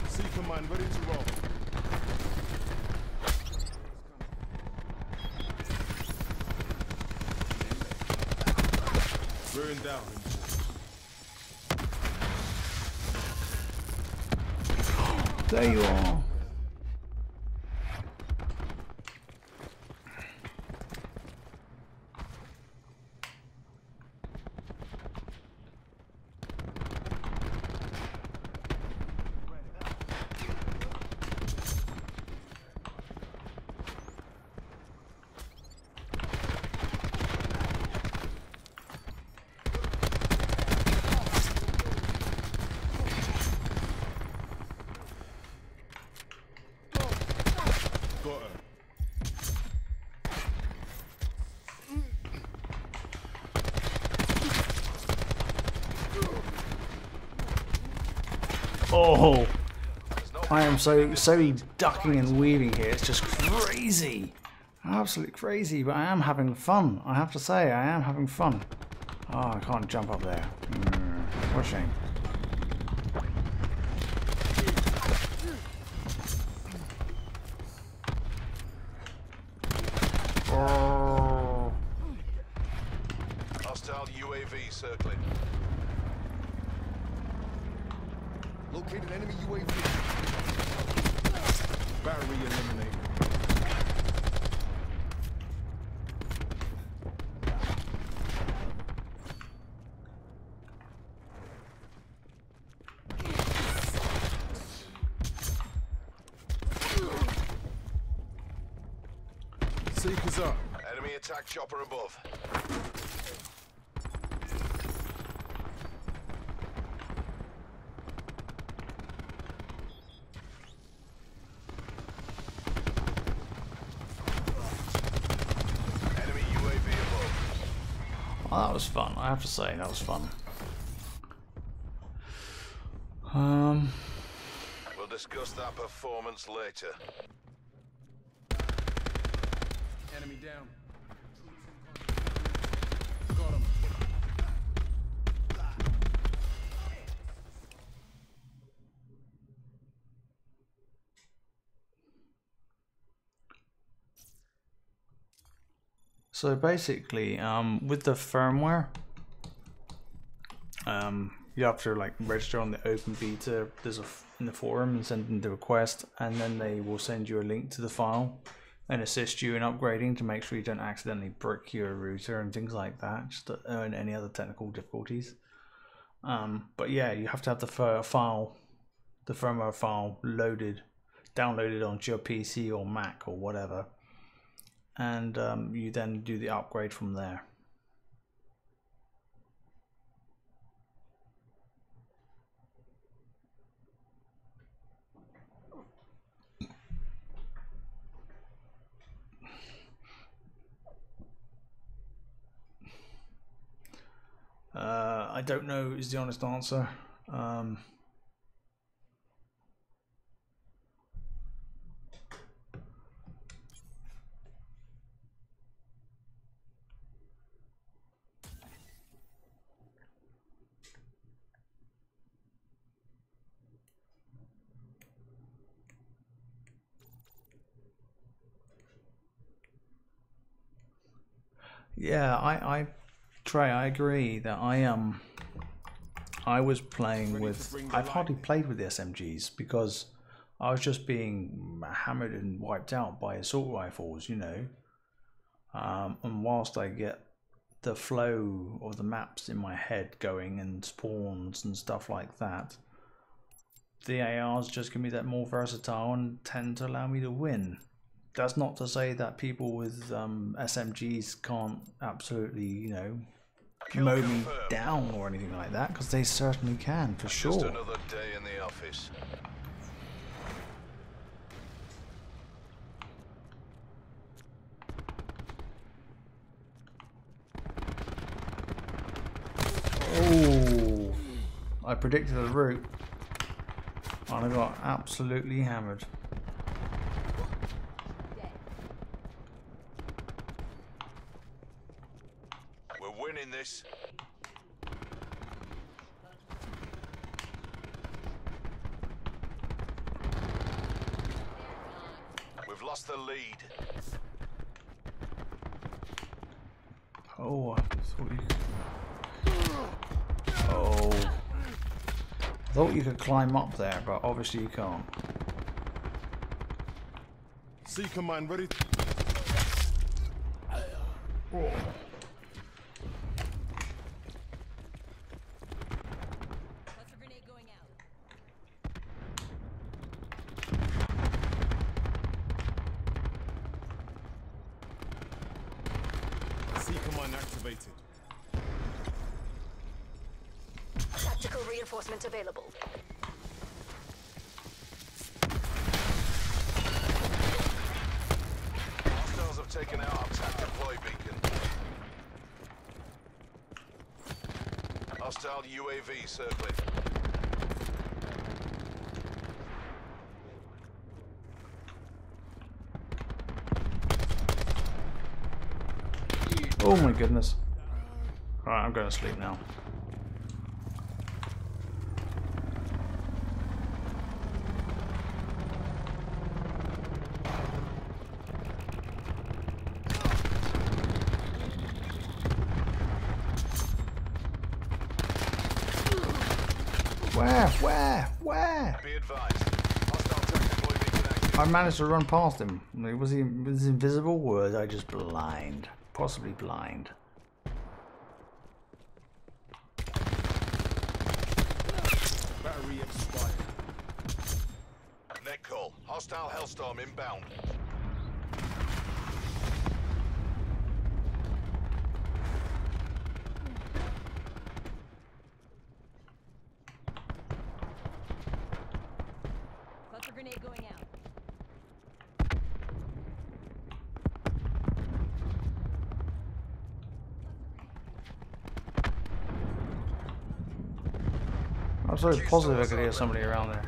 Seeker mine ready to roll. Burn down. There you are. Got her. Oh, I am so ducking and weaving here. It's just crazy, absolutely crazy. But I am having fun. I have to say, I am having fun. Oh, I can't jump up there. What a shame. Oh. Hostile UAV circling. Located enemy UAV. Battery eliminated. Seekers up. Enemy attack chopper above. Enemy UAV above. Well, that was fun. I have to say, that was fun. We'll discuss that performance later. Enemy down. Got him. So basically, with the firmware, you have to like register on the open beta. There's in the forum and send them the request, and then they will send you a link to the file and assist you in upgrading to make sure you don't accidentally brick your router and things like that, just to earn any other technical difficulties. But yeah, you have to have the firmware file downloaded onto your PC or Mac or whatever, and you then do the upgrade from there. I don't know is the honest answer. Yeah, Trey, I agree that I I was playing with, I've hardly played with the SMGs because I was just being hammered and wiped out by assault rifles, you know. And whilst I get the flow of the maps in my head going and spawns and stuff like that, the ARs just give me that more versatile and tend to allow me to win. That's not to say that people with SMGs can't absolutely, you know, mow me down or anything like that, because they certainly can, for sure. Just another day in the office. Oh, I predicted a route and I got absolutely hammered. We're winning this. We've lost the lead. Oh, I thought you could... Oh, I thought you could climb up there, but obviously you can't. Seeker mine ready. Oh. Seeker mine activated. Tactical reinforcement available. Hostiles have taken out our TAC deploy beacon. Hostile UAV circling. Oh my goodness. Alright, I'm going to sleep now. Where? Be advised. Hostile TAC deploy beacon active. I managed to run past him. Was he invisible, or was I just blind? Possibly blind. Battery expired. Net call. Hostile Hellstorm inbound. Cluster grenade going out. I'm so positive I could hear somebody around there.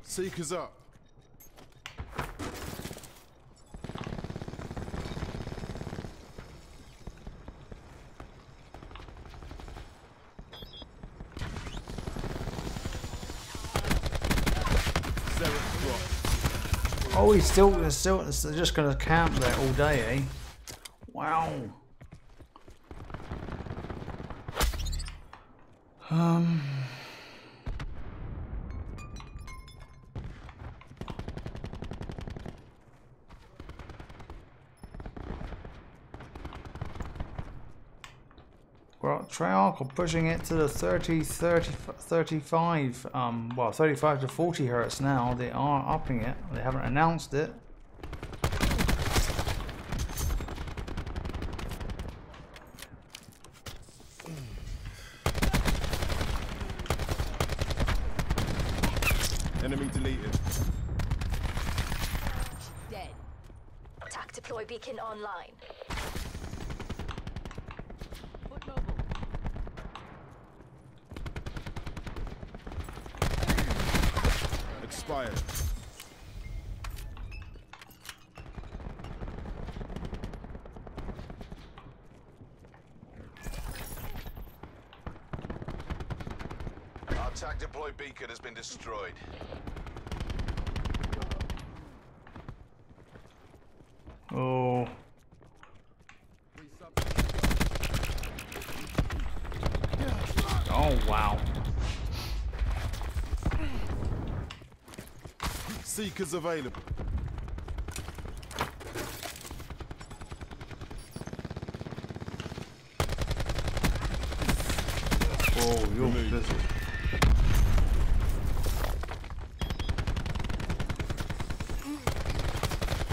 Seekers up. Oh, he's still just gonna camp there all day, eh? Wow. Well, Treyarch are pushing it to the 35, well, 35 to 40 hertz now. They are upping it. They haven't announced it. Enemy deleted. Dead. TAC deploy beacon online. Foot mobile. Expired. Our TAC deploy beacon has been destroyed. Oh, Seekers available. Oh, you're blizzard.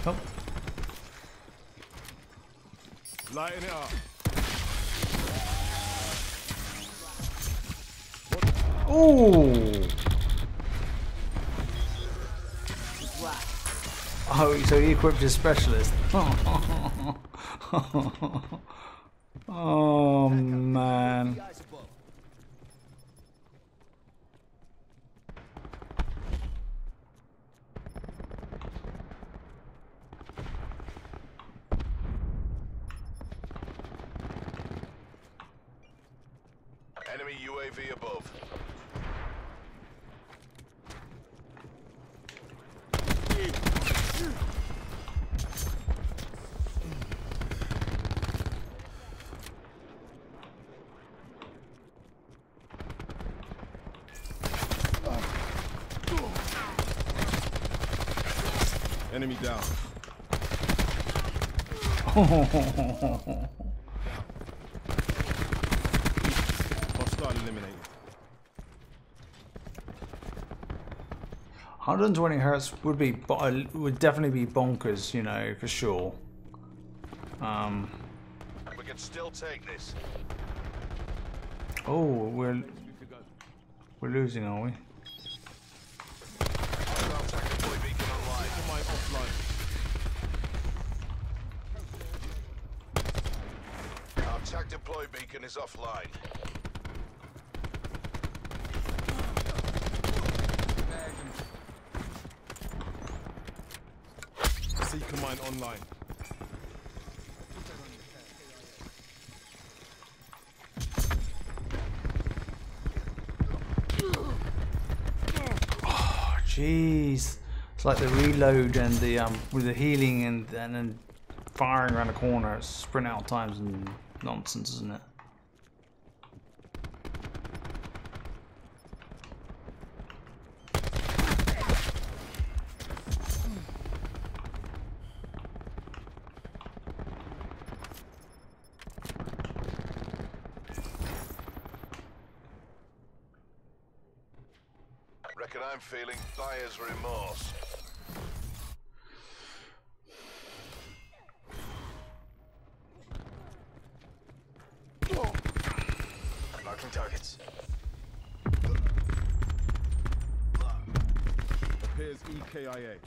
Oh. Lighting it up. Ooh. Oh, so he equipped his specialist. Oh man. Enemy UAV above. Enemy down. Hostile eliminated. 120 hertz would definitely be bonkers, you know, for sure. We can still take this. Oh, we're losing, are we? Hostile attack deploy beacon online. Mine offline. Our attack deploy beacon is offline. Seeker mine online. Jeez, it's like the reload and the with the healing and then firing around the corner. It's sprint out times and nonsense, isn't it? Reckon I'm feeling buyer's remorse. Marking targets. Appears EKIA.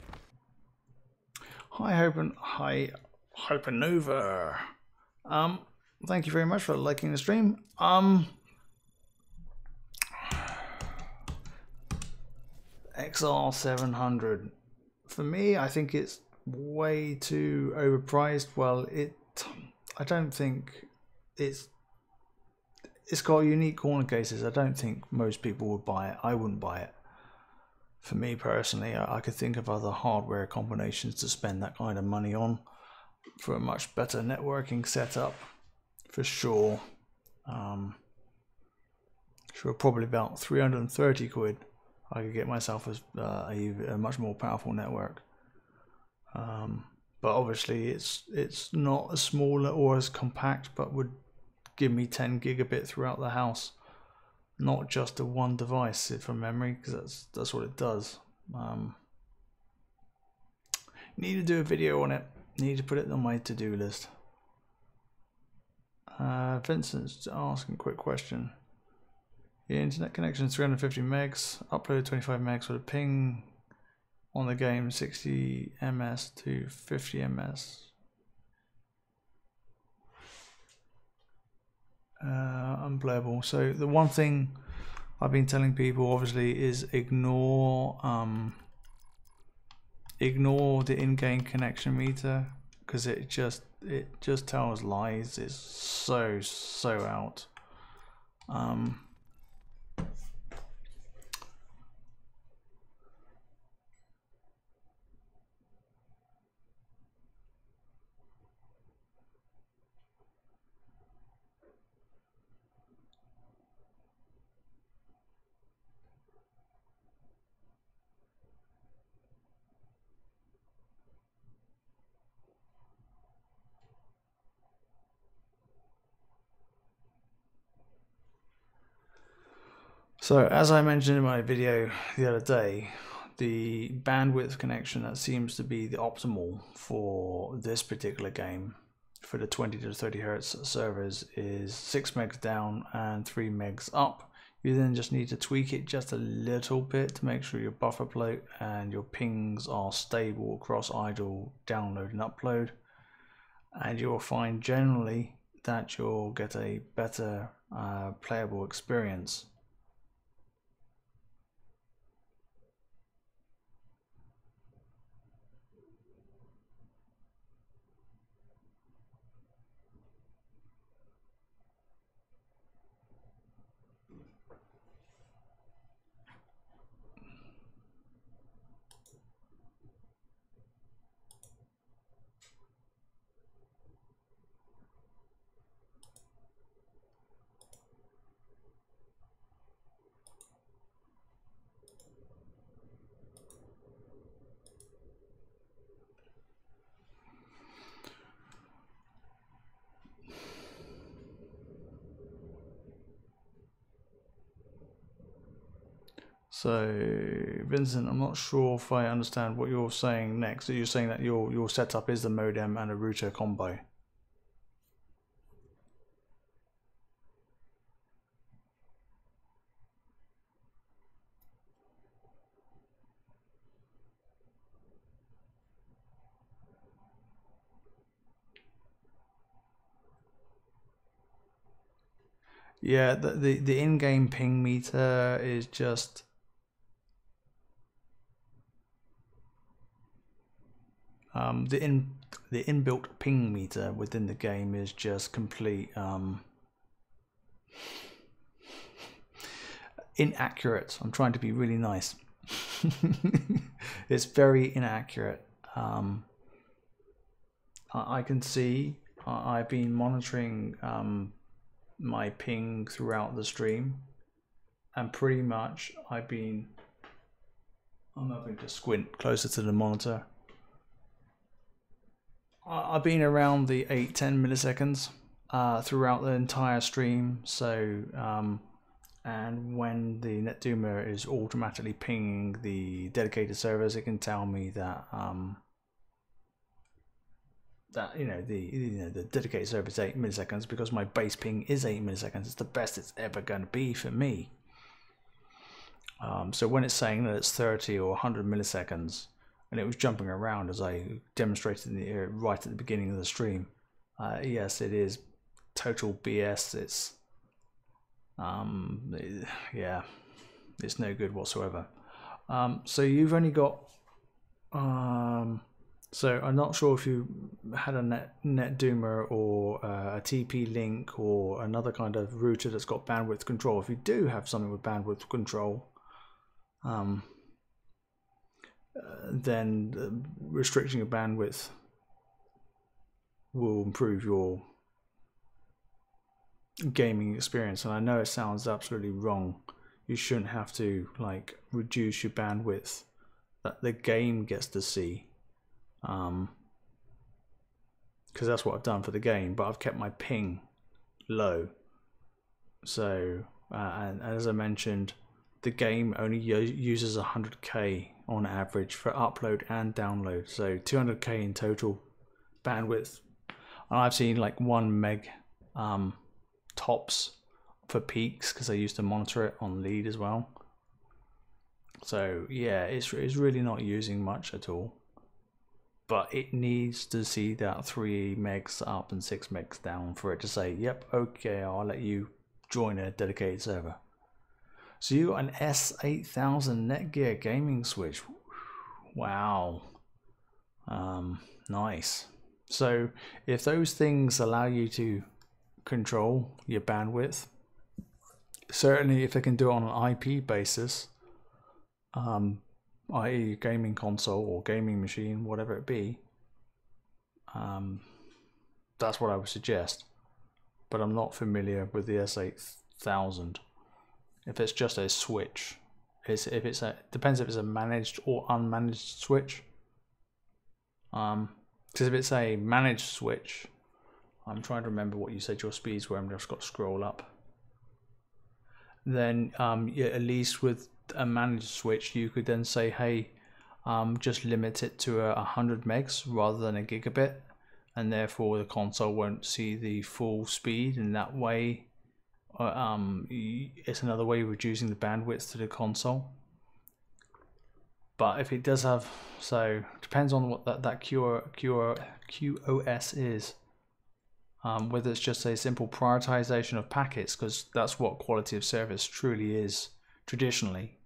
Hi Hypernova. Thank you very much for liking the stream. XR700. For me, I think it's way too overpriced. Well, I don't think it's got unique corner cases. I don't think most people would buy it. I wouldn't buy it. For me personally, I could think of other hardware combinations to spend that kind of money on for a much better networking setup, for sure. Sure, probably about 330 quid. I could get myself a much more powerful network. But obviously it's not as small or as compact, but would give me 10 gigabit throughout the house, not just a one device from memory, because that's what it does. Need to do a video on it. Need to put it on my to-do list. Vincent's asking a quick question. The internet connection is 350 megs, upload 25 megs with a ping on the game 60 ms to 50 ms. Unplayable. So the one thing I've been telling people obviously is ignore the in-game connection meter, because it just tells lies. It's so out. So as I mentioned in my video the other day, the bandwidth connection that seems to be the optimal for this particular game for the 20 to 30 hertz servers is 6 megs down and 3 megs up. You then just need to tweak it just a little bit to make sure your buffer bloat and your pings are stable across idle, download and upload, and you'll find generally that you'll get a better playable experience. So, Vincent, I'm not sure if I understand what you're saying next. Are you saying that your setup is the modem and a router combo? Yeah, the in-game ping meter is just the inbuilt ping meter within the game is just complete inaccurate. I'm trying to be really nice. It's very inaccurate. I can see I've been monitoring my ping throughout the stream, and pretty much I'm having to squint closer to the monitor. I've been around the 8-10 milliseconds throughout the entire stream. So and when the Netduma is automatically pinging the dedicated servers, it can tell me that the dedicated server is 8 milliseconds because my base ping is 8 milliseconds. It's the best it's ever going to be for me. So when it's saying that it's 30 or 100 milliseconds, and it was jumping around as I demonstrated right at the beginning of the stream, yes, it is total BS. It's yeah, it's no good whatsoever. So you've only got so I'm not sure if you had a Netduma or a TP-Link or another kind of router that's got bandwidth control. If you do have something with bandwidth control, then restricting your bandwidth will improve your gaming experience. And I know it sounds absolutely wrong. You shouldn't have to like reduce your bandwidth that the game gets to see, because that's what I've done for the game, but I've kept my ping low. So and as I mentioned, the game only uses 100k on average for upload and download, so 200k in total bandwidth, and I've seen like 1 meg tops for peaks because I used to monitor it on lead as well. So yeah, it's really not using much at all, but it needs to see that 3 megs up and 6 megs down for it to say, yep, okay, I'll let you join a dedicated server. So you got an S8000 Netgear gaming switch. Wow. Nice. So if those things allow you to control your bandwidth, certainly if they can do it on an IP basis, i.e. gaming console or gaming machine, whatever it be, that's what I would suggest. But I'm not familiar with the S8000. If it's just a switch, depends if it's a managed or unmanaged switch. Because if it's a managed switch, I'm trying to remember what you said your speeds were. I've just got to scroll up. then at least with a managed switch, you could then say, hey, just limit it to 100 megs rather than a gigabit, and therefore the console won't see the full speed. And that way, it's another way of reducing the bandwidth to the console. But if it does have, so depends on what that QoS is. Whether it's just a simple prioritization of packets, because that's what quality of service truly is traditionally,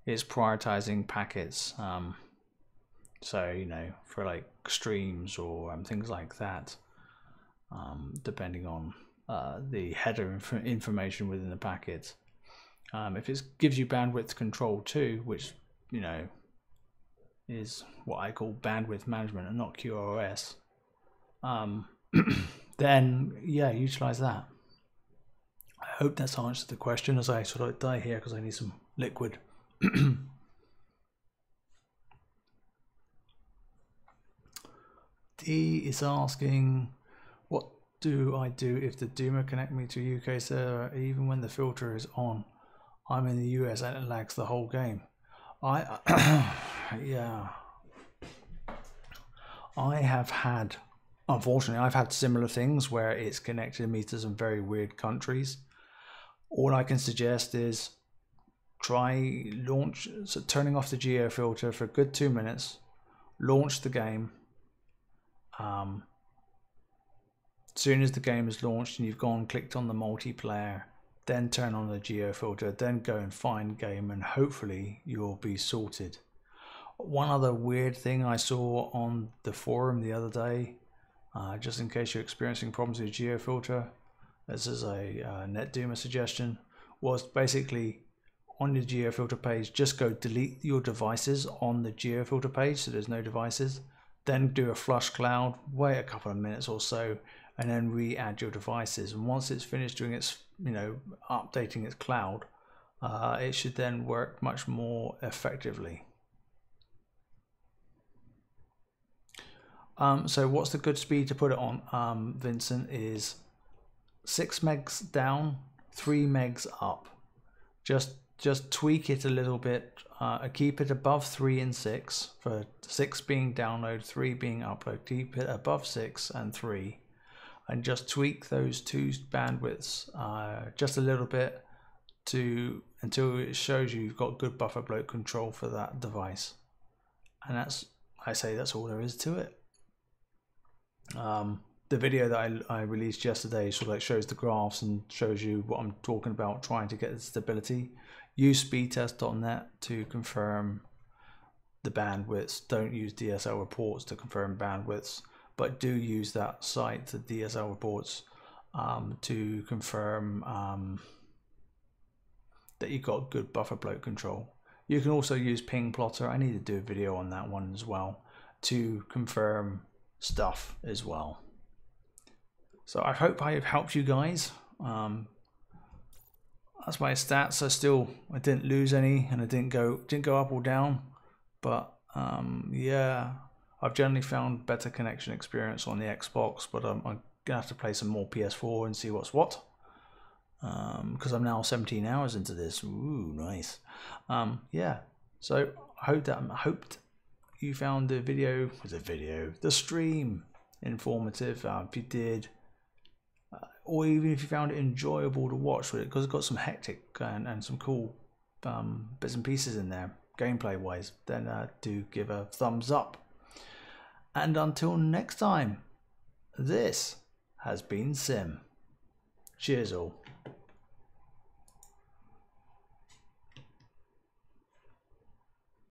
is prioritizing packets. So, you know, for like streams or things like that, depending on the header information within the packet. If it gives you bandwidth control too, which, you know, is what I call bandwidth management and not QoS, then yeah, utilize that. I hope that's answered the question as I sort of die here because I need some liquid. D is asking, what do I do if the Duma connect me to UK server even when the filter is on? I'm in the US and it lags the whole game. Yeah, I have had, unfortunately, I've had similar things where it's connected me to some very weird countries. All I can suggest is try turning off the Geo-filter for a good 2 minutes, launch the game. As soon as the game is launched and you've gone clicked on the multiplayer, then turn on the Geo-filter, then go and find game, and hopefully you'll be sorted. One other weird thing I saw on the forum the other day, just in case you're experiencing problems with Geo-filter, this is a Netduma suggestion, was basically on the Geo-filter page, just go delete your devices on the Geo-filter page so there's no devices, then do a flush cloud, wait a couple of minutes or so, and then re-add your devices. And once it's finished doing its, you know, updating its cloud, it should then work much more effectively. So what's the good speed to put it on, Vincent, is 6 megs down, 3 megs up. Just tweak it a little bit, keep it above 3 and 6, for 6 being download, 3 being upload. Keep it above 6 and 3, and just tweak those two bandwidths just a little bit until it shows you've got good buffer bloat control for that device. And that's all there is to it. The video that I released yesterday sort of like shows the graphs and shows you what I'm talking about, trying to get the stability. Use speedtest.net to confirm the bandwidths. Don't use DSL reports to confirm bandwidths, but do use that site, the DSL reports, to confirm that you've got good buffer bloat control. You can also use ping plotter. I need to do a video on that one as well to confirm stuff as well. So I hope I have helped you guys. That's my stats. I didn't lose any, and I didn't go up or down. But yeah, I've generally found better connection experience on the Xbox. But I'm gonna have to play some more PS4 and see what's what. Because I'm now 17 hours into this. Ooh, nice. Yeah. So I hoped you found the stream informative. If you did, or even if you found it enjoyable to watch with it, because it's got some hectic and some cool bits and pieces in there gameplay wise, then do give a thumbs up. And until next time, this has been Sim. Cheers all.